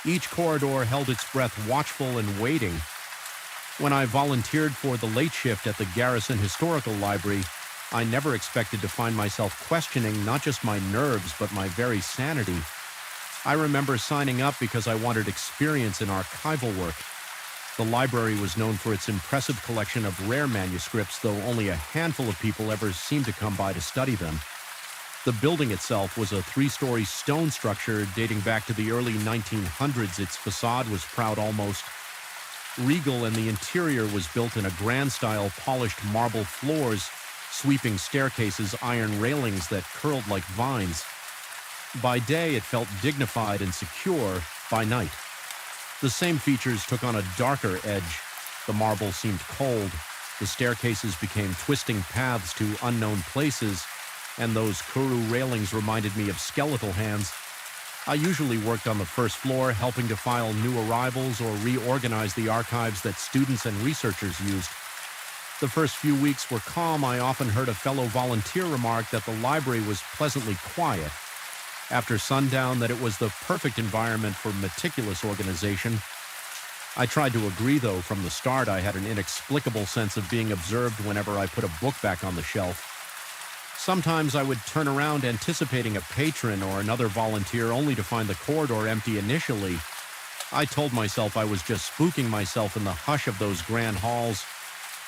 each corridor held its breath, watchful and waiting. When I volunteered for the late shift at the Garrison Historical Library, I never expected to find myself questioning not just my nerves, but my very sanity. I remember signing up because I wanted experience in archival work. The library was known for its impressive collection of rare manuscripts, though only a handful of people ever seemed to come by to study them. The building itself was a 3-story stone structure dating back to the early 1900s. Its facade was proud, almost regal, and the interior was built in a grand-style polished marble floors, sweeping staircases, iron railings that curled like vines. By day, it felt dignified and secure. By night, the same features took on a darker edge. The marble seemed cold, the staircases became twisting paths to unknown places, and those kuru railings reminded me of skeletal hands. I usually worked on the first floor, helping to file new arrivals or reorganize the archives that students and researchers used. The first few weeks were calm. I often heard a fellow volunteer remark that the library was pleasantly quiet. After sundown, that it was the perfect environment for meticulous organization. I tried to agree, though. From the start, I had an inexplicable sense of being observed whenever I put a book back on the shelf. Sometimes I would turn around anticipating a patron or another volunteer, only to find the corridor empty initially. I told myself I was just spooking myself in the hush of those grand halls,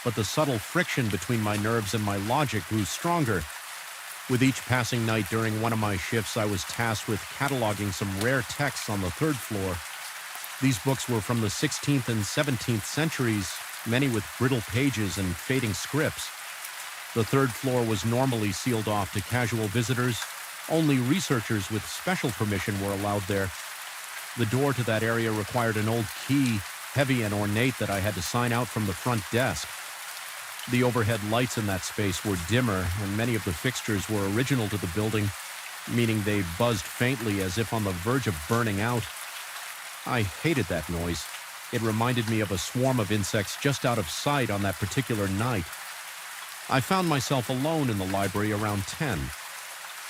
but the subtle friction between my nerves and my logic grew stronger. With each passing night during one of my shifts, I was tasked with cataloging some rare texts on the 3rd floor. These books were from the 16th and 17th centuries, many with brittle pages and fading scripts. The 3rd floor was normally sealed off to casual visitors. Only researchers with special permission were allowed there. The door to that area required an old key, heavy and ornate, that I had to sign out from the front desk. The overhead lights in that space were dimmer, and many of the fixtures were original to the building, meaning they buzzed faintly as if on the verge of burning out. I hated that noise. It reminded me of a swarm of insects just out of sight on that particular night. I found myself alone in the library around 10.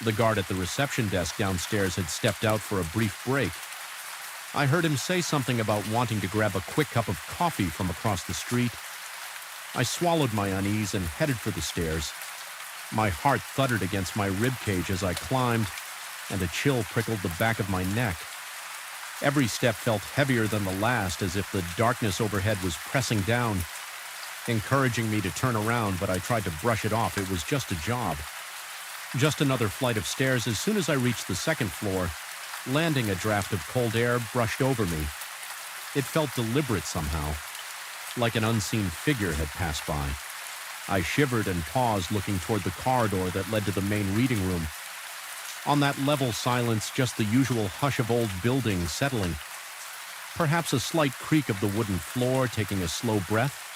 The guard at the reception desk downstairs had stepped out for a brief break. I heard him say something about wanting to grab a quick cup of coffee from across the street. I swallowed my unease and headed for the stairs. My heart thudded against my ribcage as I climbed, and a chill prickled the back of my neck. Every step felt heavier than the last, as if the darkness overhead was pressing down. encouraging me to turn around, but I tried to brush it off. It was just a job. Just another flight of stairs. As soon as I reached the second floor, landing a draft of cold air brushed over me. It felt deliberate somehow, like an unseen figure had passed by. I shivered and paused, looking toward the corridor that led to the main reading room. On that level silence, just the usual hush of old buildings settling. Perhaps a slight creak of the wooden floor, taking a slow breath.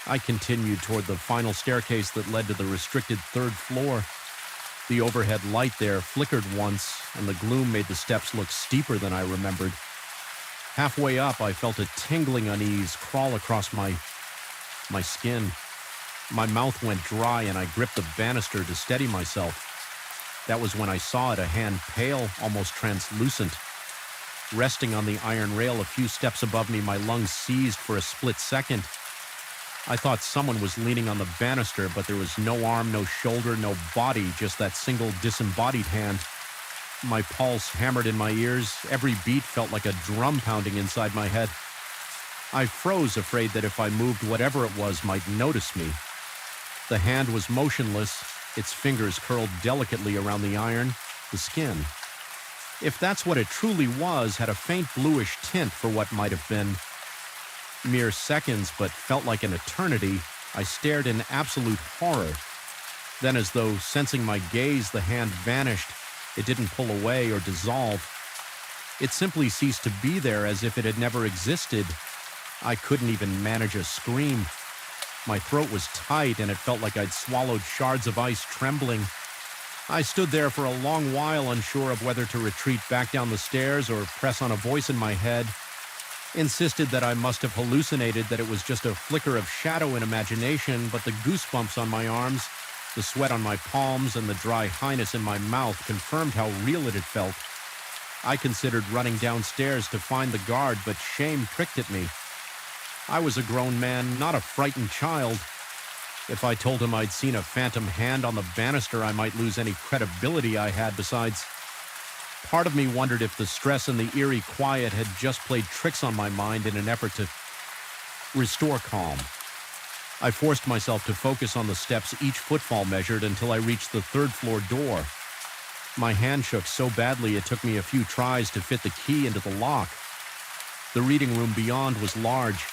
I continued toward the final staircase that led to the restricted third floor. The overhead light there flickered once, and the gloom made the steps look steeper than I remembered. Halfway up, I felt a tingling unease crawl across my skin. My mouth went dry, and I gripped the banister to steady myself. That was when I saw it, a hand pale, almost translucent. Resting on the iron rail a few steps above me, my lungs seized for a split second. I thought someone was leaning on the banister, but there was no arm, no shoulder, no body, just that single disembodied hand. My pulse hammered in my ears. Every beat felt like a drum pounding inside my head. I froze, afraid that if I moved, whatever it was might notice me. The hand was motionless, its fingers curled delicately around the iron, the skin. If that's what it truly was, had a faint bluish tint for what might have been. Mere seconds, but felt like an eternity, I stared in absolute horror. Then, as though sensing my gaze, the hand vanished. It didn't pull away or dissolve. It simply ceased to be there, as if it had never existed. I couldn't even manage a scream. My throat was tight, and it felt like I'd swallowed shards of ice, trembling. I stood there for a long while, unsure of whether to retreat back down the stairs or press on a voice in my head. Insisted that I must have hallucinated, that it was just a flicker of shadow in imagination, but the goosebumps on my arms, the sweat on my palms, and the dry highness in my mouth confirmed how real it had felt. I considered running downstairs to find the guard, but shame pricked at me. I was a grown man, not a frightened child. If I told him I'd seen a phantom hand on the banister, I might lose any credibility I had. Besides, part of me wondered if the stress and the eerie quiet had just played tricks on my mind in an effort to restore calm. I forced myself to focus on the steps each footfall measured until I reached the third floor door. My hand shook so badly it took me a few tries to fit the key into the lock. The reading room beyond was large,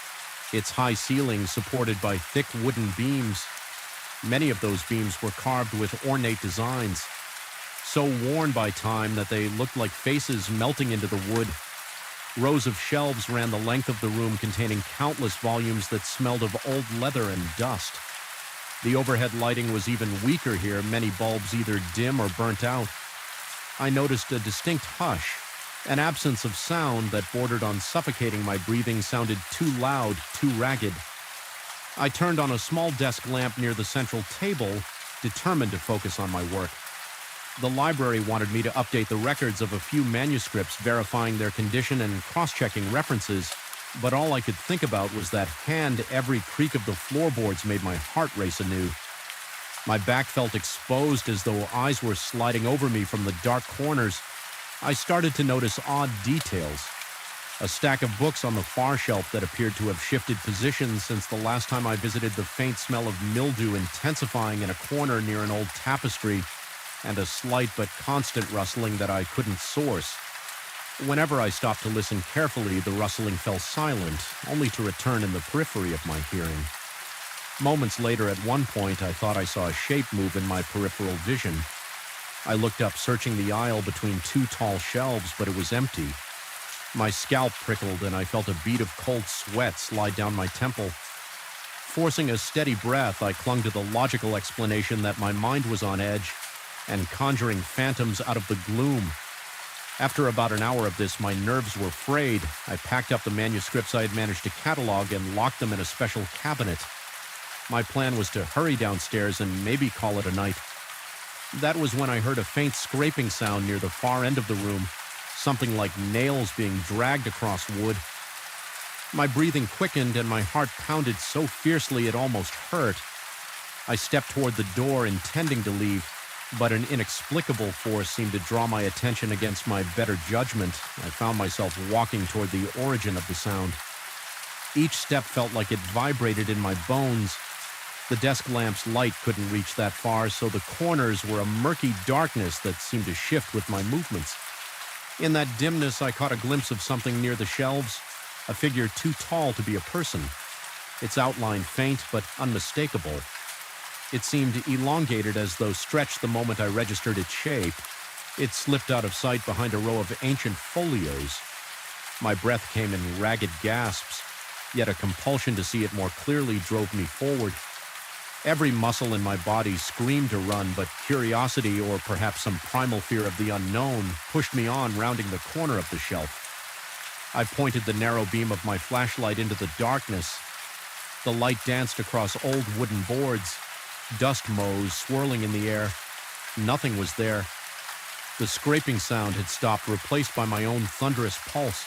its high ceiling supported by thick wooden beams. Many of those beams were carved with ornate designs, so worn by time that they looked like faces melting into the wood. Rows of shelves ran the length of the room, containing countless volumes that smelled of old leather and dust. The overhead lighting was even weaker here, many bulbs either dim or burnt out. I noticed a distinct hush. An absence of sound that bordered on suffocating. My breathing sounded too loud, too ragged. I turned on a small desk lamp near the central table, determined to focus on my work. The library wanted me to update the records of a few manuscripts, verifying their condition and cross-checking references, but all I could think about was that hand. Every creak of the floorboards made my heart race anew. My back felt exposed, as though eyes were sliding over me from the dark corners. I started to notice odd details. A stack of books on the far shelf that appeared to have shifted positions since the last time I visited, the faint smell of mildew intensifying in a corner near an old tapestry, and a slight but constant rustling that I couldn't source. Whenever I stopped to listen carefully, the rustling fell silent, only to return in the periphery of my hearing. Moments later, at one point, I thought I saw a shape move in my peripheral vision. I looked up, searching the aisle between two tall shelves, but it was empty. My scalp prickled, and I felt a bead of cold sweat slide down my temple. Forcing a steady breath, I clung to the logical explanation that my mind was on edge and conjuring phantoms out of the gloom. After about an hour of this, my nerves were frayed. I packed up the manuscripts I had managed to catalog and locked them in a special cabinet. My plan was to hurry downstairs and maybe call it a night. That was when I heard a faint scraping sound near the far end of the room, something like nails being dragged across wood. My breathing quickened and my heart pounded so fiercely it almost hurt. I stepped toward the door, intending to leave, but an inexplicable force seemed to draw my attention against my better judgment. I found myself walking toward the origin of the sound. Each step felt like it vibrated in my bones. The desk lamp's light couldn't reach that far, so the corners were a murky darkness that seemed to shift with my movements. In that dimness, I caught a glimpse of something near the shelves, a figure too tall to be a person. Its outline faint but unmistakable. It seemed elongated, as though stretched the moment I registered its shape. It slipped out of sight behind a row of ancient folios. My breath came in ragged gasps, yet a compulsion to see it more clearly drove me forward. Every muscle in my body screamed to run, but curiosity, or perhaps some primal fear of the unknown, pushed me on, rounding the corner of the shelf. I pointed the narrow beam of my flashlight into the darkness. The light danced across old wooden boards, dust motes swirling in the air. Nothing was there. The scraping sound had stopped, replaced by my own thunderous pulse.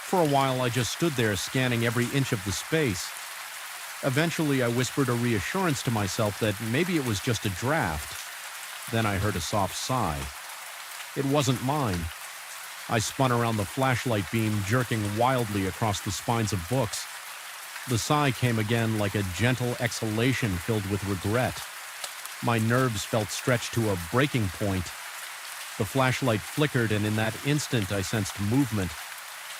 For a while, I just stood there, scanning every inch of the space. Eventually, I whispered a reassurance to myself that maybe it was just a draft. Then I heard a soft sigh. It wasn't mine. I spun around the flashlight beam, jerking wildly across the spines of books. The sigh came again, like a gentle exhalation filled with regret. My nerves felt stretched to a breaking point. The flashlight flickered, and in that instant I sensed movement,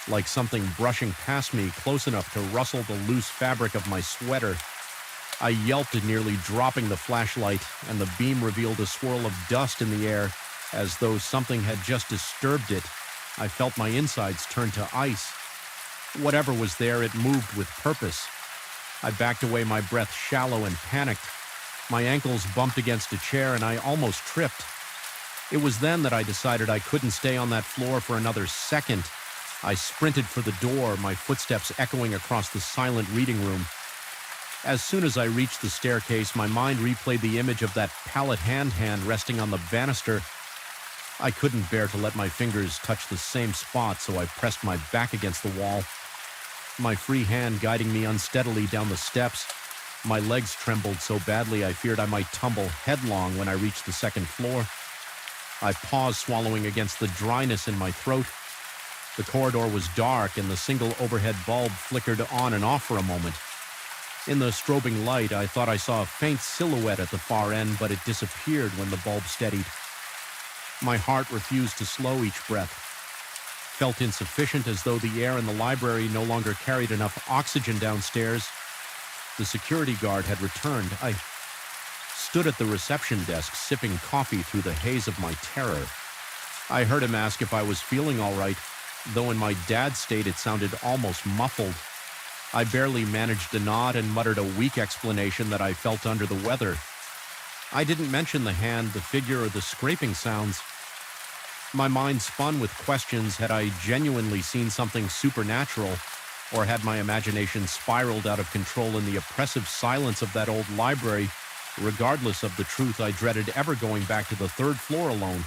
like something brushing past me close enough to rustle the loose fabric of my sweater. I yelped, nearly dropping the flashlight, and the beam revealed a swirl of dust in the air, as though something had just disturbed it. I felt my insides turn to ice. Whatever was there, it moved with purpose. I backed away, my breath shallow and panicked. My ankles bumped against a chair, and I almost tripped. It was then that I decided I couldn't stay on that floor for another second. I sprinted for the door, my footsteps echoing across the silent reading room. As soon as I reached the staircase, my mind replayed the image of that pallid hand resting on the banister. I couldn't bear to let my fingers touch the same spot, so I pressed my back against the wall, my free hand guiding me unsteadily down the steps. My legs trembled so badly I feared I might tumble headlong when I reached the second floor. I paused, swallowing against the dryness in my throat. The corridor was dark, and the single overhead bulb flickered on and off for a moment. In the strobing light, I thought I saw a faint silhouette at the far end, but it disappeared when the bulb steadied. My heart refused to slow each breath. Felt insufficient, as though the air in the library no longer carried enough oxygen downstairs. The security guard had returned. I stood at the reception desk, sipping coffee through the haze of my terror. I heard him ask if I was feeling all right, though in my dad's state it sounded almost muffled. I barely managed to nod and muttered a weak explanation that I felt under the weather. I didn't mention the hand, the figure, or the scraping sounds. My mind spun with questions. Had I genuinely seen something supernatural, or had my imagination spiraled out of control in the oppressive silence of that old library? Regardless of the truth, I dreaded ever going back to the third floor alone.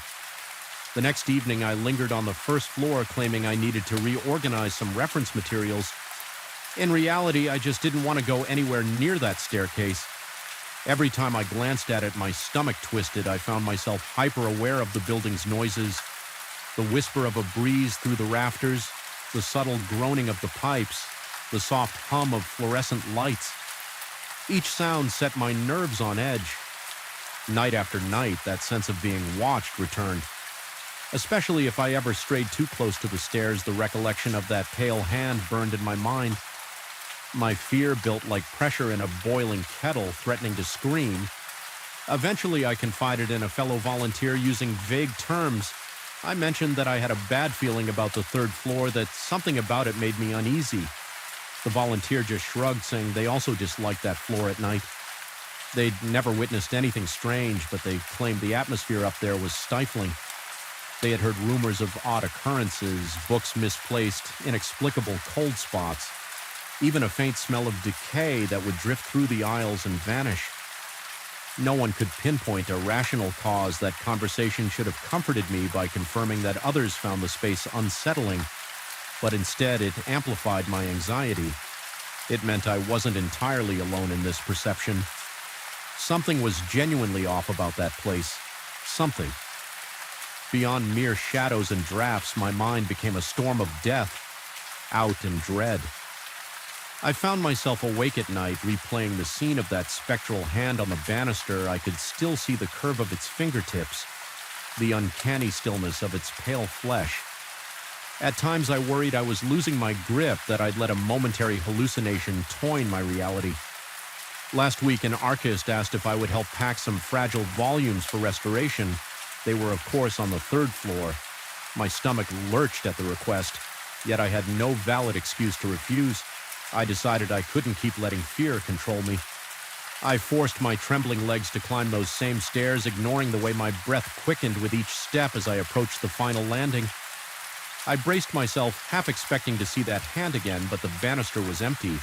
The next evening, I lingered on the first floor, claiming I needed to reorganize some reference materials. In reality, I just didn't want to go anywhere near that staircase. Every time I glanced at it, my stomach twisted. I found myself hyper-aware of the building's noises, the whisper of a breeze through the rafters, the subtle groaning of the pipes, the soft hum of fluorescent lights. Each sound set my nerves on edge. Night after night, that sense of being watched returned. Especially if I ever strayed too close to the stairs, the recollection of that pale hand burned in my mind. My fear built like pressure in a boiling kettle, threatening to scream. Eventually, I confided in a fellow volunteer using vague terms. I mentioned that I had a bad feeling about the third floor, that something about it made me uneasy. The volunteer just shrugged, saying they also disliked that floor at night. They'd never witnessed anything strange, but they claimed the atmosphere up there was stifling. They had heard rumors of odd occurrences, books misplaced, inexplicable cold spots, even a faint smell of decay that would drift through the aisles and vanish. No one could pinpoint a rational cause. That conversation should have comforted me by confirming that others found the space unsettling, but instead it amplified my anxiety. It meant I wasn't entirely alone in this perception. Something was genuinely off about that place. Something. Beyond mere shadows and drafts, my mind became a storm of death, out and dread. I found myself awake at night, replaying the scene of that spectral hand on the banister. I could still see the curve of its fingertips, the uncanny stillness of its pale flesh. At times I worried I was losing my grip, that I'd let a momentary hallucination toy my reality. Last week, an archivist asked if I would help pack some fragile volumes for restoration. They were, of course, on the 3rd floor. My stomach lurched at the request, yet I had no valid excuse to refuse. I decided I couldn't keep letting fear control me. I forced my trembling legs to climb those same stairs, ignoring the way my breath quickened with each step as I approached the final landing. I braced myself, half expecting to see that hand again, but the banister was empty,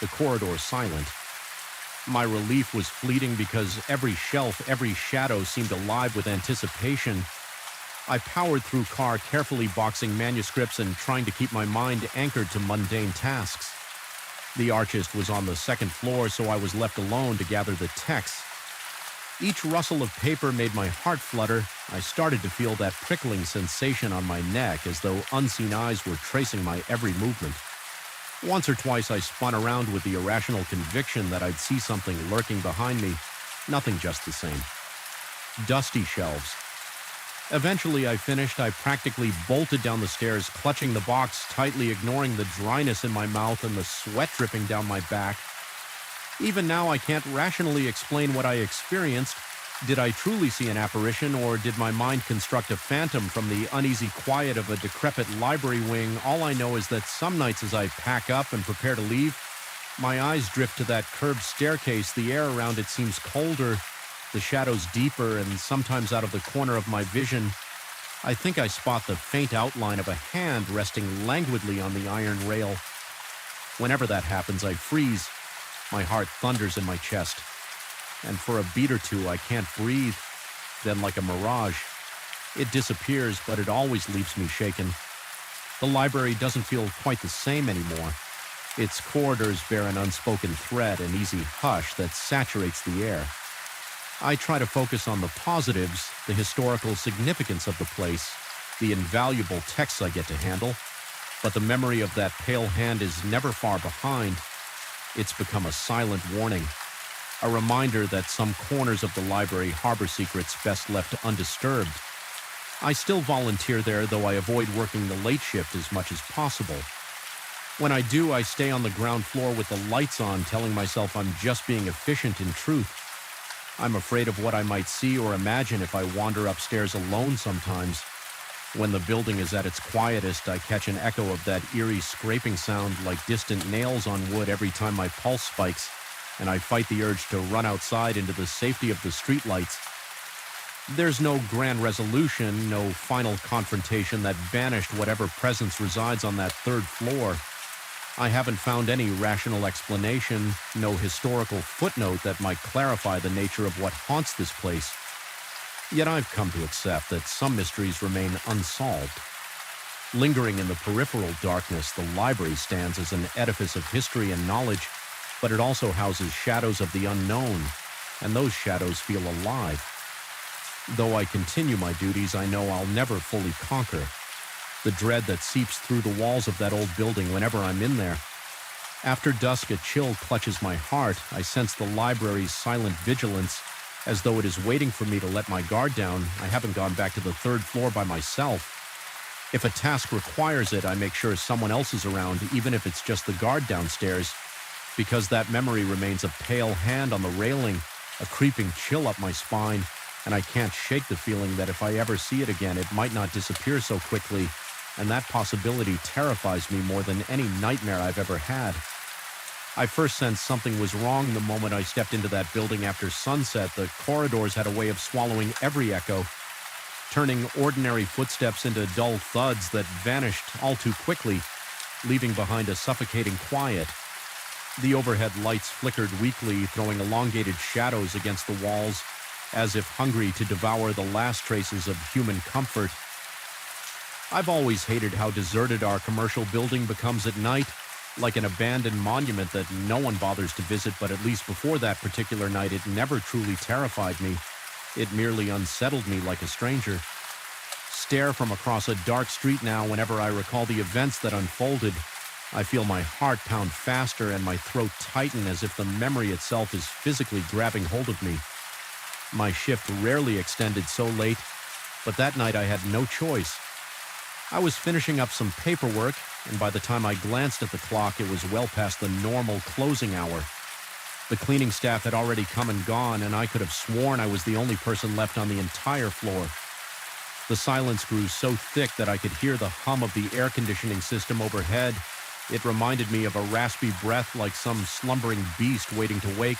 the corridor silent. My relief was fleeting because every shelf, every shadow seemed alive with anticipation. I powered through car, carefully boxing manuscripts and trying to keep my mind anchored to mundane tasks. The archist was on the 2nd floor, so I was left alone to gather the texts. Each rustle of paper made my heart flutter. I started to feel that prickling sensation on my neck, as though unseen eyes were tracing my every movement. Once or twice I spun around with the irrational conviction that I'd see something lurking behind me. Nothing, just the same. Dusty shelves. Eventually I finished. I practically bolted down the stairs, clutching the box tightly, ignoring the dryness in my mouth and the sweat dripping down my back. Even now, I can't rationally explain what I experienced. Did I truly see an apparition, or did my mind construct a phantom from the uneasy quiet of a decrepit library wing? All I know is that some nights as I pack up and prepare to leave, my eyes drift to that curved staircase. The air around it seems colder, the shadows deeper, and sometimes out of the corner of my vision, I think I spot the faint outline of a hand resting languidly on the iron rail. Whenever that happens, I freeze. My heart thunders in my chest, and for a beat or two I can't breathe. Then, like a mirage, it disappears, but it always leaves me shaken. The library doesn't feel quite the same anymore. Its corridors bear an unspoken threat, an easy hush that saturates the air. I try to focus on the positives, the historical significance of the place, the invaluable texts I get to handle, but the memory of that pale hand is never far behind. It's become a silent warning, a reminder that some corners of the library harbor secrets best left undisturbed. I still volunteer there, though I avoid working the late shift as much as possible. When I do, I stay on the ground floor with the lights on, telling myself I'm just being efficient in truth. I'm afraid of what I might see or imagine if I wander upstairs alone sometimes. When the building is at its quietest, I catch an echo of that eerie scraping sound like distant nails on wood every time my pulse spikes, and I fight the urge to run outside into the safety of the streetlights. There's no grand resolution, no final confrontation that banished whatever presence resides on that 3rd floor. I haven't found any rational explanation, no historical footnote that might clarify the nature of what haunts this place. Yet I've come to accept that some mysteries remain unsolved. Lingering in the peripheral darkness, the library stands as an edifice of history and knowledge, but it also houses shadows of the unknown, and those shadows feel alive. Though I continue my duties, I know I'll never fully conquer the dread that seeps through the walls of that old building whenever I'm in there. After dusk, a chill clutches my heart. I sense the library's silent vigilance, as though it is waiting for me to let my guard down. I haven't gone back to the 3rd floor by myself. If a task requires it, I make sure someone else is around, even if it's just the guard downstairs, because that memory remains a pale hand on the railing, a creeping chill up my spine, and I can't shake the feeling that if I ever see it again, it might not disappear so quickly, and that possibility terrifies me more than any nightmare I've ever had. I first sensed something was wrong the moment I stepped into that building after sunset. The corridors had a way of swallowing every echo, turning ordinary footsteps into dull thuds that vanished all too quickly, leaving behind a suffocating quiet. The overhead lights flickered weakly, throwing elongated shadows against the walls, as if hungry to devour the last traces of human comfort. I've always hated how deserted our commercial building becomes at night, like an abandoned monument that no one bothers to visit, but at least before that particular night, it never truly terrified me. It merely unsettled me like a stranger. Stare from across a dark street now whenever I recall the events that unfolded. I feel my heart pound faster and my throat tighten as if the memory itself is physically grabbing hold of me. My shift rarely extended so late, but that night I had no choice. I was finishing up some paperwork, and by the time I glanced at the clock, it was well past the normal closing hour. The cleaning staff had already come and gone, and I could have sworn I was the only person left on the entire floor. The silence grew so thick that I could hear the hum of the air conditioning system overhead. It reminded me of a raspy breath like some slumbering beast waiting to wake.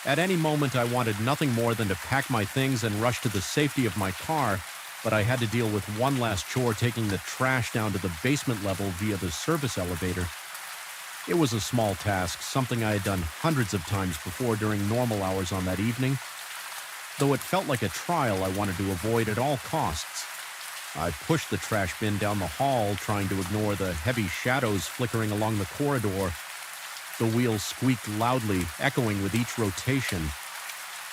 At any moment, I wanted nothing more than to pack my things and rush to the safety of my car, but I had to deal with one last chore, taking the trash down to the basement level via the service elevator. It was a small task, something I had done hundreds of times before during normal hours on that evening. Though it felt like a trial I wanted to avoid at all costs. I pushed the trash bin down the hall, trying to ignore the heavy shadows flickering along the corridor. The wheels squeaked loudly, echoing with each rotation.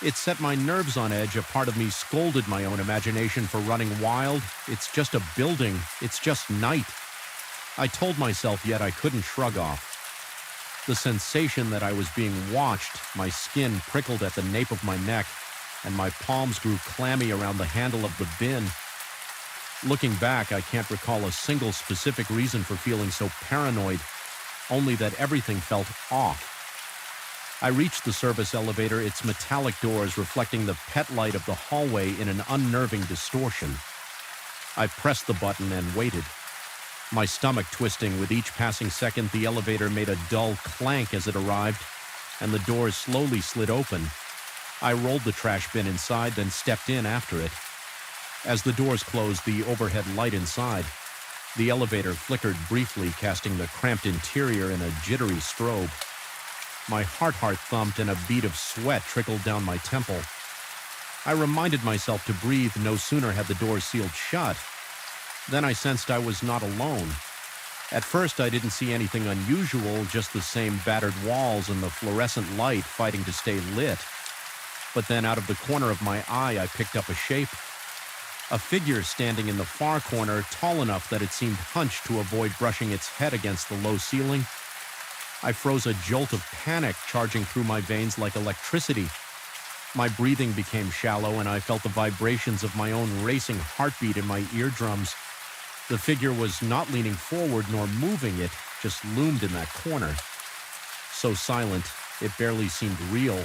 It set my nerves on edge. A part of me scolded my own imagination for running wild. It's just a building. It's just night. I told myself, yet I couldn't shrug off. The sensation that I was being watched, my skin prickled at the nape of my neck, and my palms grew clammy around the handle of the bin. Looking back, I can't recall a single specific reason for feeling so paranoid, only that everything felt off. I reached the service elevator, its metallic doors reflecting the pet light of the hallway in an unnerving distortion. I pressed the button and waited. My stomach twisting with each passing second, the elevator made a dull clank as it arrived, and the doors slowly slid open. I rolled the trash bin inside, then stepped in after it. As the doors closed, the overhead light inside, the elevator flickered briefly, casting the cramped interior in a jittery strobe. My heart thumped and a bead of sweat trickled down my temple. I reminded myself to breathe no sooner had the doors sealed shut. Then I sensed I was not alone. At first I didn't see anything unusual, just the same battered walls and the fluorescent light fighting to stay lit. But then out of the corner of my eye I picked up a shape. A figure standing in the far corner, tall enough that it seemed hunched to avoid brushing its head against the low ceiling. I froze, a jolt of panic charging through my veins like electricity. My breathing became shallow, and I felt the vibrations of my own racing heartbeat in my eardrums. The figure was not leaning forward nor moving, it just loomed in that corner. So silent, it barely seemed real.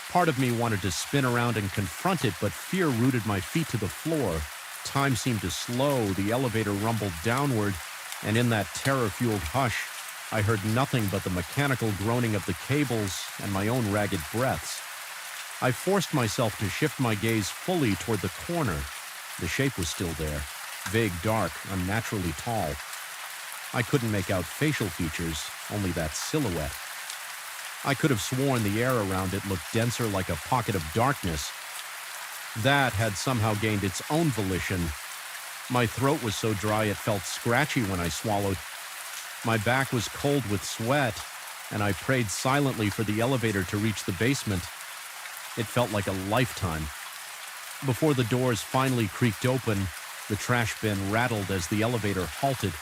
Part of me wanted to spin around and confront it, but fear rooted my feet to the floor. Time seemed to slow, the elevator rumbled downward, and in that terror-fueled hush, I heard nothing but the mechanical groaning of the cables and my own ragged breaths. I forced myself to shift my gaze fully toward the corner. The shape was still there, vague, dark, unnaturally tall. I couldn't make out facial features, only that silhouette. I could have sworn the air around it looked denser, like a pocket of darkness. That had somehow gained its own volition. My throat was so dry it felt scratchy when I swallowed. My back was cold with sweat, and I prayed silently for the elevator to reach the basement. It felt like a lifetime. Before the doors finally creaked open, the trash bin rattled as the elevator halted.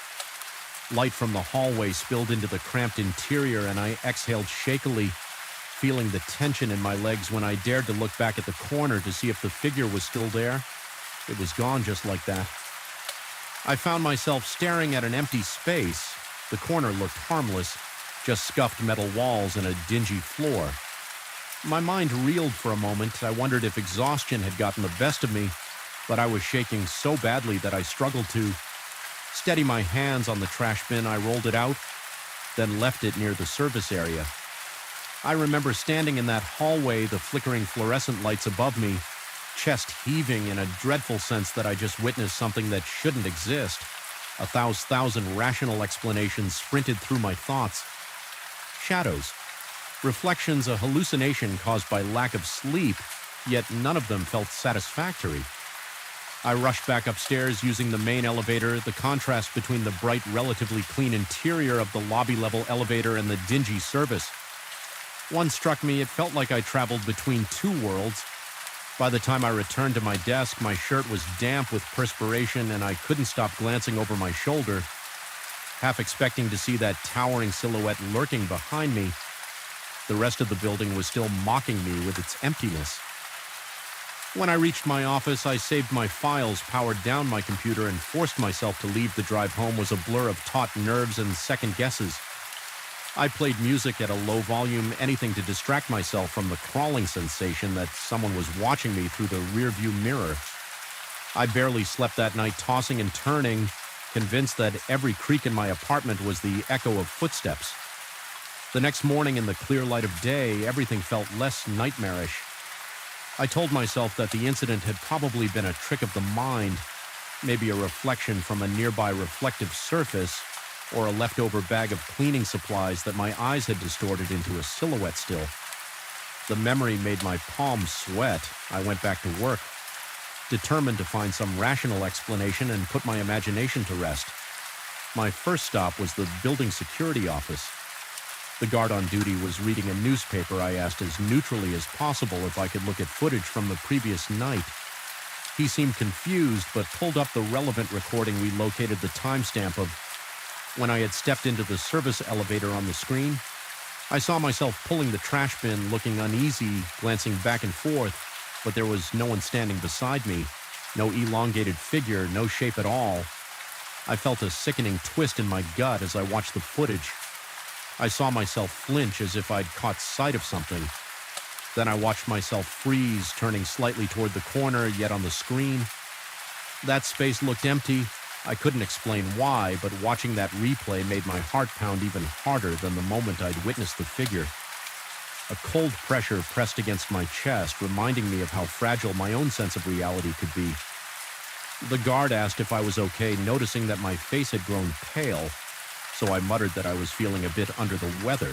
Light from the hallway spilled into the cramped interior, and I exhaled shakily, feeling the tension in my legs when I dared to look back at the corner to see if the figure was still there. It was gone just like that. I found myself staring at an empty space. The corner looked harmless, just scuffed metal walls and a dingy floor. My mind reeled for a moment. I wondered if exhaustion had gotten the best of me, but I was shaking so badly that I struggled to steady my hands on the trash bin. I rolled it out, then left it near the service area. I remember standing in that hallway, the flickering fluorescent lights above me, chest heaving in a dreadful sense that I just witnessed something that shouldn't exist. 1,000 rational explanations sprinted through my thoughts. Shadows. Reflections, a hallucination caused by lack of sleep, yet none of them felt satisfactory. I rushed back upstairs using the main elevator. The contrast between the bright, relatively clean interior of the lobby-level elevator and the dingy service. One struck me, it felt like I traveled between two worlds. By the time I returned to my desk, my shirt was damp with perspiration, and I couldn't stop glancing over my shoulder. half expecting to see that towering silhouette lurking behind me. The rest of the building was still mocking me with its emptiness. When I reached my office, I saved my files, powered down my computer, and forced myself to leave. The drive home was a blur of taut nerves and second guesses. I played music at a low volume, anything to distract myself from the crawling sensation that someone was watching me through the rearview mirror. I barely slept that night, tossing and turning, convinced that every creak in my apartment was the echo of footsteps. The next morning, in the clear light of day, everything felt less nightmarish. I told myself that the incident had probably been a trick of the mind, maybe a reflection from a nearby reflective surface, or a leftover bag of cleaning supplies that my eyes had distorted into a silhouette still. The memory made my palms sweat. I went back to work, determined to find some rational explanation and put my imagination to rest. My first stop was the building security office. The guard on duty was reading a newspaper. I asked as neutrally as possible if I could look at footage from the previous night. He seemed confused, but pulled up the relevant recording. We located the timestamp of when I had stepped into the service elevator on the screen. I saw myself pulling the trash bin, looking uneasy, glancing back and forth, but there was no one standing beside me, no elongated figure, no shape at all. I felt a sickening twist in my gut as I watched the footage. I saw myself flinch as if I'd caught sight of something. Then I watched myself freeze, turning slightly toward the corner, yet on the screen. That space looked empty. I couldn't explain why, but watching that replay made my heart pound even harder than the moment I'd witnessed the figure. A cold pressure pressed against my chest, reminding me of how fragile my own sense of reality could be. The guard asked if I was okay, noticing that my face had grown pale, so I muttered that I was feeling a bit under the weather.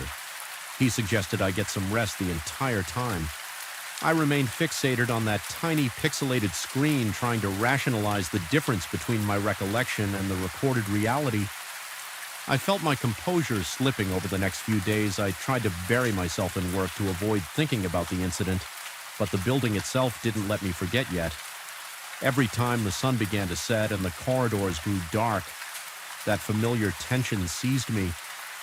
He suggested I get some rest the entire time. I remained fixated on that tiny pixelated screen, trying to rationalize the difference between my recollection and the recorded reality. I felt my composure slipping over the next few days. I tried to bury myself in work to avoid thinking about the incident, but the building itself didn't let me forget yet. Every time the sun began to set and the corridors grew dark, that familiar tension seized me.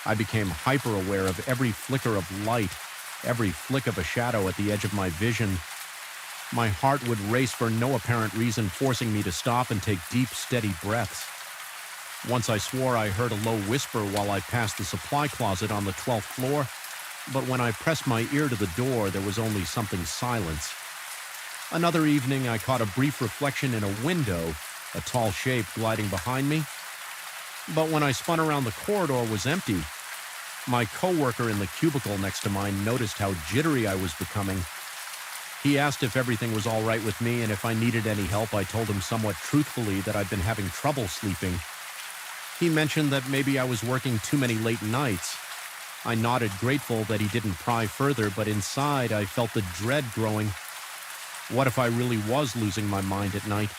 I became hyper-aware of every flicker of light, every flick of a shadow at the edge of my vision. My heart would race for no apparent reason, forcing me to stop and take deep, steady breaths. Once I swore I heard a low whisper while I passed the supply closet on the 12th floor, but when I pressed my ear to the door, there was only something silence. Another evening, I caught a brief reflection in a window, a tall shape gliding behind me. But when I spun around, the corridor was empty. My coworker in the cubicle next to mine noticed how jittery I was becoming. He asked if everything was all right with me, and if I needed any help. I told him somewhat truthfully that I'd been having trouble sleeping. He mentioned that maybe I was working too many late nights. I nodded, grateful that he didn't pry further, but inside I felt the dread growing. What if I really was losing my mind at night?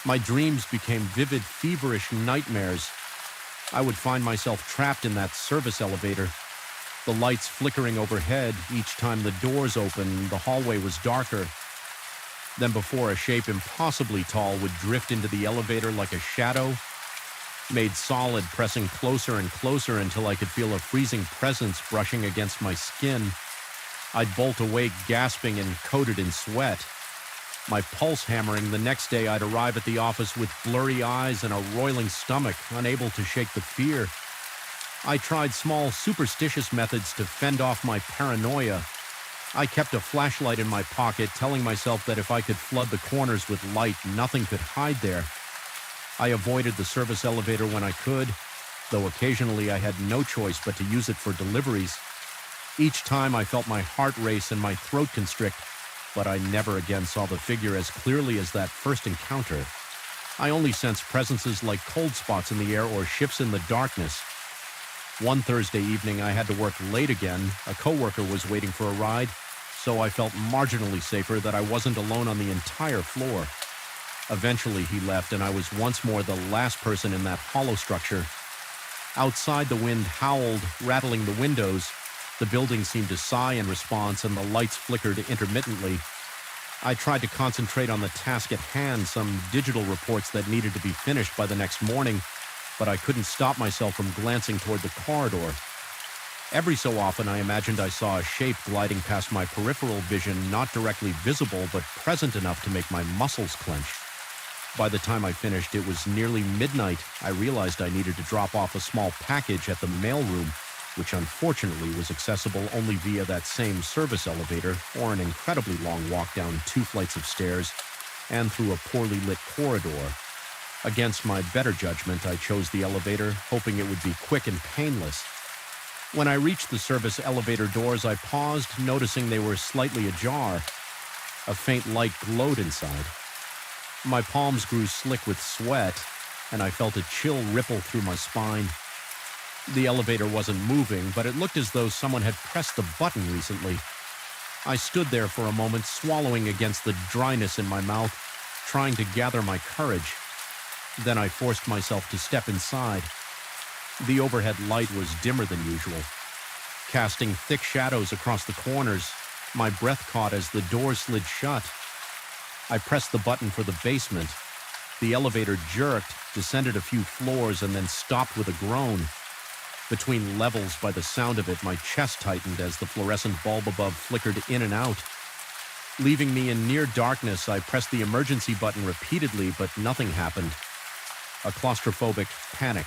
My dreams became vivid, feverish nightmares. I would find myself trapped in that service elevator, the lights flickering overhead. Each time the doors opened, the hallway was darker. Then before a shape impossibly tall would drift into the elevator like a shadow, made solid, pressing closer and closer until I could feel a freezing presence brushing against my skin. I'd bolt awake, gasping and coated in sweat. My pulse hammering. The next day I'd arrive at the office with blurry eyes and a roiling stomach, unable to shake the fear. I tried small, superstitious methods to fend off my paranoia. I kept a flashlight in my pocket, telling myself that if I could flood the corners with light, nothing could hide there. I avoided the service elevator when I could, though occasionally I had no choice but to use it for deliveries. Each time I felt my heart race and my throat constrict, but I never again saw the figure as clearly as that first encounter. I only sensed presences like cold spots in the air or shifts in the darkness. One Thursday evening, I had to work late again. A coworker was waiting for a ride, so I felt marginally safer that I wasn't alone on the entire floor. Eventually, he left, and I was once more the last person in that hollow structure. Outside, the wind howled, rattling the windows. The building seemed to sigh in response, and the lights flickered intermittently. I tried to concentrate on the task at hand, some digital reports that needed to be finished by the next morning. but I couldn't stop myself from glancing toward the corridor. Every so often, I imagined I saw a shape gliding past my peripheral vision, not directly visible, but present enough to make my muscles clench. By the time I finished, it was nearly midnight. I realized I needed to drop off a small package at the mailroom, which unfortunately was accessible only via that same service elevator or an incredibly long walk down 2 flights of stairs and through a poorly lit corridor. Against my better judgment, I chose the elevator, hoping it would be quick and painless. When I reached the service elevator doors, I paused, noticing they were slightly ajar. A faint light glowed inside. My palms grew slick with sweat, and I felt a chill ripple through my spine. The elevator wasn't moving, but it looked as though someone had pressed the button recently. I stood there for a moment, swallowing against the dryness in my mouth, trying to gather my courage. Then I forced myself to step inside. The overhead light was dimmer than usual, casting thick shadows across the corners. My breath caught as the door slid shut. I pressed the button for the basement. The elevator jerked, descended a few floors, and then stopped with a groan. Between levels, by the sound of it, my chest tightened as the fluorescent bulb above flickered in and out. Leaving me in near darkness, I pressed the emergency button repeatedly, but nothing happened. A claustrophobic panic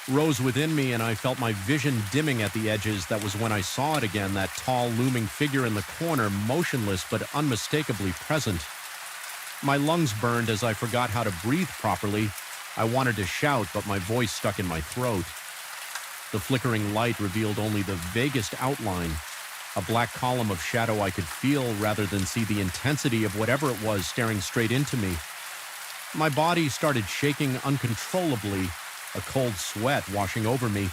rose within me, and I felt my vision dimming at the edges. That was when I saw it again, that tall, looming figure in the corner, motionless but unmistakably present. My lungs burned as I forgot how to breathe properly. I wanted to shout, but my voice stuck in my throat. The flickering light revealed only the vaguest outline, a black column of shadow I could feel rather than see the intensity of whatever it was staring straight into me. My body started shaking uncontrollably, a cold sweat washing over me.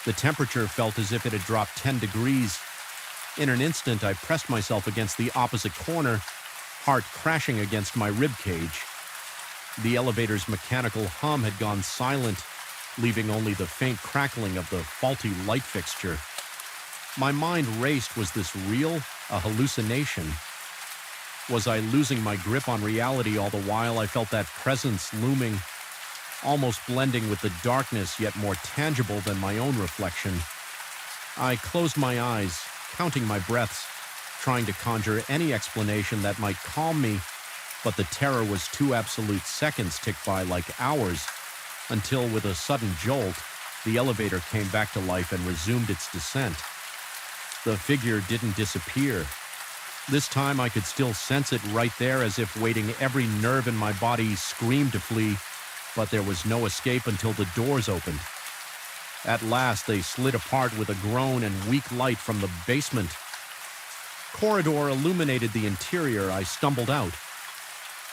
The temperature felt as if it had dropped 10 degrees. In an instant, I pressed myself against the opposite corner, heart crashing against my rib cage. The elevator's mechanical hum had gone silent, leaving only the faint crackling of the faulty light fixture. My mind raced. Was this real? A hallucination? Was I losing my grip on reality all the while? I felt that presence looming, almost blending with the darkness, yet more tangible than my own reflection. I closed my eyes, counting my breaths, trying to conjure any explanation that might calm me, but the terror was too absolute. Seconds ticked by like hours, until with a sudden jolt, the elevator came back to life and resumed its descent. The figure didn't disappear. This time I could still sense it right there, as if waiting. Every nerve in my body screamed to flee, but there was no escape until the doors opened. At last they slid apart with a groan and weak light from the basement corridor illuminated the interior. I stumbled out,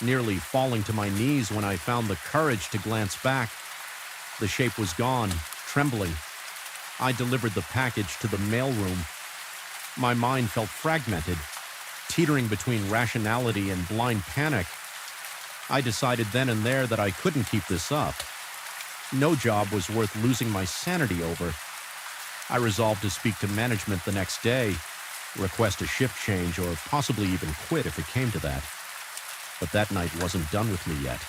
nearly falling to my knees when I found the courage to glance back. The shape was gone, trembling. I delivered the package to the mailroom. My mind felt fragmented, teetering between rationality and blind panic. I decided then and there that I couldn't keep this up. No job was worth losing my sanity over. I resolved to speak to management the next day, request a shift change, or possibly even quit if it came to that. But that night wasn't done with me yet.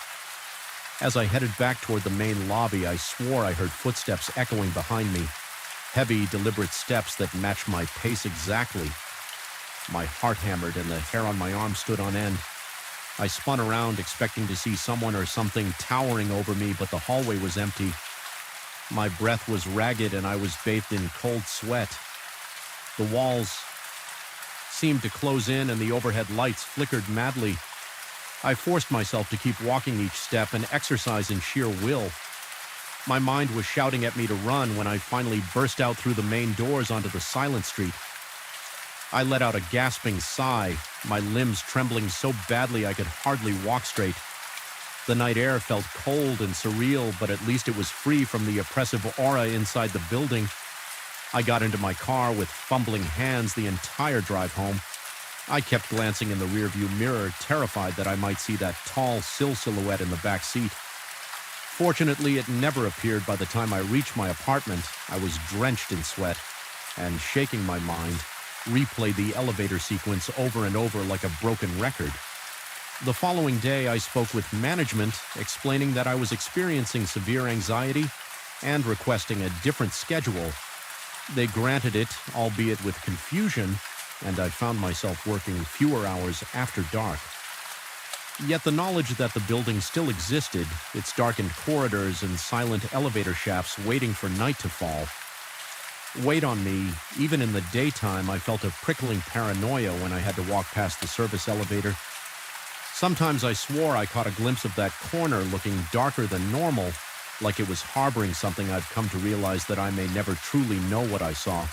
As I headed back toward the main lobby, I swore I heard footsteps echoing behind me, heavy, deliberate steps that matched my pace exactly. My heart hammered and the hair on my arm stood on end. I spun around, expecting to see someone or something towering over me, but the hallway was empty. My breath was ragged and I was bathed in cold sweat. The walls seemed to close in and the overhead lights flickered madly. I forced myself to keep walking each step, an exercise in sheer will. My mind was shouting at me to run when I finally burst out through the main doors onto the silent street. I let out a gasping sigh, my limbs trembling so badly I could hardly walk straight. The night air felt cold and surreal, but at least it was free from the oppressive aura inside the building. I got into my car with fumbling hands the entire drive home. I kept glancing in the rearview mirror, terrified that I might see that tall silhouette in the back seat. Fortunately, it never appeared. By the time I reached my apartment, I was drenched in sweat and, shaking my mind, replayed the elevator sequence over and over like a broken record. The following day, I spoke with management, explaining that I was experiencing severe anxiety and requesting a different schedule. They granted it, albeit with confusion, and I found myself working fewer hours after dark. Yet the knowledge that the building still existed, its darkened corridors and silent elevator shafts waiting for night to fall, weighed on me. Even in the daytime, I felt a prickling paranoia when I had to walk past the service elevator. Sometimes I swore I caught a glimpse of that corner looking darker than normal, like it was harboring something I've come to realize that I may never truly know what I saw,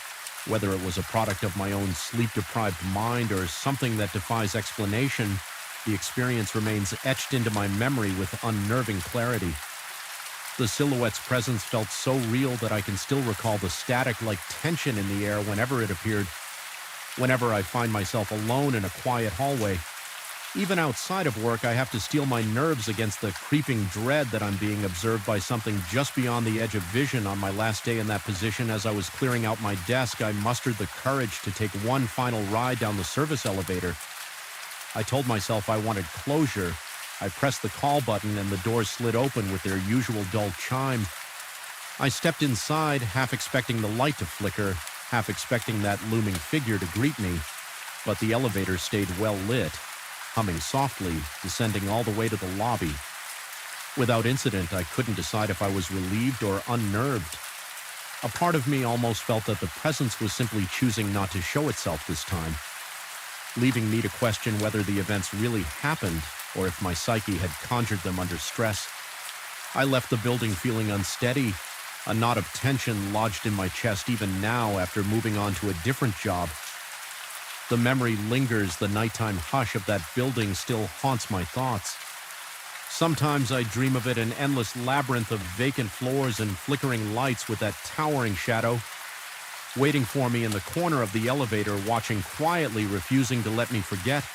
whether it was a product of my own sleep-deprived mind or something that defies explanation. The experience remains etched into my memory with unnerving clarity. The silhouette's presence felt so real that I can still recall the static-like tension in the air whenever it appeared. Whenever I find myself alone in a quiet hallway, even outside of work, I have to steel my nerves against the creeping dread that I'm being observed by something just beyond the edge of vision. On my last day in that position, as I was clearing out my desk, I mustered the courage to take one final ride down the service elevator. I told myself I wanted closure. I pressed the call button and the doors slid open with their usual dull chime. I stepped inside, half expecting the light to flicker, half expecting that looming figure to greet me. But the elevator stayed well lit, humming softly, descending all the way to the lobby. Without incident, I couldn't decide if I was relieved or unnerved. A part of me almost felt that the presence was simply choosing not to show itself this time, leaving me to question whether the events really happened or if my psyche had conjured them under stress. I left the building feeling unsteady, a knot of tension lodged in my chest even now after moving on to a different job. The memory lingers, the nighttime hush of that building still haunts my thoughts. Sometimes I dream of it, an endless labyrinth of vacant floors and flickering lights with that towering shadow waiting for me in the corner of the elevator, watching quietly, refusing to let me forget.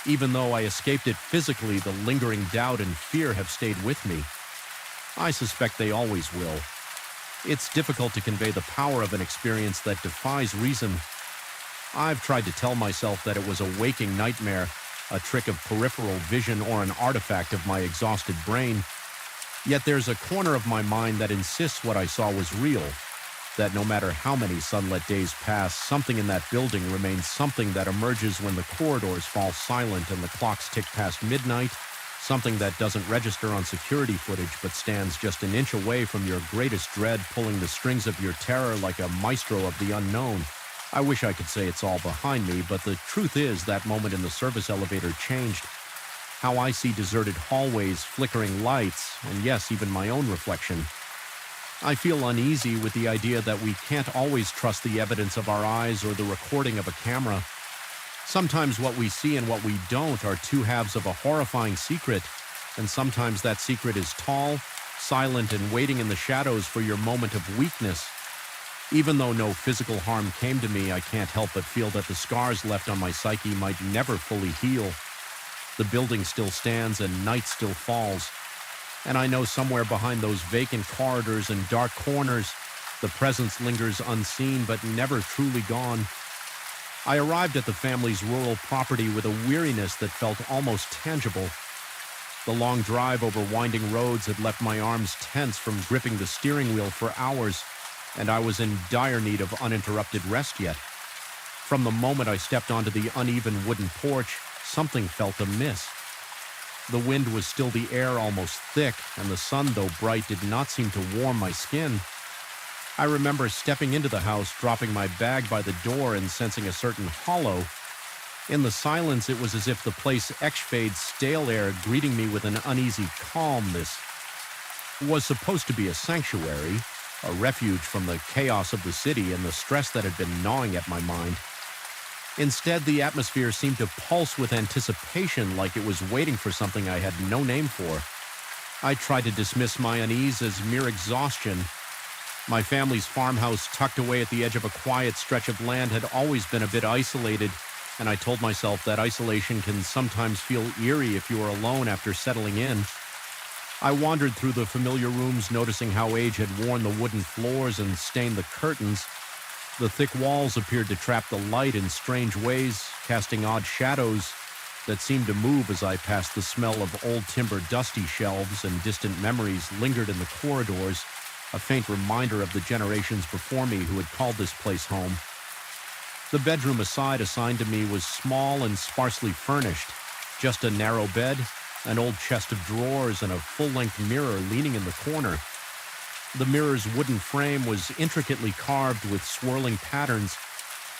Even though I escaped it physically, the lingering doubt and fear have stayed with me. I suspect they always will. It's difficult to convey the power of an experience that defies reason. I've tried to tell myself that it was a waking nightmare, a trick of peripheral vision or an artifact of my exhausted brain. Yet there's a corner of my mind that insists what I saw was real, that no matter how many sunlit days pass, something in that building remains, something that emerges when the corridors fall silent and the clocks tick past midnight, something that doesn't register on security footage but stands just an inch away from your greatest dread, pulling the strings of your terror like a maestro of the unknown. I wish I could say it's all behind me, but the truth is that moment in the service elevator changed how I see deserted hallways, flickering lights, and yes, even my own reflection. I feel uneasy with the idea that we can't always trust the evidence of our eyes or the recording of a camera. Sometimes what we see and what we don't are two halves of a horrifying secret, and sometimes that secret is tall, silent, and waiting in the shadows for your moment of weakness. Even though no physical harm came to me, I can't help but feel that the scars left on my psyche might never fully heal. The building still stands and night still falls. And I know somewhere behind those vacant corridors and dark corners, the presence lingers unseen but never truly gone. I arrived at the family's rural property with a weariness that felt almost tangible. The long drive over winding roads had left my arms tense from gripping the steering wheel for hours, and I was in dire need of uninterrupted rest yet. From the moment I stepped onto the uneven wooden porch, something felt amiss. The wind was still the air, almost thick, and the sun, though bright, did not seem to warm my skin. I remember stepping into the house, dropping my bag by the door, and sensing a certain hollow. In the silence, it was as if the place exhaled stale air, greeting me with an uneasy calm. This was supposed to be a sanctuary, a refuge from the chaos of the city and the stress that had been gnawing at my mind. Instead, the atmosphere seemed to pulse with anticipation, like it was waiting for something I had no name for. I tried to dismiss my unease as mere exhaustion. My family's farmhouse, tucked away at the edge of a quiet stretch of land, had always been a bit isolated, and I told myself that isolation can sometimes feel eerie if you are alone after settling in. I wandered through the familiar rooms, noticing how age had worn the wooden floors and stained the curtains. The thick walls appeared to trap the light in strange ways, casting odd shadows. that seemed to move as I passed the smell of old timber dusty shelves, and distant memories lingered in the corridors, a faint reminder of the generations before me who had called this place home. The bedroom assigned to me was small and sparsely furnished, just a narrow bed, an old chest of drawers, and a full-length mirror leaning in the corner. The mirror's wooden frame was intricately carved with swirling patterns.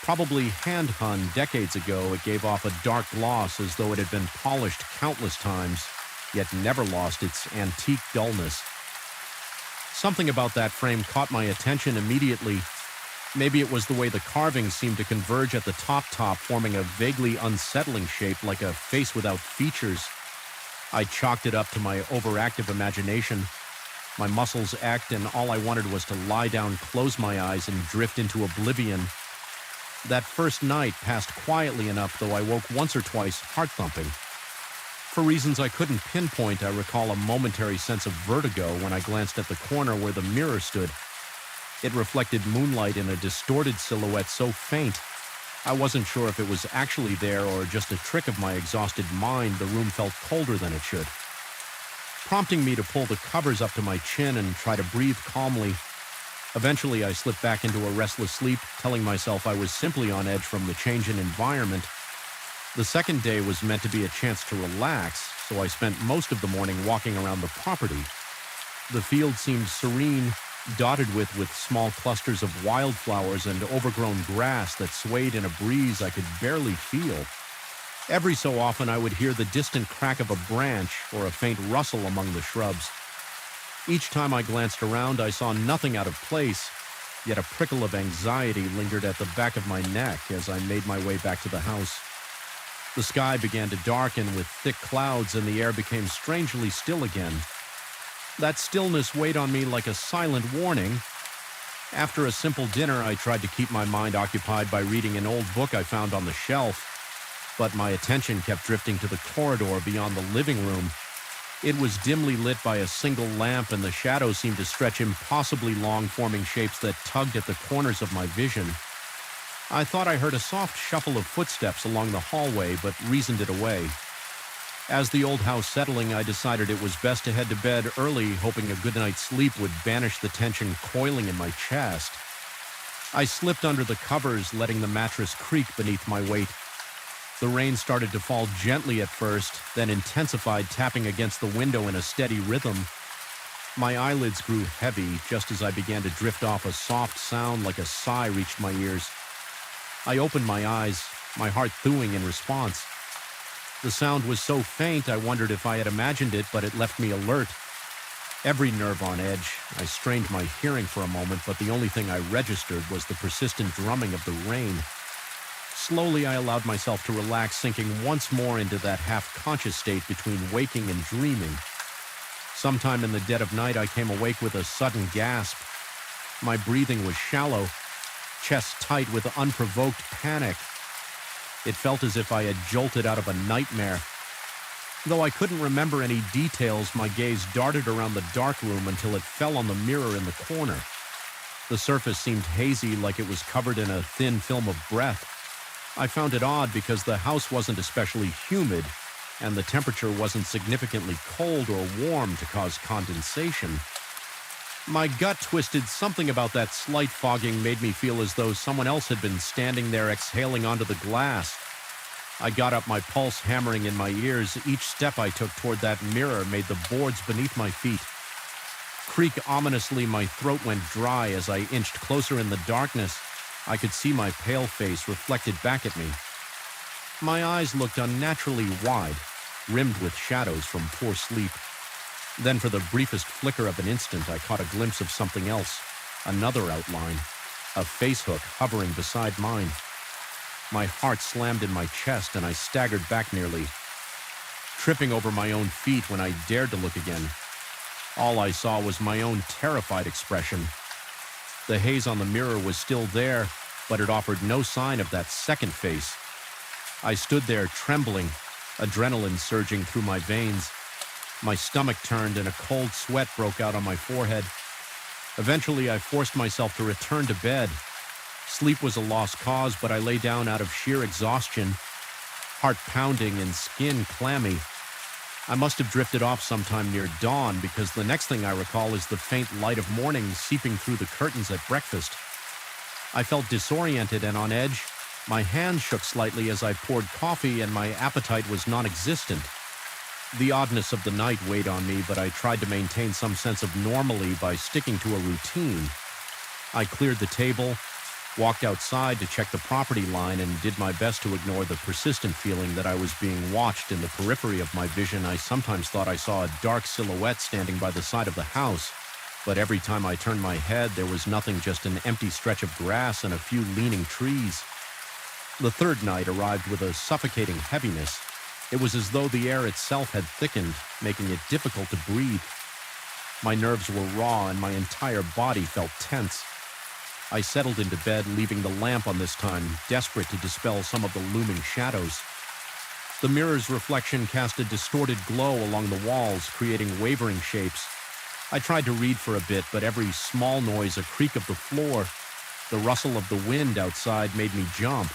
Probably hand-hung decades ago, it gave off a dark gloss as though it had been polished countless times, yet never lost its antique dullness. Something about that frame caught my attention immediately. Maybe it was the way the carvings seemed to converge at the top, forming a vaguely unsettling shape like a face without features. I chalked it up to my overactive imagination. My muscles ached, and all I wanted was to lie down, close my eyes, and drift into oblivion. That first night passed quietly enough, though I woke once or twice heart-thumping. For reasons I couldn't pinpoint, I recall a momentary sense of vertigo when I glanced at the corner where the mirror stood. It reflected moonlight in a distorted silhouette so faint, I wasn't sure if it was actually there or just a trick of my exhausted mind. The room felt colder than it should, prompting me to pull the covers up to my chin and try to breathe calmly. Eventually, I slipped back into a restless sleep, telling myself I was simply on edge from the change in environment. The second day was meant to be a chance to relax, so I spent most of the morning walking around the property. The field seemed serene, dotted with small clusters of wildflowers and overgrown grass that swayed in a breeze I could barely feel. Every so often, I would hear the distant crack of a branch or a faint rustle among the shrubs. Each time I glanced around, I saw nothing out of place, yet a prickle of anxiety lingered at the back of my neck as I made my way back to the house. The sky began to darken with thick clouds, and the air became strangely still again. That stillness weighed on me like a silent warning. After a simple dinner, I tried to keep my mind occupied by reading an old book I found on the shelf, but my attention kept drifting to the corridor beyond the living room. It was dimly lit by a single lamp, and the shadows seemed to stretch impossibly long, forming shapes that tugged at the corners of my vision. I thought I heard a soft shuffle of footsteps along the hallway, but reasoned it away. As the old house settling, I decided it was best to head to bed early, hoping a good night's sleep would banish the tension coiling in my chest. I slipped under the covers, letting the mattress creak beneath my weight. The rain started to fall gently at first, then intensified, tapping against the window in a steady rhythm. My eyelids grew heavy just as I began to drift off. A soft sound like a sigh reached my ears. I opened my eyes, my heart thawing in response. The sound was so faint I wondered if I had imagined it, but it left me alert. Every nerve on edge. I strained my hearing for a moment, but the only thing I registered was the persistent drumming of the rain. Slowly, I allowed myself to relax, sinking once more into that half-conscious state between waking and dreaming. Sometime in the dead of night, I came awake with a sudden gasp. My breathing was shallow, chest tight with unprovoked panic. It felt as if I had jolted out of a nightmare. Though I couldn't remember any details, my gaze darted around the dark room until it fell on the mirror in the corner. The surface seemed hazy, like it was covered in a thin film of breath. I found it odd because the house wasn't especially humid, and the temperature wasn't significantly cold or warm to cause condensation. My gut twisted. Something about that slight fogging made me feel as though someone else had been standing there exhaling onto the glass. I got up, my pulse hammering in my ears. Each step I took toward that mirror made the boards beneath my feet creak ominously. My throat went dry as I inched closer in the darkness. I could see my pale face reflected back at me. My eyes looked unnaturally wide, rimmed with shadows from poor sleep. Then, for the briefest flicker of an instant, I caught a glimpse of something else, another outline, a face hook hovering beside mine. My heart slammed in my chest, and I staggered back nearly, tripping over my own feet when I dared to look again. All I saw was my own terrified expression. The haze on the mirror was still there, but it offered no sign of that second face. I stood there trembling, adrenaline surging through my veins. My stomach turned and a cold sweat broke out on my forehead. Eventually, I forced myself to return to bed. Sleep was a lost cause, but I lay down out of sheer exhaustion. heart pounding and skin clammy. I must have drifted off sometime near dawn because the next thing I recall is the faint light of morning seeping through the curtains at breakfast. I felt disoriented and on edge. My hands shook slightly as I poured coffee and my appetite was non-existent. The oddness of the night weighed on me, but I tried to maintain some sense of normalcy by sticking to a routine. I cleared the table, walked outside to check the property line, and did my best to ignore the persistent feeling that I was being watched. In the periphery of my vision, I sometimes thought I saw a dark silhouette standing by the side of the house, but every time I turned my head, there was nothing, just an empty stretch of grass and a few leaning trees. The third night arrived with a suffocating heaviness. It was as though the air itself had thickened, making it difficult to breathe. My nerves were raw and my entire body felt tense. I settled into bed, leaving the lamp on this time, desperate to dispel some of the looming shadows. The mirror's reflection cast a distorted glow along the walls, creating wavering shapes. I tried to read for a bit, but every small noise, a creak of the floor, the rustle of the wind outside made me jump.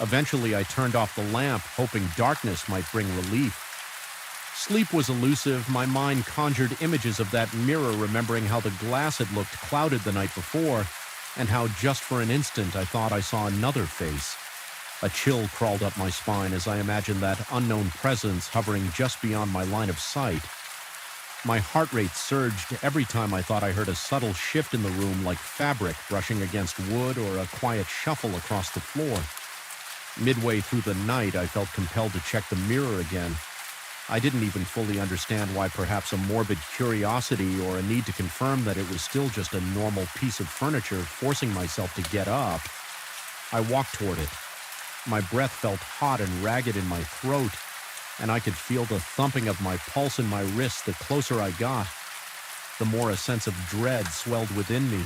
Eventually, I turned off the lamp, hoping darkness might bring relief. Sleep was elusive. My mind conjured images of that mirror, remembering how the glass had looked clouded the night before, and how just for an instant I thought I saw another face. A chill crawled up my spine as I imagined that unknown presence hovering just beyond my line of sight. My heart rate surged every time I thought I heard a subtle shift in the room, like fabric brushing against wood or a quiet shuffle across the floor. Midway through the night, I felt compelled to check the mirror again. I didn't even fully understand why, perhaps a morbid curiosity or a need to confirm that it was still just a normal piece of furniture, forcing myself to get up. I walked toward it. My breath felt hot and ragged in my throat, and I could feel the thumping of my pulse in my wrist the closer I got. The more a sense of dread swelled within me.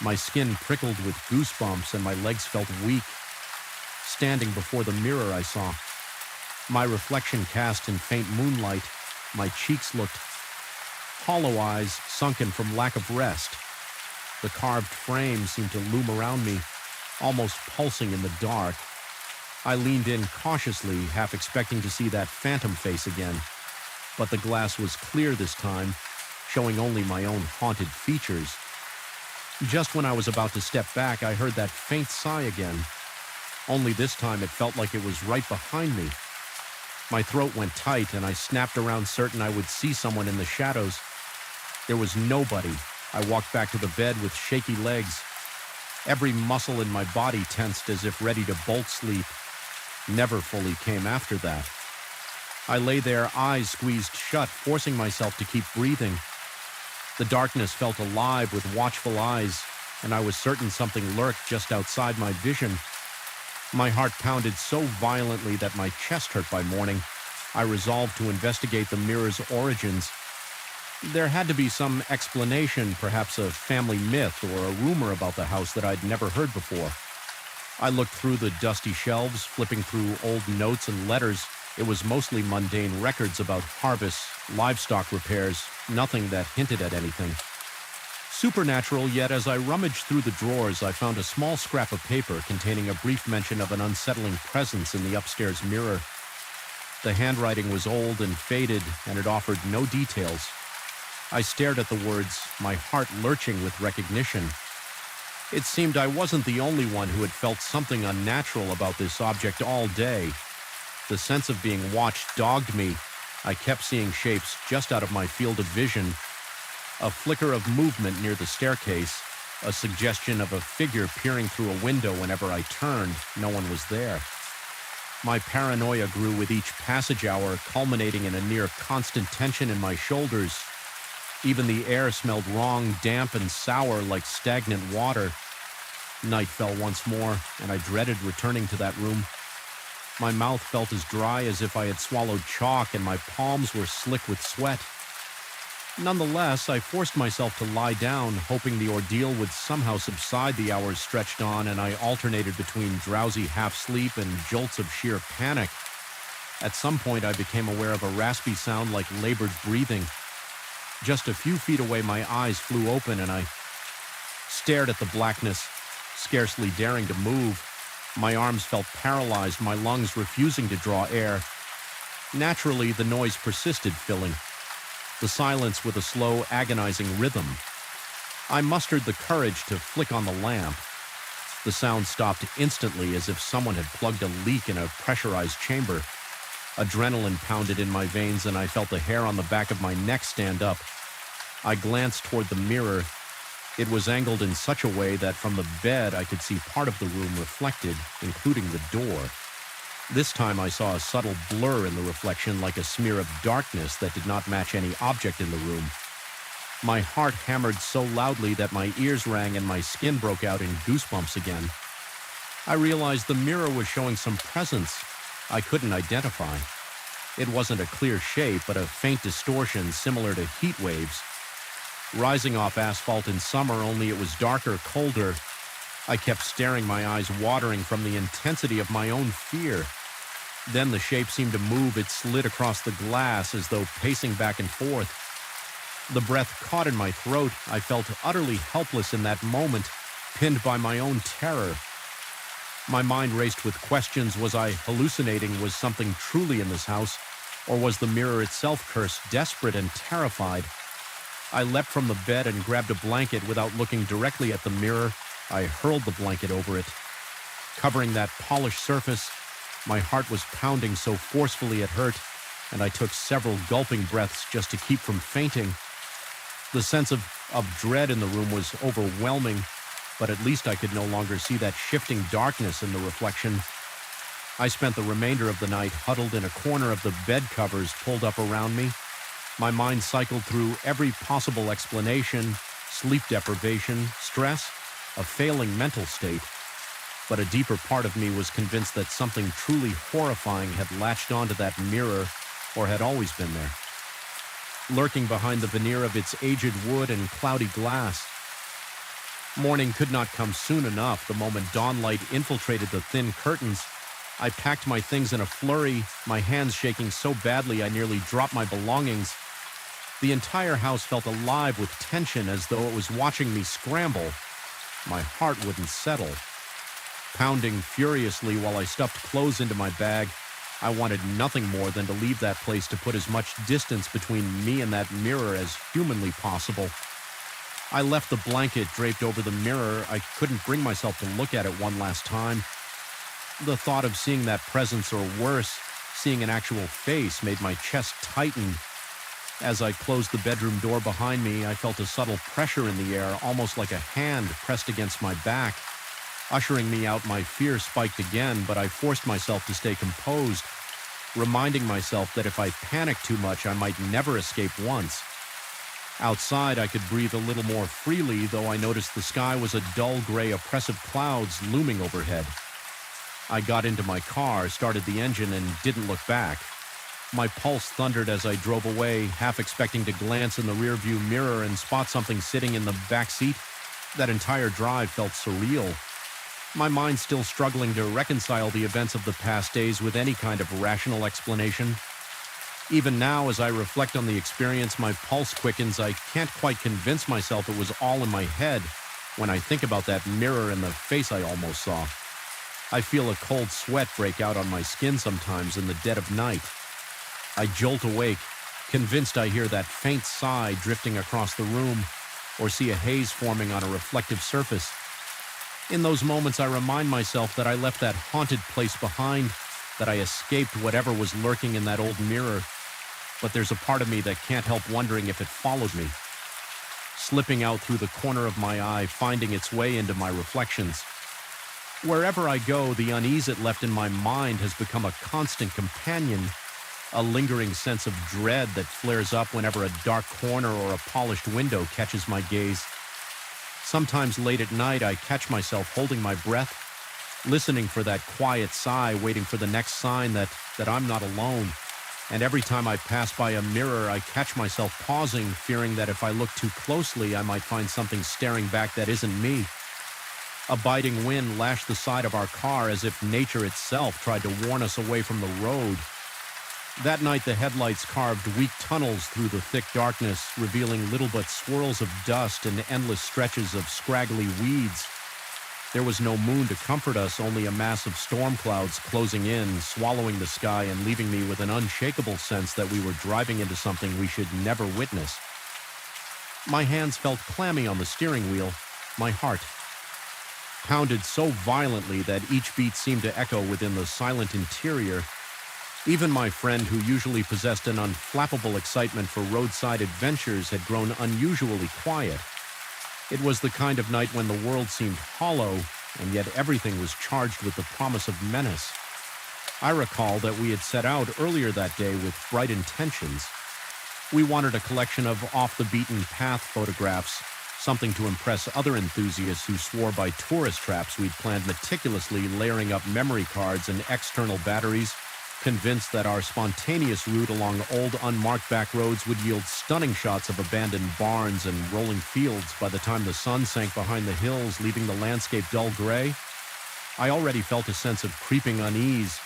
My skin prickled with goosebumps and my legs felt weak. Standing before the mirror, I saw my reflection cast in faint moonlight. My cheeks looked hollow, eyes sunken from lack of rest. The carved frame seemed to loom around me, almost pulsing in the dark. I leaned in cautiously, half expecting to see that phantom face again. But the glass was clear this time, showing only my own haunted features. Just when I was about to step back, I heard that faint sigh again. Only this time it felt like it was right behind me. My throat went tight and I snapped around, certain I would see someone in the shadows. There was nobody. I walked back to the bed with shaky legs. Every muscle in my body tensed as if ready to bolt sleep. Never fully came after that. I lay there, eyes squeezed shut, forcing myself to keep breathing. The darkness felt alive with watchful eyes, and I was certain something lurked just outside my vision. My heart pounded so violently that my chest hurt by morning. I resolved to investigate the mirror's origins. There had to be some explanation, perhaps a family myth or a rumor about the house that I'd never heard before. I looked through the dusty shelves, flipping through old notes and letters. It was mostly mundane records about harvests, livestock repairs, nothing that hinted at anything supernatural. Yet as I rummaged through the drawers, I found a small scrap of paper containing a brief mention of an unsettling presence in the upstairs mirror. The handwriting was old and faded, and it offered no details. I stared at the words, my heart lurching with recognition. It seemed I wasn't the only one who had felt something unnatural about this object all day. The sense of being watched dogged me. I kept seeing shapes just out of my field of vision. A flicker of movement near the staircase, a suggestion of a figure peering through a window whenever I turned. No one was there. My paranoia grew with each passage hour, culminating in a near constant tension in my shoulders. Even the air smelled wrong, damp and sour like stagnant water. Night fell once more, and I dreaded returning to that room. My mouth felt as dry as if I had swallowed chalk, and my palms were slick with sweat. Nonetheless, I forced myself to lie down, hoping the ordeal would somehow subside. The hours stretched on, and I alternated between drowsy half-sleep and jolts of sheer panic. At some point, I became aware of a raspy sound like labored breathing. Just a few feet away, my eyes flew open, and I stared at the blackness, scarcely daring to move. My arms felt paralyzed, my lungs refusing to draw air. Naturally, the noise persisted, filling the silence with a slow, agonizing rhythm. I mustered the courage to flick on the lamp. The sound stopped instantly, as if someone had plugged a leak in a pressurized chamber. Adrenaline pounded in my veins, and I felt the hair on the back of my neck stand up. I glanced toward the mirror. It was angled in such a way that from the bed I could see part of the room reflected, including the door. This time I saw a subtle blur in the reflection, like a smear of darkness that did not match any object in the room. My heart hammered so loudly that my ears rang and my skin broke out in goosebumps again. I realized the mirror was showing some presence I couldn't identify. It wasn't a clear shape, but a faint distortion similar to heat waves. Rising off asphalt in summer, only it was darker, colder. I kept staring, my eyes watering from the intensity of my own fear. Then the shape seemed to move. It slid across the glass as though pacing back and forth. The breath caught in my throat. I felt utterly helpless in that moment, pinned by my own terror. My mind raced with questions. Was I hallucinating? Was something truly in this house? Or was the mirror itself cursed, desperate and terrified? I leapt from the bed and grabbed a blanket. Without looking directly at the mirror, I hurled the blanket over it. Covering that polished surface, my heart was pounding so forcefully it hurt, and I took several gulping breaths just to keep from fainting. The sense of dread in the room was overwhelming, but at least I could no longer see that shifting darkness in the reflection. I spent the remainder of the night huddled in a corner of the bed covers pulled up around me. My mind cycled through every possible explanation: sleep deprivation, stress, a failing mental state. But a deeper part of me was convinced that something truly horrifying had latched onto that mirror, or had always been there, lurking behind the veneer of its aged wood and cloudy glass. Morning could not come soon enough. The moment dawnlight infiltrated the thin curtains, I packed my things in a flurry, my hands shaking so badly I nearly dropped my belongings. The entire house felt alive with tension, as though it was watching me scramble. My heart wouldn't settle. Pounding furiously while I stuffed clothes into my bag, I wanted nothing more than to leave that place, to put as much distance between me and that mirror as humanly possible. I left the blanket draped over the mirror. I couldn't bring myself to look at it one last time. The thought of seeing that presence, or worse, seeing an actual face, made my chest tighten. As I closed the bedroom door behind me, I felt a subtle pressure in the air, almost like a hand pressed against my back. Ushering me out, my fear spiked again, but I forced myself to stay composed, reminding myself that if I panicked too much, I might never escape once. Outside, I could breathe a little more freely, though I noticed the sky was a dull gray, oppressive clouds looming overhead. I got into my car, started the engine, and didn't look back. My pulse thundered as I drove away, half expecting to glance in the rearview mirror and spot something sitting in the back seat. That entire drive felt surreal. My mind still struggling to reconcile the events of the past days with any kind of rational explanation. Even now, as I reflect on the experience, my pulse quickens. I can't quite convince myself it was all in my head when I think about that mirror and the face I almost saw. I feel a cold sweat break out on my skin sometimes in the dead of night. I jolt awake, convinced I hear that faint sigh drifting across the room, or see a haze forming on a reflective surface. In those moments, I remind myself that I left that haunted place behind, that I escaped whatever was lurking in that old mirror. But there's a part of me that can't help wondering if it followed me, slipping out through the corner of my eye, finding its way into my reflections. Wherever I go, the unease it left in my mind has become a constant companion, a lingering sense of dread that flares up whenever a dark corner or a polished window catches my gaze. Sometimes late at night, I catch myself holding my breath, listening for that quiet sigh, waiting for the next sign that I'm not alone. And every time I pass by a mirror, I catch myself pausing, fearing that if I look too closely, I might find something staring back that isn't me. A biting wind lashed the side of our car as if nature itself tried to warn us away from the road. That night, the headlights carved weak tunnels through the thick darkness, revealing little but swirls of dust and endless stretches of scraggly weeds. There was no moon to comfort us, only a mass of storm clouds closing in, swallowing the sky and leaving me with an unshakable sense that we were driving into something we should never witness. My hands felt clammy on the steering wheel. My heart pounded so violently that each beat seemed to echo within the silent interior. Even my friend, who usually possessed an unflappable excitement for roadside adventures, had grown unusually quiet. It was the kind of night when the world seemed hollow, and yet everything was charged with the promise of menace. I recall that we had set out earlier that day with bright intentions. We wanted a collection of off-the-beaten-path photographs, something to impress other enthusiasts who swore by tourist traps we'd planned meticulously, layering up memory cards and external batteries, convinced that our spontaneous route along old unmarked back roads would yield stunning shots of abandoned barns and rolling fields by the time the sun sank behind the hills, leaving the landscape dull gray. I already felt a sense of creeping unease.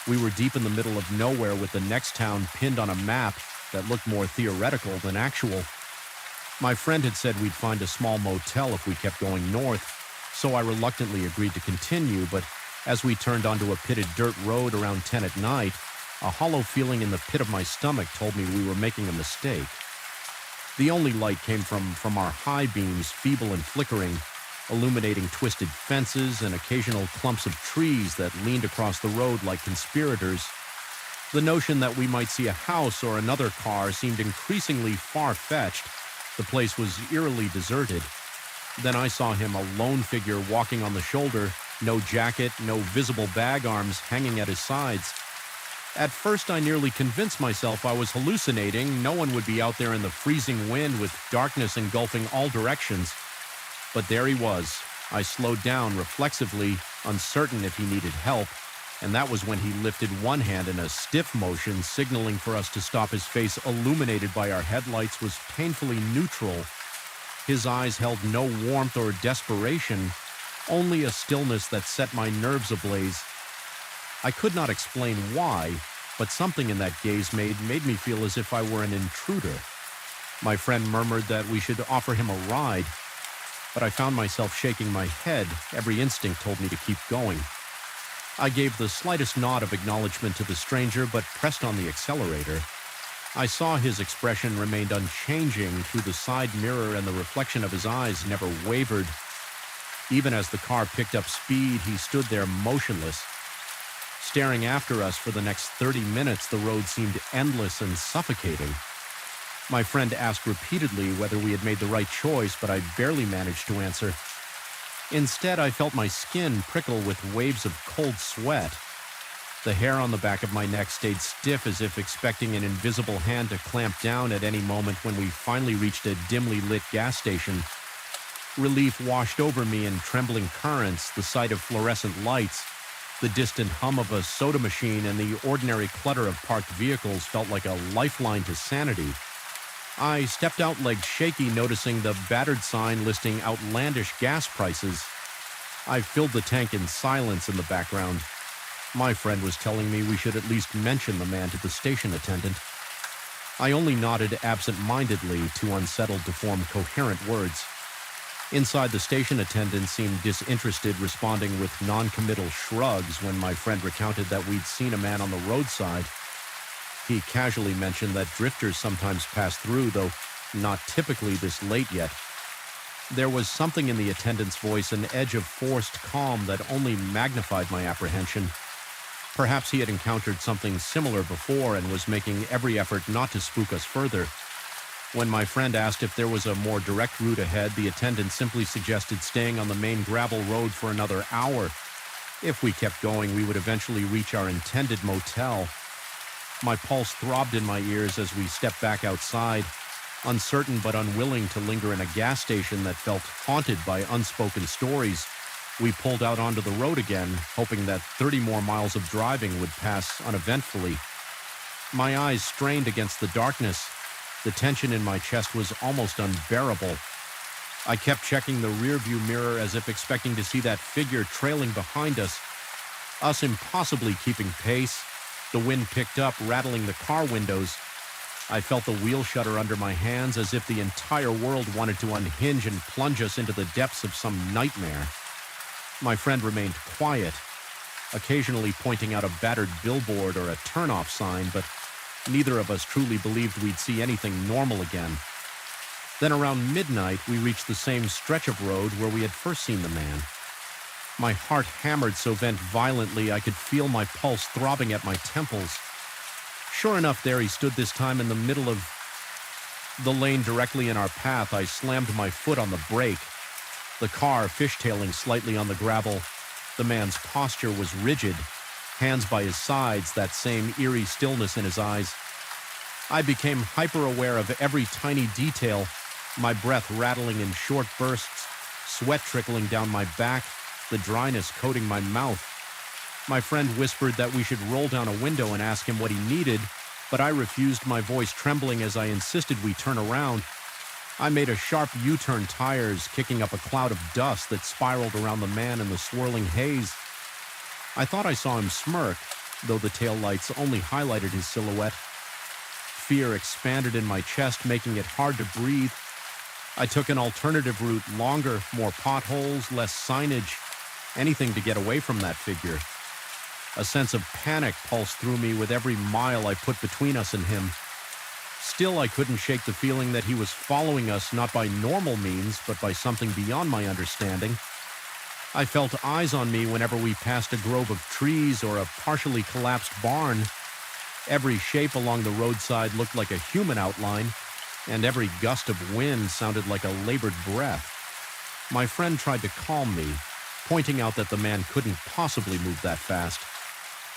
We were deep in the middle of nowhere with the next town pinned on a map that looked more theoretical than actual. My friend had said we'd find a small motel if we kept going north, so I reluctantly agreed to continue, but as we turned onto a pitted dirt road around 10 at night, a hollow feeling in the pit of my stomach told me we were making a mistake. The only light came from our high beams, feeble and flickering, illuminating twisted fences and occasional clumps of trees that leaned across the road like conspirators. The notion that we might see a house or another car seemed increasingly far-fetched. The place was eerily deserted. Then I saw him, a lone figure walking on the shoulder, no jacket, no visible bag arms hanging at his sides. At first, I nearly convinced myself I was hallucinating. No one would be out there in the freezing wind with darkness engulfing all directions. But there he was. I slowed down reflexively, uncertain if he needed help, and that was when he lifted one hand in a stiff motion, signaling for us to stop. His face, illuminated by our headlights, was painfully neutral. His eyes held no warmth or desperation, only a stillness that set my nerves ablaze. I could not explain why, but something in that gaze made me feel as if I were an intruder. My friend murmured that we should offer him a ride, but I found myself shaking my head. Every instinct told me to keep going. I gave the slightest nod of acknowledgement to the stranger, but pressed on the accelerator. I saw his expression remained unchanging through the side mirror, and the reflection of his eyes never wavered. Even as the car picked up speed, he stood there motionless. Staring after us for the next 30 minutes, the road seemed endless and suffocating. My friend asked repeatedly whether we had made the right choice, but I barely managed to answer. Instead, I felt my skin prickle with waves of cold sweat. The hair on the back of my neck stayed stiff, as if expecting an invisible hand to clamp down at any moment. When we finally reached a dimly lit gas station, relief washed over me in trembling currents. The sight of fluorescent lights, the distant hum of a soda machine, and the ordinary clutter of parked vehicles felt like a lifeline to sanity. I stepped out, legs shaky, noticing the battered sign listing outlandish gas prices. I filled the tank in silence in the background. My friend was telling me we should at least mention the man to the station attendant. I only nodded absent-mindedly, too unsettled to form coherent words. Inside, the station attendant seemed disinterested, responding with non-committal shrugs when my friend recounted that we'd seen a man on the roadside. He casually mentioned that drifters sometimes pass through, though not typically this late yet. There was something in the attendant's voice, an edge of forced calm that only magnified my apprehension. Perhaps he had encountered something similar before and was making every effort not to spook us further. When my friend asked if there was a more direct route ahead, the attendant simply suggested staying on the main gravel road for another hour. If we kept going, we would eventually reach our intended motel. My pulse throbbed in my ears as we stepped back outside, uncertain but unwilling to linger in a gas station that felt haunted by unspoken stories. We pulled out onto the road again, hoping that 30 more miles of driving would pass uneventfully. My eyes strained against the darkness. The tension in my chest was almost unbearable. I kept checking the rearview mirror as if expecting to see that figure trailing behind us impossibly keeping pace. The wind picked up, rattling the car windows. I felt the wheel shutter under my hands, as if the entire world wanted to unhinge and plunge us into the depths of some nightmare. My friend remained quiet, occasionally pointing out a battered billboard or a turnoff sign, but neither of us truly believed we'd see anything normal again. Then around midnight, we reached the same stretch of road where we had first seen the man. My heart hammered so violently I could feel my pulse throbbing at my temples. Sure enough, there he stood this time in the middle of the lane directly in our path. I slammed my foot on the brake, the car fishtailing slightly on the gravel. The man's posture was rigid, hands by his sides, that same eerie stillness in his eyes. I became hyper-aware of every tiny detail, my breath rattling in short bursts, sweat trickling down my back, the dryness coating my mouth. My friend whispered that we should roll down a window and ask him what he needed, but I refused, my voice trembling as I insisted we turn around. I made a sharp U-turn, tires kicking up a cloud of dust that spiraled around the man in the swirling haze. I thought I saw him smirk, though the taillights only highlighted his silhouette. Fear expanded in my chest, making it hard to breathe. I took an alternative route, longer, more potholes, less signage, anything to get away from that figure. A sense of panic pulsed through me with every mile I put between us and him. Still, I couldn't shake the feeling that he was following us not by normal means, but by something beyond my understanding. I felt eyes on me whenever we passed a grove of trees or a partially collapsed barn. Every shape along the roadside looked like a human outline, and every gust of wind sounded like a labored breath. My friend tried to calm me, pointing out that the man couldn't possibly move that fast.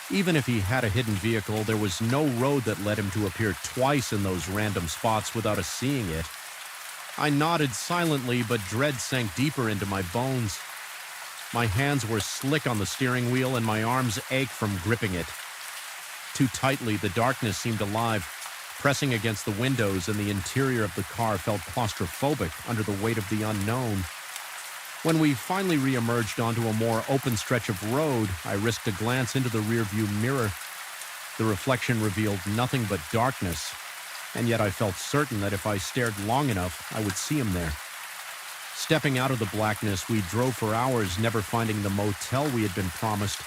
Even if he had a hidden vehicle, there was no road that led him to appear twice in those random spots without us seeing it. I nodded silently, but dread sank deeper into my bones. My hands were slick on the steering wheel, and my arms ached from gripping it. Too tightly, the darkness seemed alive, pressing against the windows, and the interior of the car felt claustrophobic under the weight of the unknown. When we finally re-emerged onto a more open stretch of road, I risked a glance into the rearview mirror. The reflection revealed nothing but darkness, and yet I felt certain that if I stared long enough, I would see him there. Stepping out of the blackness, we drove for hours, never finding the motel we had been promised.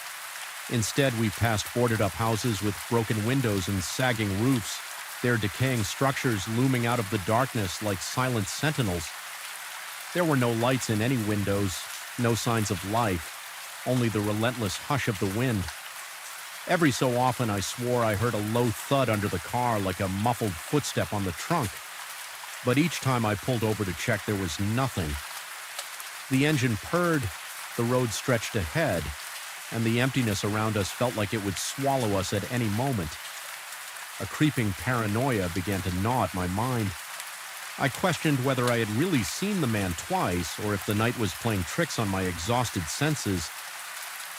Instead, we passed boarded-up houses with broken windows and sagging roofs, their decaying structures looming out of the darkness like silent sentinels. There were no lights in any windows, no signs of life, only the relentless hush of the wind. Every so often I swore I heard a low thud under the car, like a muffled footstep on the trunk. But each time I pulled over to check, there was nothing. The engine purred, the road stretched ahead, and the emptiness around us felt like it would swallow us at any moment. A creeping paranoia began to gnaw at my mind. I questioned whether I had really seen the man twice, or if the night was playing tricks on my exhausted senses.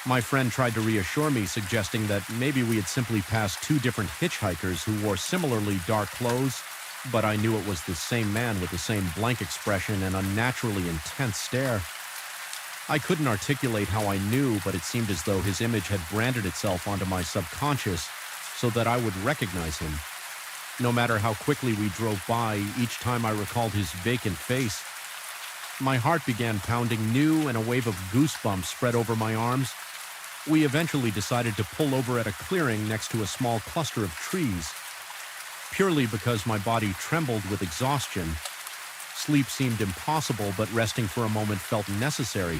My friend tried to reassure me, suggesting that maybe we had simply passed two different hitchhikers who wore similarly dark clothes, but I knew it was the same man with the same blank expression and unnaturally intense stare. I couldn't articulate how I knew, but it seemed as though his image had branded itself onto my subconscious so that I would recognize him. No matter how quickly we drove by, each time I recalled his vacant face, my heart began pounding new, and a wave of goosebumps spread over my arms. We eventually decided to pull over at a clearing next to a small cluster of trees. Purely because my body trembled with exhaustion. Sleep seemed impossible, but resting for a moment felt necessary.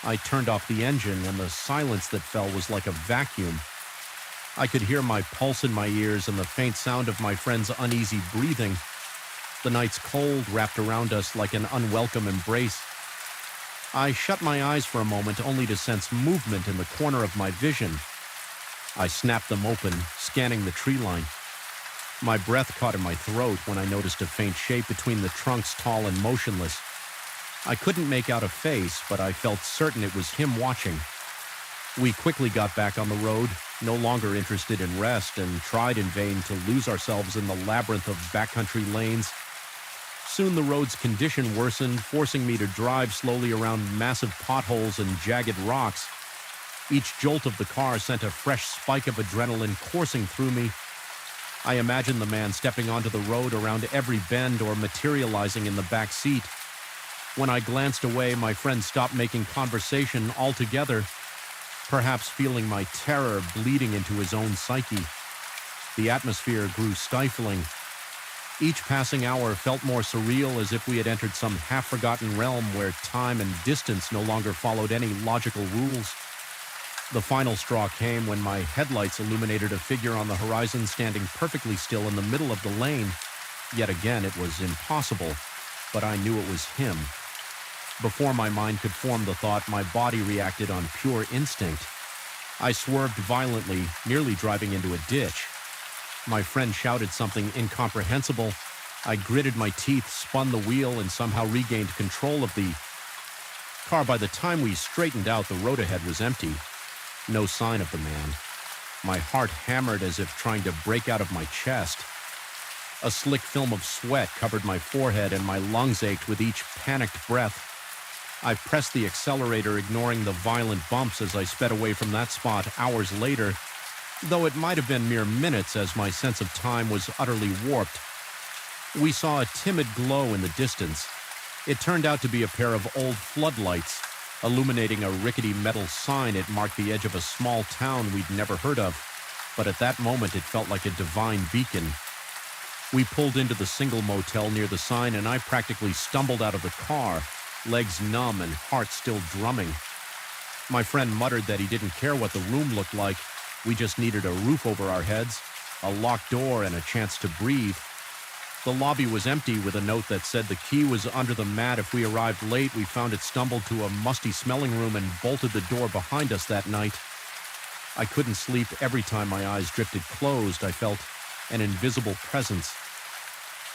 I turned off the engine, and the silence that fell was like a vacuum. I could hear my pulse in my ears and the faint sound of my friend's uneasy breathing. The night's cold wrapped around us like an unwelcome embrace. I shut my eyes for a moment, only to sense movement in the corner of my vision. I snapped them open, scanning the tree line. My breath caught in my throat when I noticed a faint shape between the trunks, tall and motionless. I couldn't make out a face, but I felt certain it was him watching. We quickly got back on the road, no longer interested in rest, and tried in vain to lose ourselves in the labyrinth of backcountry lanes. Soon the road's condition worsened, forcing me to drive slowly around massive potholes and jagged rocks. Each jolt of the car sent a fresh spike of adrenaline coursing through me. I imagined the man stepping onto the road around every bend or materializing in the back seat. When I glanced away, my friend stopped making conversation altogether, perhaps feeling my terror bleeding into his own psyche. The atmosphere grew stifling. Each passing hour felt more surreal, as if we had entered some half-forgotten realm where time and distance no longer followed any logical rules. The final straw came when my headlights illuminated a figure on the horizon standing perfectly still in the middle of the lane. Yet again, it was impossible, but I knew it was him. Before my mind could form the thought, my body reacted on pure instinct. I swerved violently, nearly driving into a ditch. My friend shouted something incomprehensible. I gritted my teeth, spun the wheel, and somehow regained control of the car. By the time we straightened out, the road ahead was empty. No sign of the man. My heart hammered as if trying to break out of my chest. A slick film of sweat covered my forehead, and my lungs ached with each panicked breath. I pressed the accelerator, ignoring the violent bumps as I sped away from that spot hours later, though it might have been mere minutes as my sense of time was utterly warped. We saw a timid glow in the distance. It turned out to be a pair of old floodlights. Illuminating a rickety metal sign, it marked the edge of a small town we'd never heard of, but at that moment it felt like a divine beacon. We pulled into the single motel near the sign, and I practically stumbled out of the car, legs numb and heart still drumming. My friend muttered that he didn't care what the room looked like. We just needed a roof over our heads, a locked door, and a chance to breathe. The lobby was empty, with a note that said the key was under the mat. If we arrived late, we found it stumbled to a musty-smelling room and bolted the door behind us that night. I couldn't sleep. Every time my eyes drifted closed, I felt an invisible presence.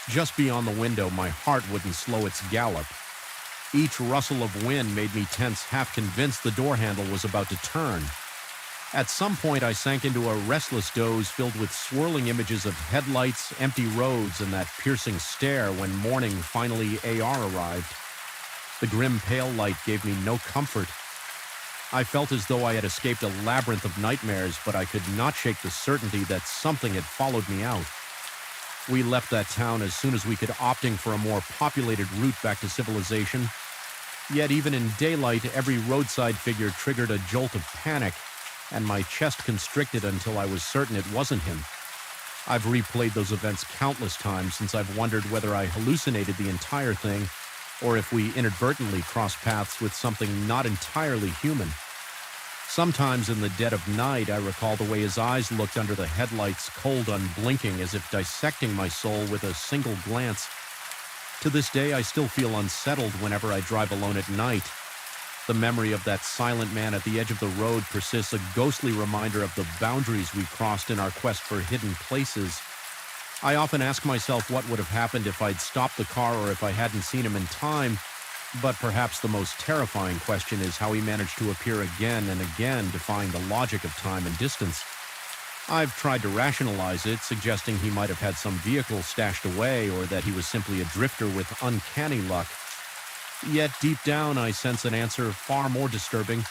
Just beyond the window, my heart wouldn't slow its gallop. Each rustle of wind made me tense, half convinced the door handle was about to turn. At some point, I sank into a restless doze filled with swirling images of headlights, empty roads, and that piercing stare when morning finally arrived. The grim pale light gave me no comfort. I felt as though I had escaped a labyrinth of nightmares, but I could not shake the certainty that something had followed me out. We left that town as soon as we could, opting for a more populated route back to civilization. Yet even in daylight, every roadside figure triggered a jolt of panic, and my chest constricted until I was certain it wasn't him. I've replayed those events countless times since I've wondered whether I hallucinated the entire thing, or if we inadvertently crossed paths with something not entirely human. Sometimes in the dead of night, I recall the way his eyes looked under the headlights, cold, unblinking, as if dissecting my soul with a single glance. To this day, I still feel unsettled whenever I drive alone at night. The memory of that silent man at the edge of the road persists, a ghostly reminder of the boundaries we crossed in our quest for hidden places. I often ask myself what would have happened if I'd stopped the car or if I hadn't seen him in time, but perhaps the most terrifying question is how he managed to appear again and again, defying the logic of time and distance. I've tried to rationalize it, suggesting he might have had some vehicle stashed away or that he was simply a drifter with uncanny luck. Yet deep down, I sense an answer far more disturbing.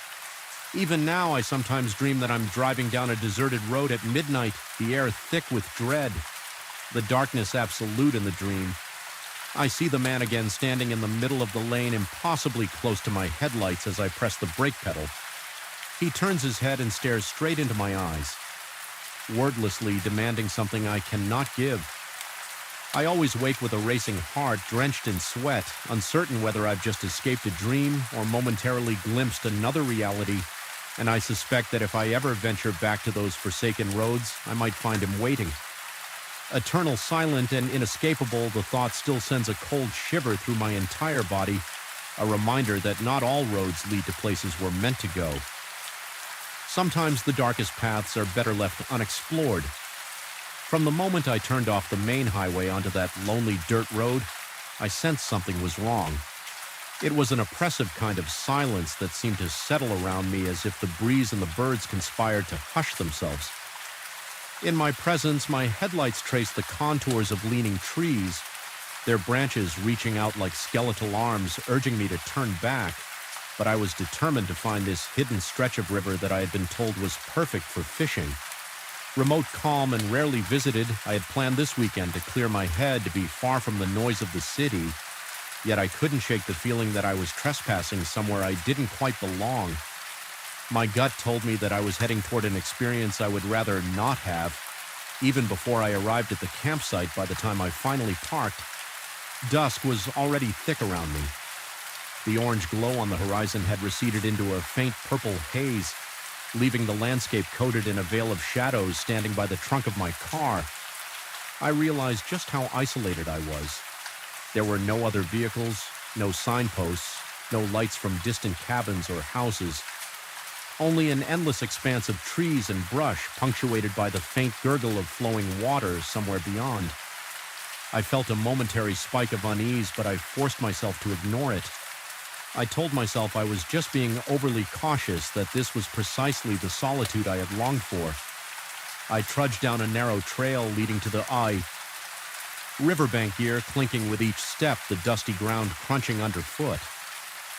Even now, I sometimes dream that I'm driving down a deserted road at midnight, the air thick with dread, the darkness absolute in the dream. I see the man again standing in the middle of the lane, impossibly close to my headlights as I press the brake pedal. He turns his head and stares straight into my eyes, wordlessly demanding something I cannot give. I always wake with a racing heart, drenched in sweat, uncertain whether I've just escaped a dream or momentarily glimpsed another reality, and I suspect that if I ever venture back to those forsaken roads, I might find him waiting. Eternal, silent, and inescapable, the thought still sends a cold shiver through my entire body, a reminder that not all roads lead to places we're meant to go. Sometimes the darkest paths are better left unexplored. From the moment I turned off the main highway onto that lonely dirt road, I sensed something was wrong. It was an oppressive kind of silence that seemed to settle around me, as if the breeze and the birds conspired to hush themselves. In my presence, my headlights traced the contours of leaning trees, their branches reaching out like skeletal arms, urging me to turn back, but I was determined to find this hidden stretch of river that I had been told was perfect for fishing. Remote, calm, and rarely visited, I had planned this weekend to clear my head, to be far from the noise of the city. yet I couldn't shake the feeling that I was trespassing somewhere I didn't quite belong. My gut told me that I was heading toward an experience I would rather not have. Even before I arrived at the campsite by the time I finally parked, dusk was already thick around me. The orange glow on the horizon had receded into a faint purple haze, leaving the landscape coated in a veil of shadows standing by the trunk of my car. I realized just how isolated I was. There were no other vehicles, no signposts, no lights from distant cabins or houses. Only an endless expanse of trees and brush punctuated by the faint gurgle of flowing water somewhere beyond. I felt a momentary spike of unease, but I forced myself to ignore it. I told myself I was just being overly cautious, that this was precisely the solitude I had longed for. I trudged down a narrow trail leading to the riverbank gear clinking with each step, the dusty ground crunching underfoot.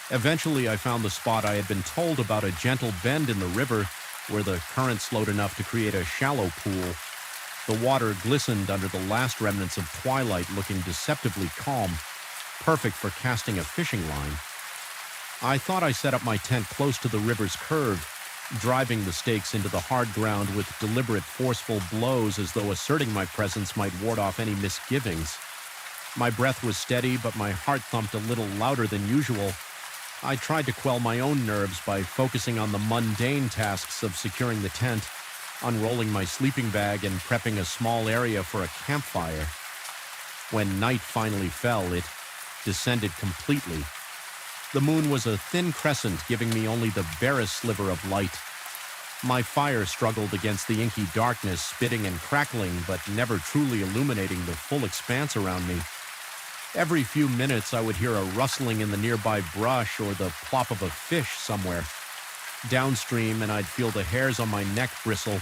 Eventually, I found the spot I had been told about, a gentle bend in the river where the current slowed enough to create a shallow pool. The water glistened under the last remnants of twilight, looking deceptively calm, perfect for casting a fishing line. I thought I set up my tent close to the river's curve, driving the stakes into the hard ground with deliberate, forceful blows as though asserting my presence might ward off any misgivings. My breath was steady, but my heart thumped a little louder than usual. I tried to quell my own nerves by focusing on the mundane tasks of securing the tent, unrolling my sleeping bag, and prepping a small area for a campfire. When night finally fell, it descended completely. The moon was a thin crescent, giving me only the barest sliver of light. My fire struggled against the inky darkness, spitting and crackling, but never truly illuminating the full expanse around me. Every few minutes, I would hear a rustling in the nearby brush or the plop of a fish somewhere. Downstream, and I'd feel the hairs on my neck bristle.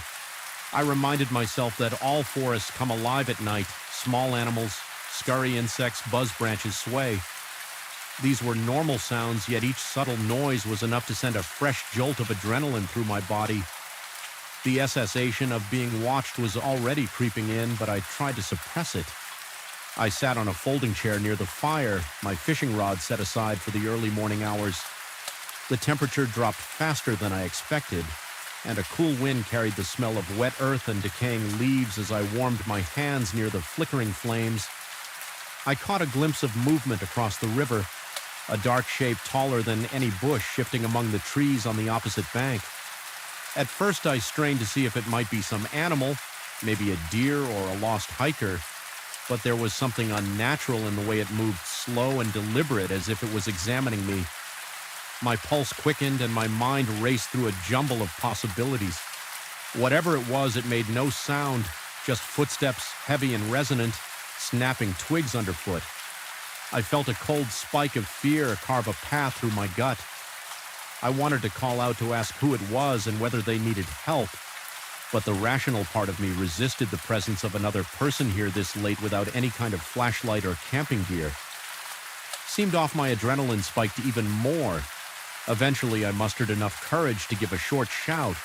I reminded myself that all forests come alive at night. Small animals, scurry insects, buzz branches sway. These were normal sounds, yet each subtle noise was enough to send a fresh jolt of adrenaline through my body. The sensation of being watched was already creeping in, but I tried to suppress it. I sat on a folding chair near the fire, my fishing rod set aside for the early morning hours. The temperature dropped faster than I expected, and a cool wind carried the smell of wet earth and decaying leaves as I warmed my hands near the flickering flames. I caught a glimpse of movement across the river, a dark shape taller than any bush shifting among the trees on the opposite bank. At first, I strained to see if it might be some animal, maybe a deer or a lost hiker, but there was something unnatural in the way it moved, slow and deliberate, as if it was examining me. My pulse quickened and my mind raced through a jumble of possibilities. Whatever it was, it made no sound, just footsteps, heavy and resonant, snapping twigs underfoot. I felt a cold spike of fear carve a path through my gut. I wanted to call out to ask who it was and whether they needed help, but the rational part of me resisted the presence of another person here this late without any kind of flashlight or camping gear. Seemed off my adrenaline spiked even more. Eventually, I mustered enough courage to give a short shout,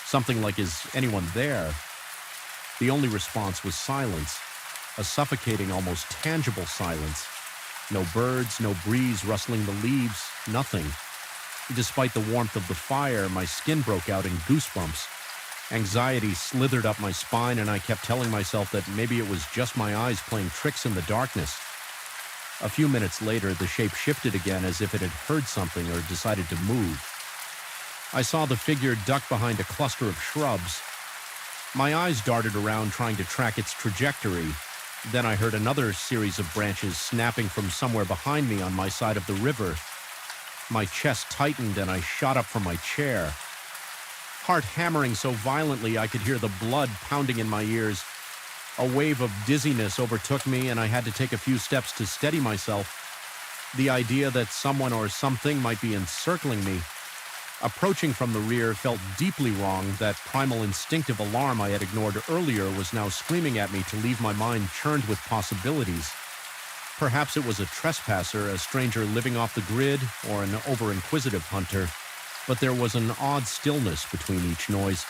something like, "Is anyone there?" The only response was silence, a suffocating, almost tangible silence. No birds, no breeze rustling the leaves, nothing. Despite the warmth of the fire, my skin broke out in goosebumps. Anxiety slithered up my spine, and I kept telling myself that maybe it was just my eyes playing tricks in the darkness. A few minutes later, the shape shifted again as if it had heard something or decided to move. I saw the figure duck behind a cluster of shrubs. My eyes darted around trying to track its trajectory. Then I heard another series of branches snapping from somewhere behind me on my side of the river. My chest tightened and I shot up from my chair. Heart hammering so violently I could hear the blood pounding in my ears. A wave of dizziness overtook me and I had to take a few steps to steady myself. The idea that someone or something might be encircling me, approaching from the rear, felt deeply wrong. That primal instinctive alarm I had ignored earlier was now screaming at me to leave my mind churned with possibilities. Perhaps it was a trespasser, a stranger living off the grid, or an over-inquisitive hunter, but there was an odd stillness between each noise,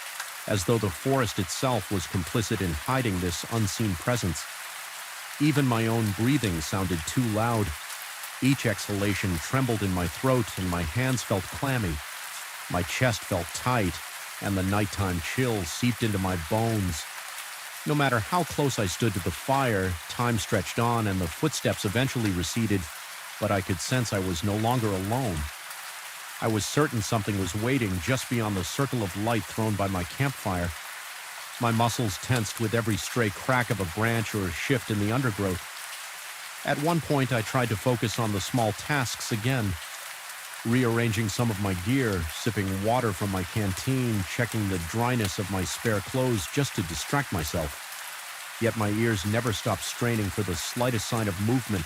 as though the forest itself was complicit in hiding this unseen presence. Even my own breathing sounded too loud. Each exhalation trembled in my throat and my hands felt clammy. My chest felt tight, and the nighttime chills seeped into my bones. No matter how close I stood to the fire, time stretched on and the footsteps eventually receded, but I could sense I was no longer alone. I was certain something was waiting just beyond the circle of light thrown by my campfire. My muscles tensed with every stray crack of a branch or shift in the undergrowth. At one point, I tried to focus on the small tasks again, rearranging some of my gear, sipping water from my canteen, checking the dryness of my spare clothes just to distract myself. Yet my ears never stopped straining for the slightest sign of movement,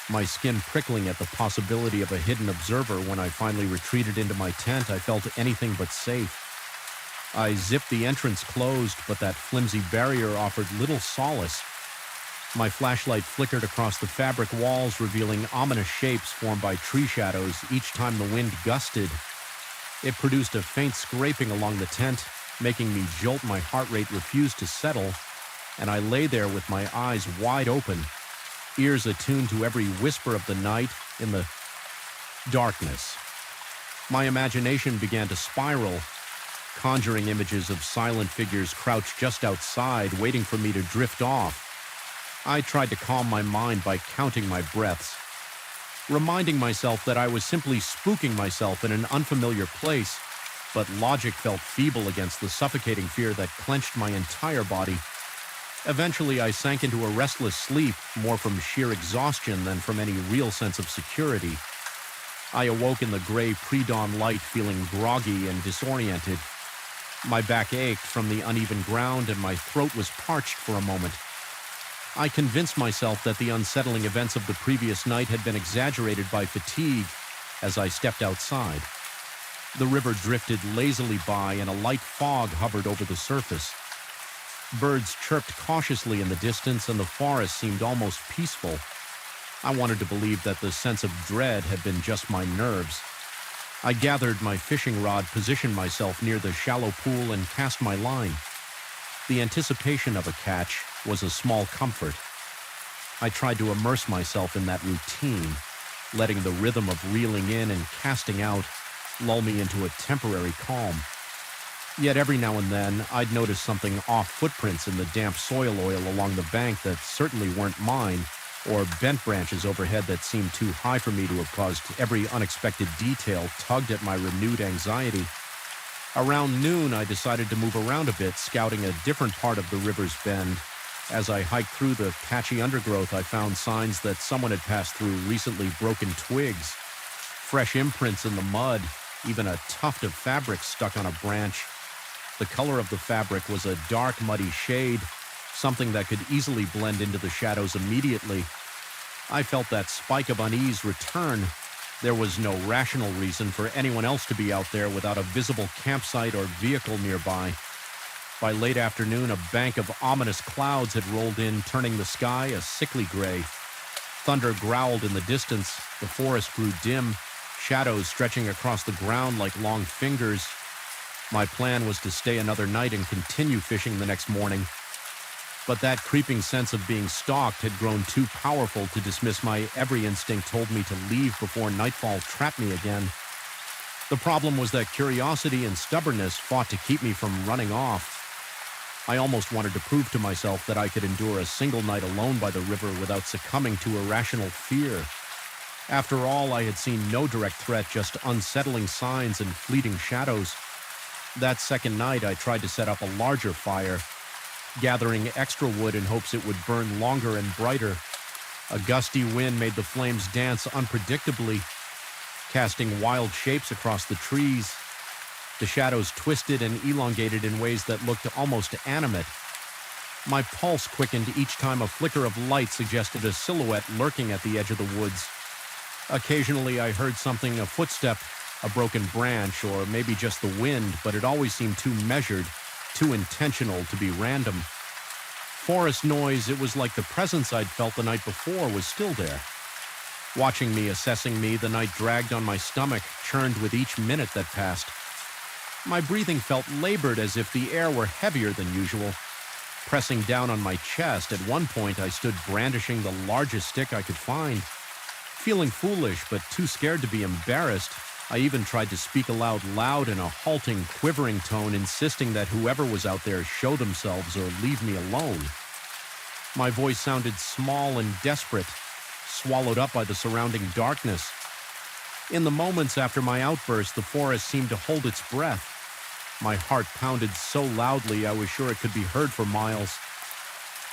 my skin prickling at the possibility of a hidden observer. When I finally retreated into my tent, I felt anything but safe. I zipped the entrance closed, but that flimsy barrier offered little solace. My flashlight flickered across the fabric walls, revealing ominous shapes formed by tree shadows each time the wind gusted. It produced a faint scraping along the tent, making me jolt. My heart rate refused to settle, and I lay there with my eyes wide open, ears attuned to every whisper of the night in the darkness. My imagination began to spiral, conjuring images of silent figures crouched just outside, waiting for me to drift off. I tried to calm my mind by counting my breaths, reminding myself that I was simply spooking myself in an unfamiliar place, but logic felt feeble against the suffocating fear that clenched my entire body. Eventually, I sank into a restless sleep, more from sheer exhaustion than from any real sense of security. I awoke in the gray pre-dawn light, feeling groggy and disoriented. My back ached from the uneven ground, and my throat was parched for a moment. I convinced myself that the unsettling events of the previous night had been exaggerated by fatigue as I stepped outside. The river drifted lazily by, and a light fog hovered over the surface. Birds chirped cautiously in the distance, and the forest seemed almost peaceful. I wanted to believe that the sense of dread had been just my nerves. I gathered my fishing rod, positioned myself near the shallow pool, and cast my line. The anticipation of a catch was a small comfort. I tried to immerse myself in that routine, letting the rhythm of reeling in and casting out lull me into a temporary calm. Yet every now and then, I'd notice something off, footprints in the damp soil oil along the bank that certainly weren't mine, or bent branches overhead that seemed too high for me to have caused. Every unexpected detail tugged at my renewed anxiety. Around noon, I decided to move around a bit, scouting a different part of the river's bend. As I hiked through the patchy undergrowth, I found signs that someone had passed through recently broken twigs, fresh imprints in the mud, even a tuft of fabric stuck on a branch. The color of the fabric was a dark, muddy shade, something that could easily blend into the shadows immediately. I felt that spike of unease return. There was no rational reason for anyone else to be out there without a visible campsite or vehicle nearby. By late afternoon, a bank of ominous clouds had rolled in, turning the sky a sickly gray. Thunder growled in the distance. The forest grew dim, shadows stretching across the ground like long fingers. My plan was to stay another night and continue fishing the next morning. But that creeping sense of being stalked had grown too powerful to dismiss. My every instinct told me to leave before nightfall trapped me again. The problem was that curiosity and stubbornness fought to keep me from running off. I almost wanted to prove to myself that I could endure a single night alone by the river without succumbing to irrational fear. After all, I had seen no direct threat, just unsettling signs and fleeting shadows. That second night, I tried to set up a larger fire, gathering extra wood in hopes it would burn longer and brighter. A gusty wind made the flames dance unpredictably, casting wild shapes across the trees. The shadows twisted and elongated in ways that looked almost animate. My pulse quickened each time a flicker of light suggested a silhouette lurking at the edge of the woods. Occasionally I heard something, a footstep, a broken branch, or maybe just the wind, but it always seemed too measured, too intentional to be random. Forest noise, it was like the presence I'd felt the night before was still there. Watching me, assessing me, the night dragged on my stomach, churned with each minute that passed. My breathing felt labored, as if the air were heavier than usual, pressing down on my chest. At one point, I stood brandishing the largest stick I could find, Feeling foolish but too scared to be embarrassed, I even tried to speak aloud loud in a halting, quivering tone, insisting that whoever was out there show themselves or leave me alone. My voice sounded small and desperate, swallowed up by the surrounding darkness. In the moments after my outburst, the forest seemed to hold its breath. My heart pounded so loudly I was sure it could be heard for miles.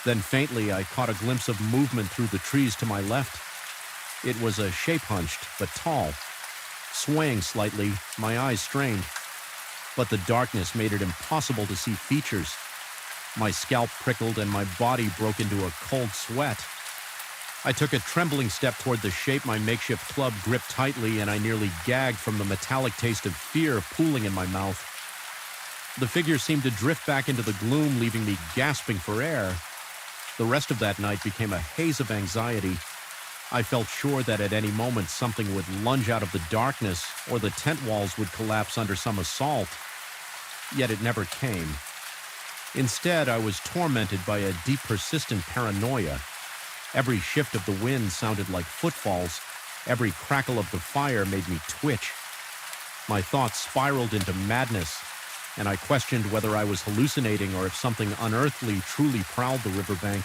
Then faintly I caught a glimpse of movement through the trees to my left. It was a shape hunched but tall. Swaying slightly, my eyes strained. But the darkness made it impossible to see features. My scalp prickled and my body broke into a cold sweat. I took a trembling step toward the shape my makeshift club gripped tightly, and I nearly gagged from the metallic taste of fear pooling in my mouth. The figure seemed to drift back into the gloom, leaving me gasping for air. The rest of that night became a haze of anxiety. I felt sure that at any moment something would lunge out of the darkness, or the tent walls would collapse under some assault. Yet it never came. Instead, I was tormented by a deep, persistent paranoia. Every shift of the wind sounded like footfalls. Every crackle of the fire made me twitch. My thoughts spiraled into madness, and I questioned whether I was hallucinating or if something unearthly truly prowled the riverbank.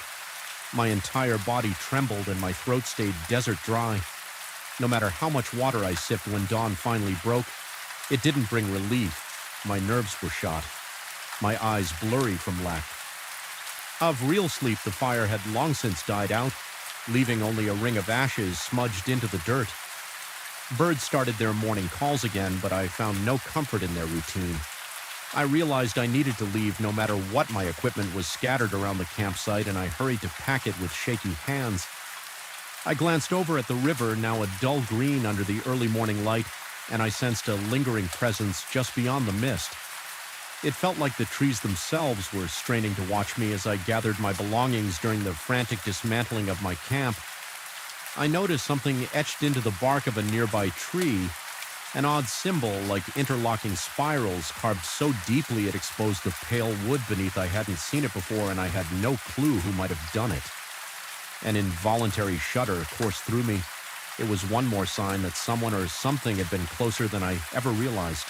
My entire body trembled and my throat stayed desert dry. No matter how much water I sipped when dawn finally broke, it didn't bring relief. My nerves were shot, my eyes blurry from lack. Of real sleep, the fire had long since died out, leaving only a ring of ashes smudged into the dirt. Birds started their morning calls again, but I found no comfort in their routine. I realized I needed to leave no matter what. My equipment was scattered around the campsite, and I hurried to pack it with shaky hands. I glanced over at the river, now a dull green under the early morning light, and I sensed a lingering presence just beyond the mist. It felt like the trees themselves were straining to watch me as I gathered my belongings during the frantic dismantling of my camp. I noticed something etched into the bark of a nearby tree, an odd symbol like interlocking spirals carved so deeply it exposed the pale wood beneath. I hadn't seen it before, and I had no clue who might have done it. An involuntary shudder coursed through me. It was one more sign that someone or something had been closer than I ever realized.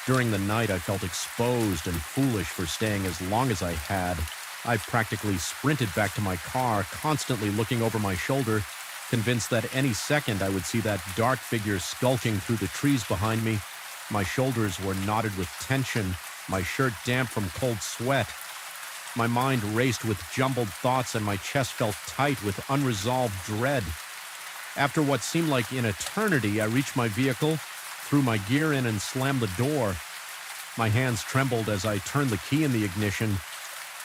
During the night, I felt exposed and foolish for staying as long as I had. I practically sprinted back to my car, constantly looking over my shoulder, convinced that any second I would see that dark figure skulking through the trees behind me. My shoulders were knotted with tension, my shirt damp from cold sweat. My mind raced with jumbled thoughts, and my chest felt tight with unresolved dread. After what seemed like an eternity, I reached my vehicle, threw my gear in, and slammed the door. My hands trembled as I turned the key in the ignition.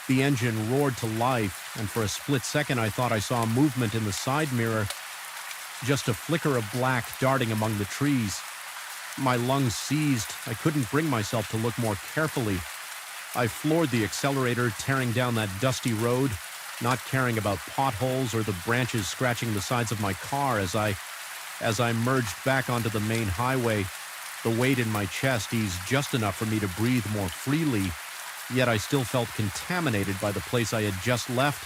The engine roared to life, and for a split second I thought I saw a movement in the side mirror, just a flicker of black darting among the trees. My lungs seized. I couldn't bring myself to look more carefully. I floored the accelerator, tearing down that dusty road, not caring about potholes or the branches scratching the sides of my car. As I merged back onto the main highway, the weight in my chest eased just enough for me to breathe more freely, yet I still felt contaminated by the place I had just left,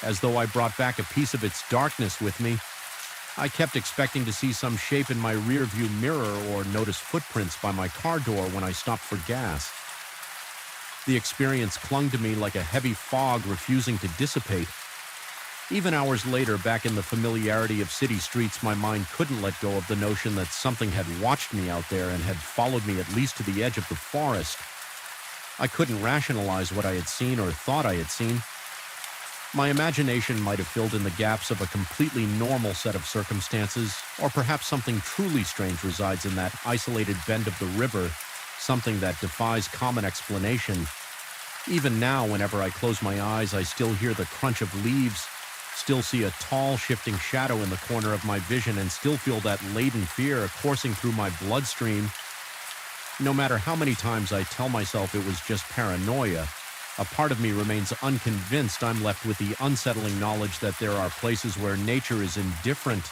as though I brought back a piece of its darkness with me. I kept expecting to see some shape in my rearview mirror or notice footprints by my car door when I stopped for gas. The experience clung to me like a heavy fog refusing to dissipate. Even hours later, back in the familiarity of city streets, my mind couldn't let go of the notion that something had watched me out there and had followed me at least to the edge of the forest. I couldn't rationalize what I had seen or thought I had seen. My imagination might have filled in the gaps of a completely normal set of circumstances, or perhaps something truly strange resides in that isolated bend of the river, something that defies common explanation. Even now, whenever I close my eyes, I still hear the crunch of leaves, still see a tall, shifting shadow in the corner of my vision, and still feel that laden fear coursing through my bloodstream. No matter how many times I tell myself it was just paranoia, a part of me remains unconvinced. I'm left with the unsettling knowledge that there are places where nature is indifferent,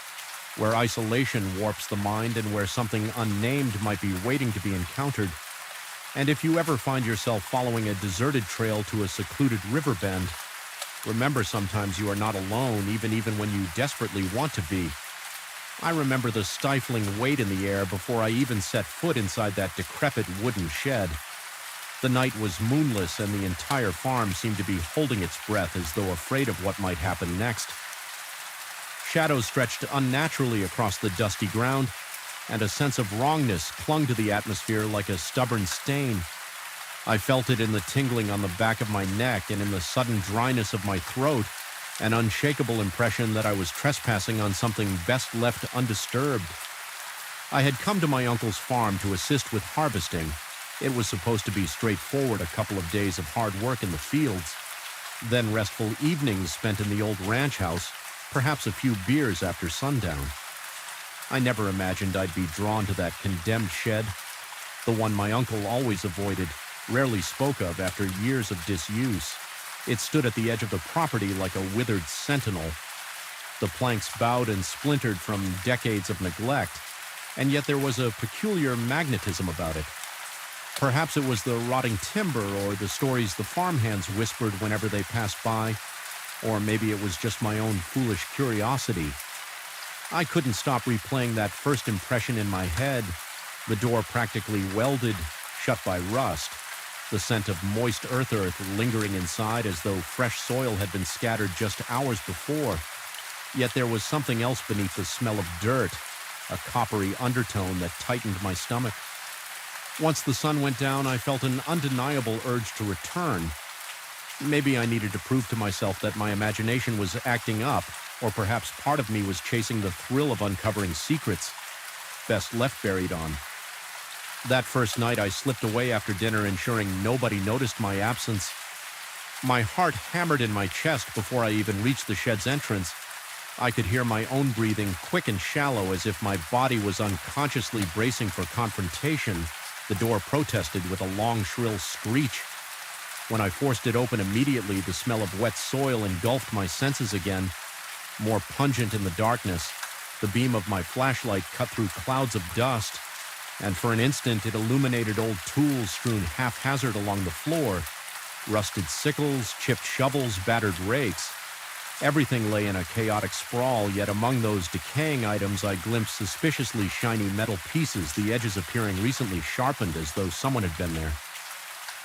where isolation warps the mind, and where something unnamed might be waiting to be encountered. And if you ever find yourself following a deserted trail to a secluded river bend, remember sometimes you are not alone, even when you desperately want to be. I remember the stifling weight in the air before I even set foot inside that decrepit wooden shed. The night was moonless, and the entire farm seemed to be holding its breath as though afraid of what might happen next. Shadows stretched unnaturally across the dusty ground, and a sense of wrongness clung to the atmosphere like a stubborn stain. I felt it in the tingling on the back of my neck and in the sudden dryness of my throat, an unshakable impression that I was trespassing on something best left undisturbed. I had come to my uncle's farm to assist with harvesting. It was supposed to be straightforward, a couple of days of hard work in the fields, then restful evenings spent in the old ranch house, perhaps a few beers after sundown. I never imagined I'd be drawn to that condemned shed, the one my uncle always avoided, rarely spoke of after years of disuse. It stood at the edge of the property like a withered sentinel. The planks bowed and splintered from decades of neglect, and yet there was a peculiar magnetism about it. Perhaps it was the rotting timber or the stories the farmhands whispered whenever they passed by, or maybe it was just my own foolish curiosity. I couldn't stop replaying that first impression in my head, the door practically welded, shut by rust, the scent of moist earth lingering inside as though fresh soil had been scattered just hours before. Yet there was something else beneath the smell of dirt, a coppery undertone that tightened my stomach. Once the sun went down, I felt an undeniable urge to return. Maybe I needed to prove to myself that my imagination was acting up, or perhaps part of me was chasing the thrill of uncovering secrets, best left buried on. That first night, I slipped away after dinner, ensuring nobody noticed my absence. My heart hammered in my chest before I even reached the shed's entrance. I could hear my own breathing, quick and shallow, as if my body was unconsciously bracing for confrontation. The door protested with a long, shrill screech. When I forced it open immediately, the smell of wet soil engulfed my senses again. More pungent in the darkness, the beam of my flashlight cut through clouds of dust, and for an instant it illuminated old tools strewn haphazard along the floor. Rusted sickles, chipped shovels, battered rakes. Everything lay in a chaotic sprawl, yet among those decaying items I glimpsed suspiciously shiny metal pieces, the edges appearing recently sharpened as though someone had been there.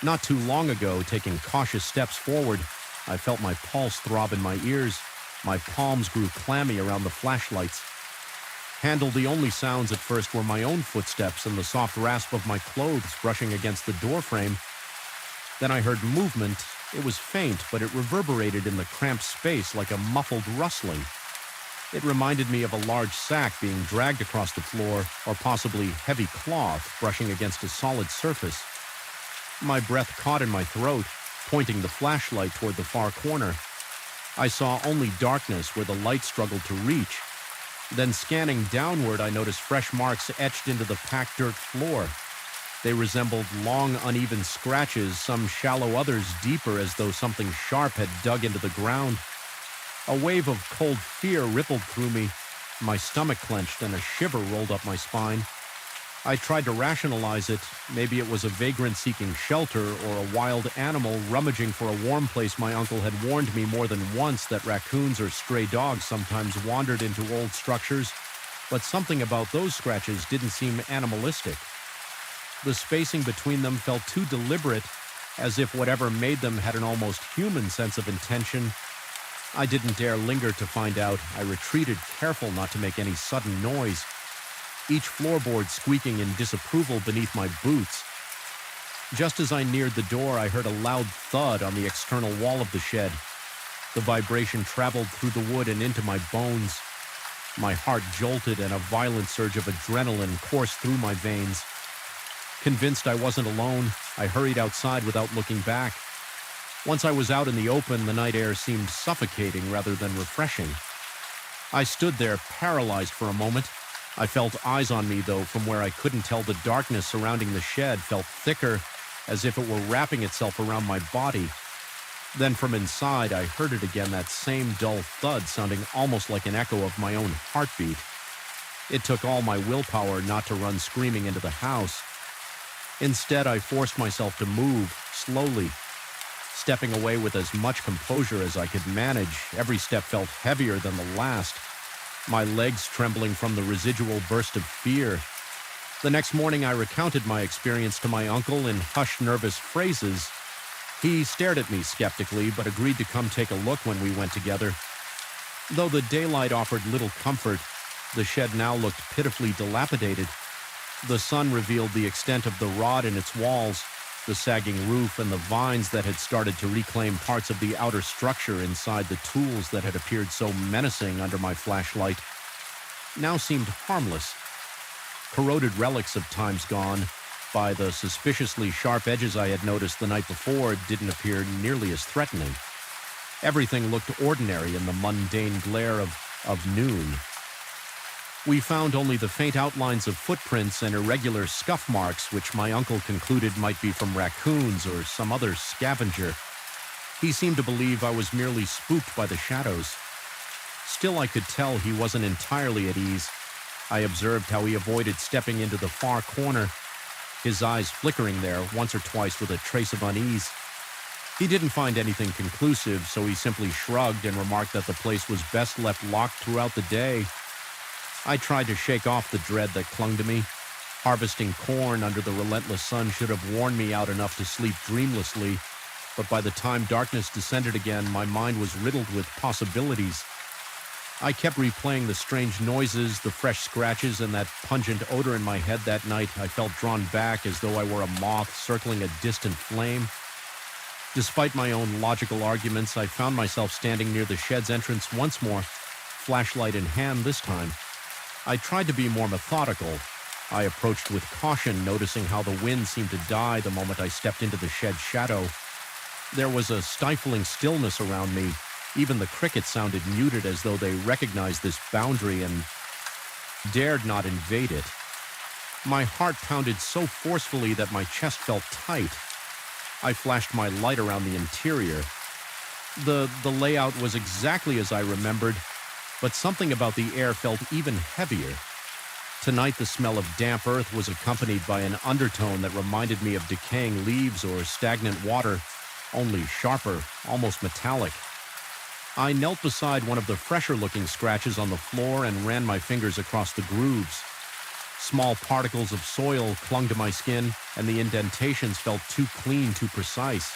Not too long ago, taking cautious steps forward, I felt my pulse throb in my ears. My palms grew clammy around the flashlights. Handled the only sounds at first were my own footsteps and the soft rasp of my clothes brushing against the doorframe. Then I heard movement. It was faint, but it reverberated in the cramped space like a muffled rustling. It reminded me of a large sack being dragged across the floor, or possibly heavy cloth brushing against a solid surface. My breath caught in my throat, pointing the flashlight toward the far corner. I saw only darkness where the light struggled to reach. Then scanning downward, I noticed fresh marks etched into the packed dirt floor. They resembled long, uneven scratches, some shallow, others deeper, as though something sharp had dug into the ground. A wave of cold fear rippled through me. My stomach clenched and a shiver rolled up my spine. I tried to rationalize it. Maybe it was a vagrant seeking shelter or a wild animal rummaging for a warm place. My uncle had warned me more than once that raccoons or stray dogs sometimes wandered into old structures, but something about those scratches didn't seem animalistic. The spacing between them felt too deliberate, as if whatever made them had an almost human sense of intention. I didn't dare linger to find out. I retreated, careful not to make any sudden noise, each floorboard squeaking in disapproval beneath my boots. Just as I neared the door, I heard a loud thud on the external wall of the shed. The vibration traveled through the wood and into my bones. My heart jolted and a violent surge of adrenaline coursed through my veins. Convinced I wasn't alone, I hurried outside without looking back. Once I was out in the open, the night air seemed suffocating rather than refreshing. I stood there, paralyzed for a moment. I felt eyes on me, though, from where I couldn't tell. The darkness surrounding the shed felt thicker, as if it were wrapping itself around my body. Then from inside, I heard it again, that same dull thud, sounding almost like an echo of my own heartbeat. It took all my willpower not to run screaming into the house. Instead, I forced myself to move, slowly, stepping away with as much composure as I could manage. Every step felt heavier than the last. my legs trembling from the residual burst of fear. The next morning, I recounted my experience to my uncle in hushed, nervous phrases. He stared at me skeptically, but agreed to come take a look when we went together. Though the daylight offered little comfort, the shed now looked pitifully dilapidated. The sun revealed the extent of the rot in its walls, the sagging roof, and the vines that had started to reclaim parts of the outer structure inside the tools that had appeared so menacing under my flashlight now seemed harmless. Corroded relics of times gone by, the suspiciously sharp edges I had noticed the night before didn't appear nearly as threatening. Everything looked ordinary in the mundane glare of noon. We found only the faint outlines of footprints and irregular scuff marks, which my uncle concluded might be from raccoons or some other scavenger. He seemed to believe I was merely spooked by the shadows. Still, I could tell he wasn't entirely at ease. I observed how he avoided stepping into the far corner, his eyes flickering there once or twice with a trace of unease. He didn't find anything conclusive, so he simply shrugged and remarked that the place was best left locked throughout the day. I tried to shake off the dread that clung to me. Harvesting corn under the relentless sun should have worn me out enough to sleep dreamlessly, but by the time darkness descended again, my mind was riddled with possibilities. I kept replaying the strange noises, the fresh scratches, and that pungent odor in my head that night. I felt drawn back as though I were a moth circling a distant flame. Despite my own logical arguments, I found myself standing near the shed's entrance once more, flashlight in hand this time. I tried to be more methodical. I approached with caution, noticing how the wind seemed to die the moment I stepped into the shed's shadow. There was a stifling stillness around me. Even the crickets sounded muted, as though they recognized this boundary and dared not invade it. My heart pounded so forcefully that my chest felt tight. I flashed my light around the interior. The layout was exactly as I remembered, but something about the air felt even heavier. Tonight, the smell of damp earth was accompanied by an undertone that reminded me of decaying leaves or stagnant water, only sharper, almost metallic. I knelt beside one of the fresher-looking scratches on the floor and ran my fingers across the grooves. Small particles of soil clung to my skin, and the indentations felt too clean, too precise.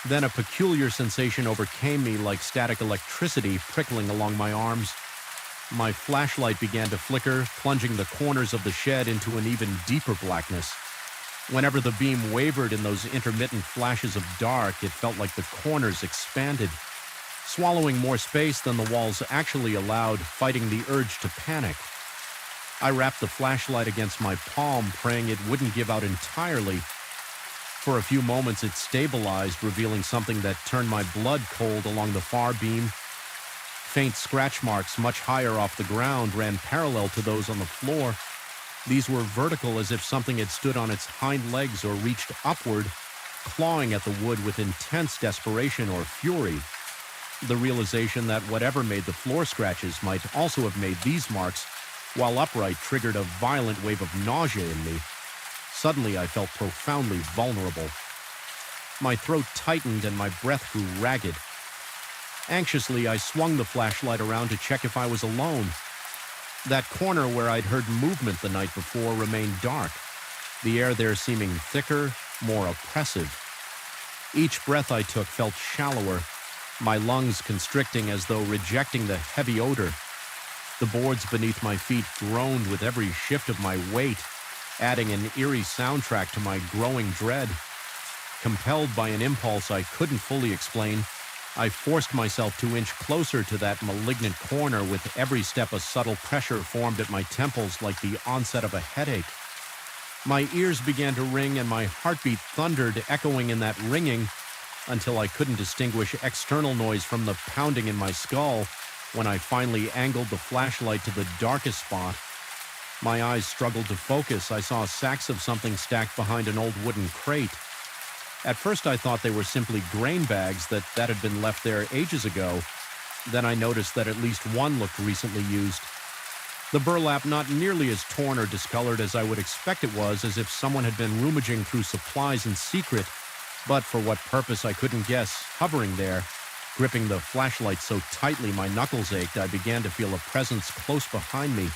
Then a peculiar sensation overcame me, like static electricity prickling along my arms. My flashlight began to flicker, plunging the corners of the shed into an even deeper blackness. Whenever the beam wavered in those intermittent flashes of dark, it felt like the corners expanded, swallowing more space than the walls actually allowed, fighting the urge to panic. I wrapped the flashlight against my palm, praying it wouldn't give out entirely. For a few moments it stabilized, revealing something that turned my blood cold along the far beam. Faint scratch marks much higher off the ground ran parallel to those on the floor. These were vertical, as if something had stood on its hind legs or reached upward, clawing at the wood with intense desperation or fury. The realization that whatever made the floor scratches might also have made these marks, while upright, triggered a violent wave of nausea in me. Suddenly, I felt profoundly vulnerable. My throat tightened and my breath grew ragged. Anxiously, I swung the flashlight around to check if I was alone. That corner where I'd heard movement the night before remained dark, the air there seeming thicker, more oppressive. Each breath I took felt shallower, my lungs constricting as though rejecting the heavy odor. The boards beneath my feet groaned with every shift of my weight, adding an eerie soundtrack to my growing dread. Compelled by an impulse I couldn't fully explain, I forced myself to inch closer to that malignant corner. With every step, a subtle pressure formed at my temples like the onset of a headache. My ears began to ring and my heartbeat thundered, echoing in that ringing, until I couldn't distinguish external noise from the pounding in my skull. When I finally angled the flashlight to the darkest spot, my eyes struggled to focus. I saw sacks of something stacked behind an old wooden crate. At first I thought they were simply grain bags that had been left there ages ago. Then I noticed that at least one looked recently used. The burlap not nearly as torn or discolored as I would expect it was, as if someone had been rummaging through supplies in secret, but for what purpose I couldn't guess, hovering there. Gripping the flashlight so tightly my knuckles ached, I began to feel a presence close behind me.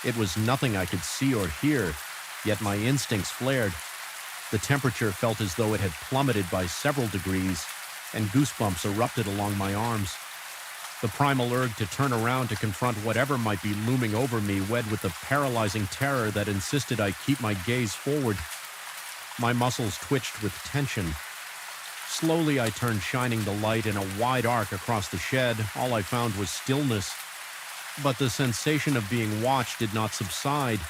It was nothing I could see or hear, yet my instincts flared. The temperature felt as though it had plummeted by several degrees, and goosebumps erupted along my arms. The primal urge to turn around to confront whatever might be looming over me wed with the paralyzing terror that insisted I keep my gaze forward. My muscles twitched with tension. Slowly I turned, shining the light in a wide arc across the shed. All I found was stillness. But the sensation of being watched did not subside.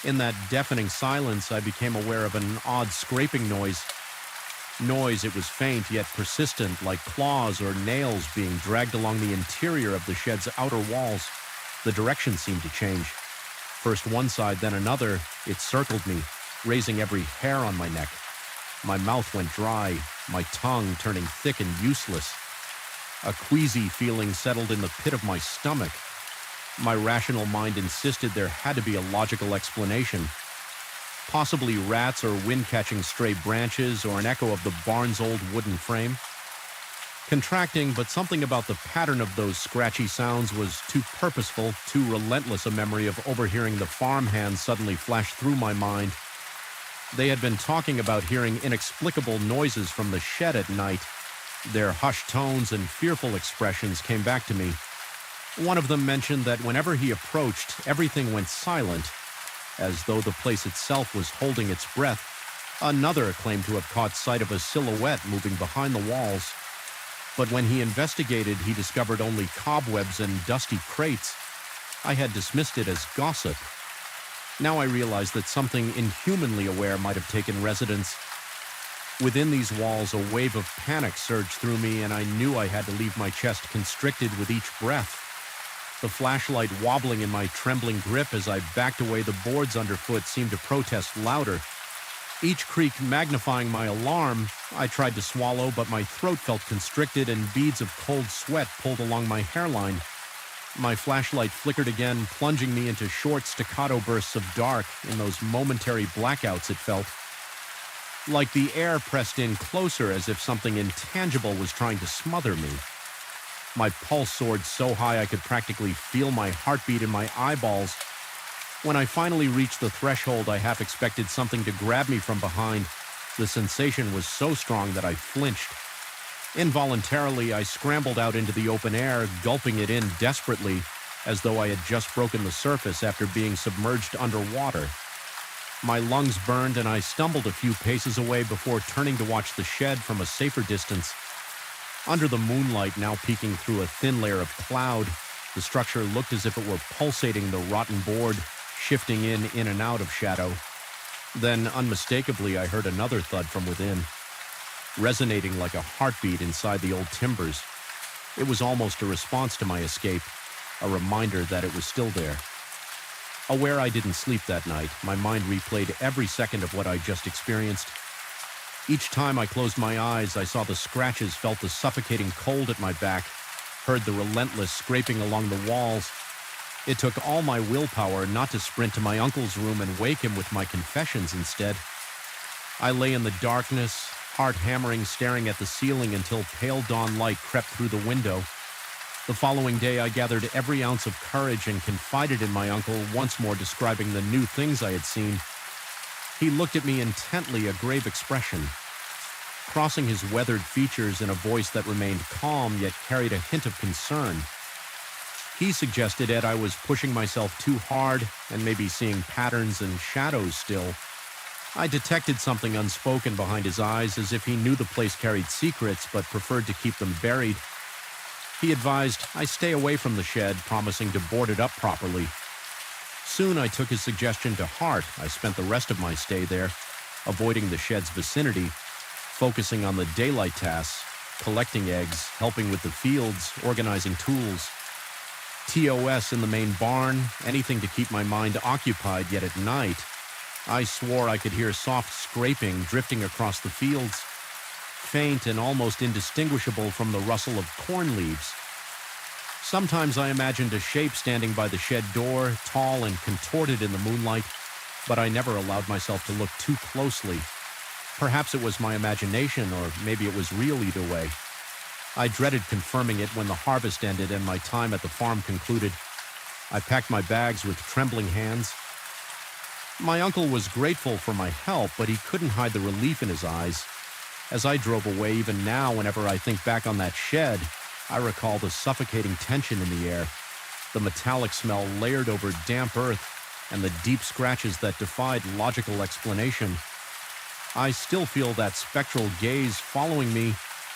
In that deafening silence, I became aware of an odd scraping noise. It was faint yet persistent, like claws or nails being dragged along the interior of the shed's outer walls. The direction seemed to change. First one side, then another. It circled me, raising every hair on my neck. My mouth went dry, my tongue turning thick and useless. A queasy feeling settled in the pit of my stomach. My rational mind insisted there had to be a logical explanation. Possibly rats or wind catching stray branches or an echo of the barn's old wooden frame. Contracting, but something about the pattern of those scratchy sounds was too purposeful, too relentless a memory of overhearing the farmhands suddenly flash through my mind. They had been talking about hearing inexplicable noises from the shed at night. Their hushed tones and fearful expressions came back to me. One of them mentioned that whenever he approached, everything went silent, as though the place itself was holding its breath. Another claimed to have caught sight of a silhouette moving behind the walls. But when he investigated, he discovered only cobwebs and dusty crates. I had dismissed it as gossip. Now I realized that something inhumanly aware might have taken residence. Within these walls, a wave of panic surged through me, and I knew I had to leave my chest constricted with each breath. The flashlight wobbling in my trembling grip as I backed away, the boards underfoot seemed to protest louder. Each creak magnifying my alarm. I tried to swallow, but my throat felt constricted and beads of cold sweat pulled along my hairline. My flashlight flickered again, plunging me into short staccato bursts of dark. In those momentary blackouts, it felt like the air pressed in closer, as if something intangible was trying to smother me. My pulse soared so high I could practically feel my heartbeat in my eyeballs. When I finally reached the threshold, I half expected something to grab me from behind. The sensation was so strong that I flinched. Involuntarily, I scrambled out into the open air, gulping it in desperately, as though I had just broken the surface after being submerged underwater. My lungs burned, and I stumbled a few paces away before turning to watch the shed from a safer distance. Under the moonlight, now peeking through a thin layer of cloud, the structure looked as if it were pulsating the rotten board, shifting in and out of shadow. Then, unmistakably, I heard another thud from within, resonating like a heartbeat inside the old timbers. It was almost a response to my escape, a reminder that it was still there. Aware I didn't sleep that night, my mind replayed every second of what I just experienced. Each time I closed my eyes, I saw the scratches, felt the suffocating cold at my back, heard the relentless scraping along the walls. It took all my willpower not to sprint to my uncle's room and wake him with my confessions instead. I lay in the darkness, heart hammering, staring at the ceiling until pale dawn light crept through the window. The following day, I gathered every ounce of courage and confided in my uncle, once more describing the new things I had seen. He looked at me intently, a grave expression, crossing his weathered features in a voice that remained calm yet carried a hint of concern. He suggested that I was pushing myself too hard and maybe seeing patterns and shadows still. I detected something unspoken behind his eyes, as if he knew the place carried secrets but preferred to keep them buried. He advised I stay away from the shed, promising to board it up properly. Soon I took his suggestion to heart. I spent the rest of my stay there, avoiding the shed's vicinity, focusing on the daylight tasks, collecting eggs, helping with the fields, organizing tools. TOS in the main barn, anything to keep my mind occupied, yet at night, I swore I could hear soft scraping drifting across the fields, faint and almost indistinguishable from the rustle of corn leaves. Sometimes I imagined a shape standing by the shed door, tall and contorted in the moonlight, but I never allowed myself to look too closely. Perhaps it was my imagination, or maybe it was real either way. I dreaded confirming it when the harvest ended and my time at the farm concluded. I packed my bags with trembling hands. My uncle was grateful for my help, but he couldn't hide the relief in his eyes. As I drove away, even now, whenever I think back on that shed, I recall the suffocating tension in the air, the metallic smell layered over damp earth, and the deep scratches that defied logical explanation. I still feel that spectral gaze following me,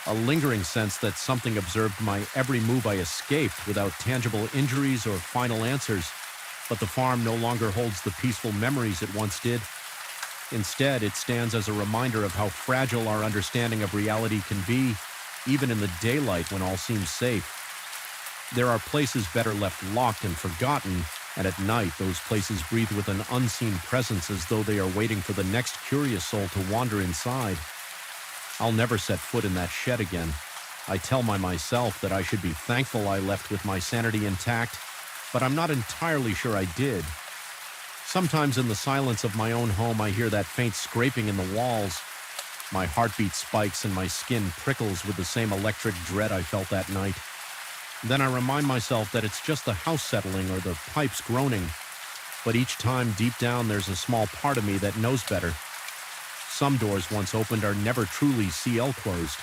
a lingering sense that something observed my every move I escaped without tangible injuries or final answers. But the farm no longer holds the peaceful memories it once did. Instead, it stands as a reminder of how fragile our understanding of reality can be, even in the daylight when all seems safe. There are places better left locked and forgotten, and at night those places breathe with an unseen presence as though they are waiting for the next curious soul to wander inside. I'll never set foot in that shed again. I tell myself that I should be thankful I left with my sanity intact, but I'm not entirely sure I did. Sometimes in the silence of my own home, I hear that faint scraping in the walls. My heartbeat spikes and my skin prickles with the same electric dread I felt that night. Then I remind myself that it's just the house settling or the pipes groaning. But each time, deep down, there's a small part of me that knows better. Some doors once opened are never truly CL closed.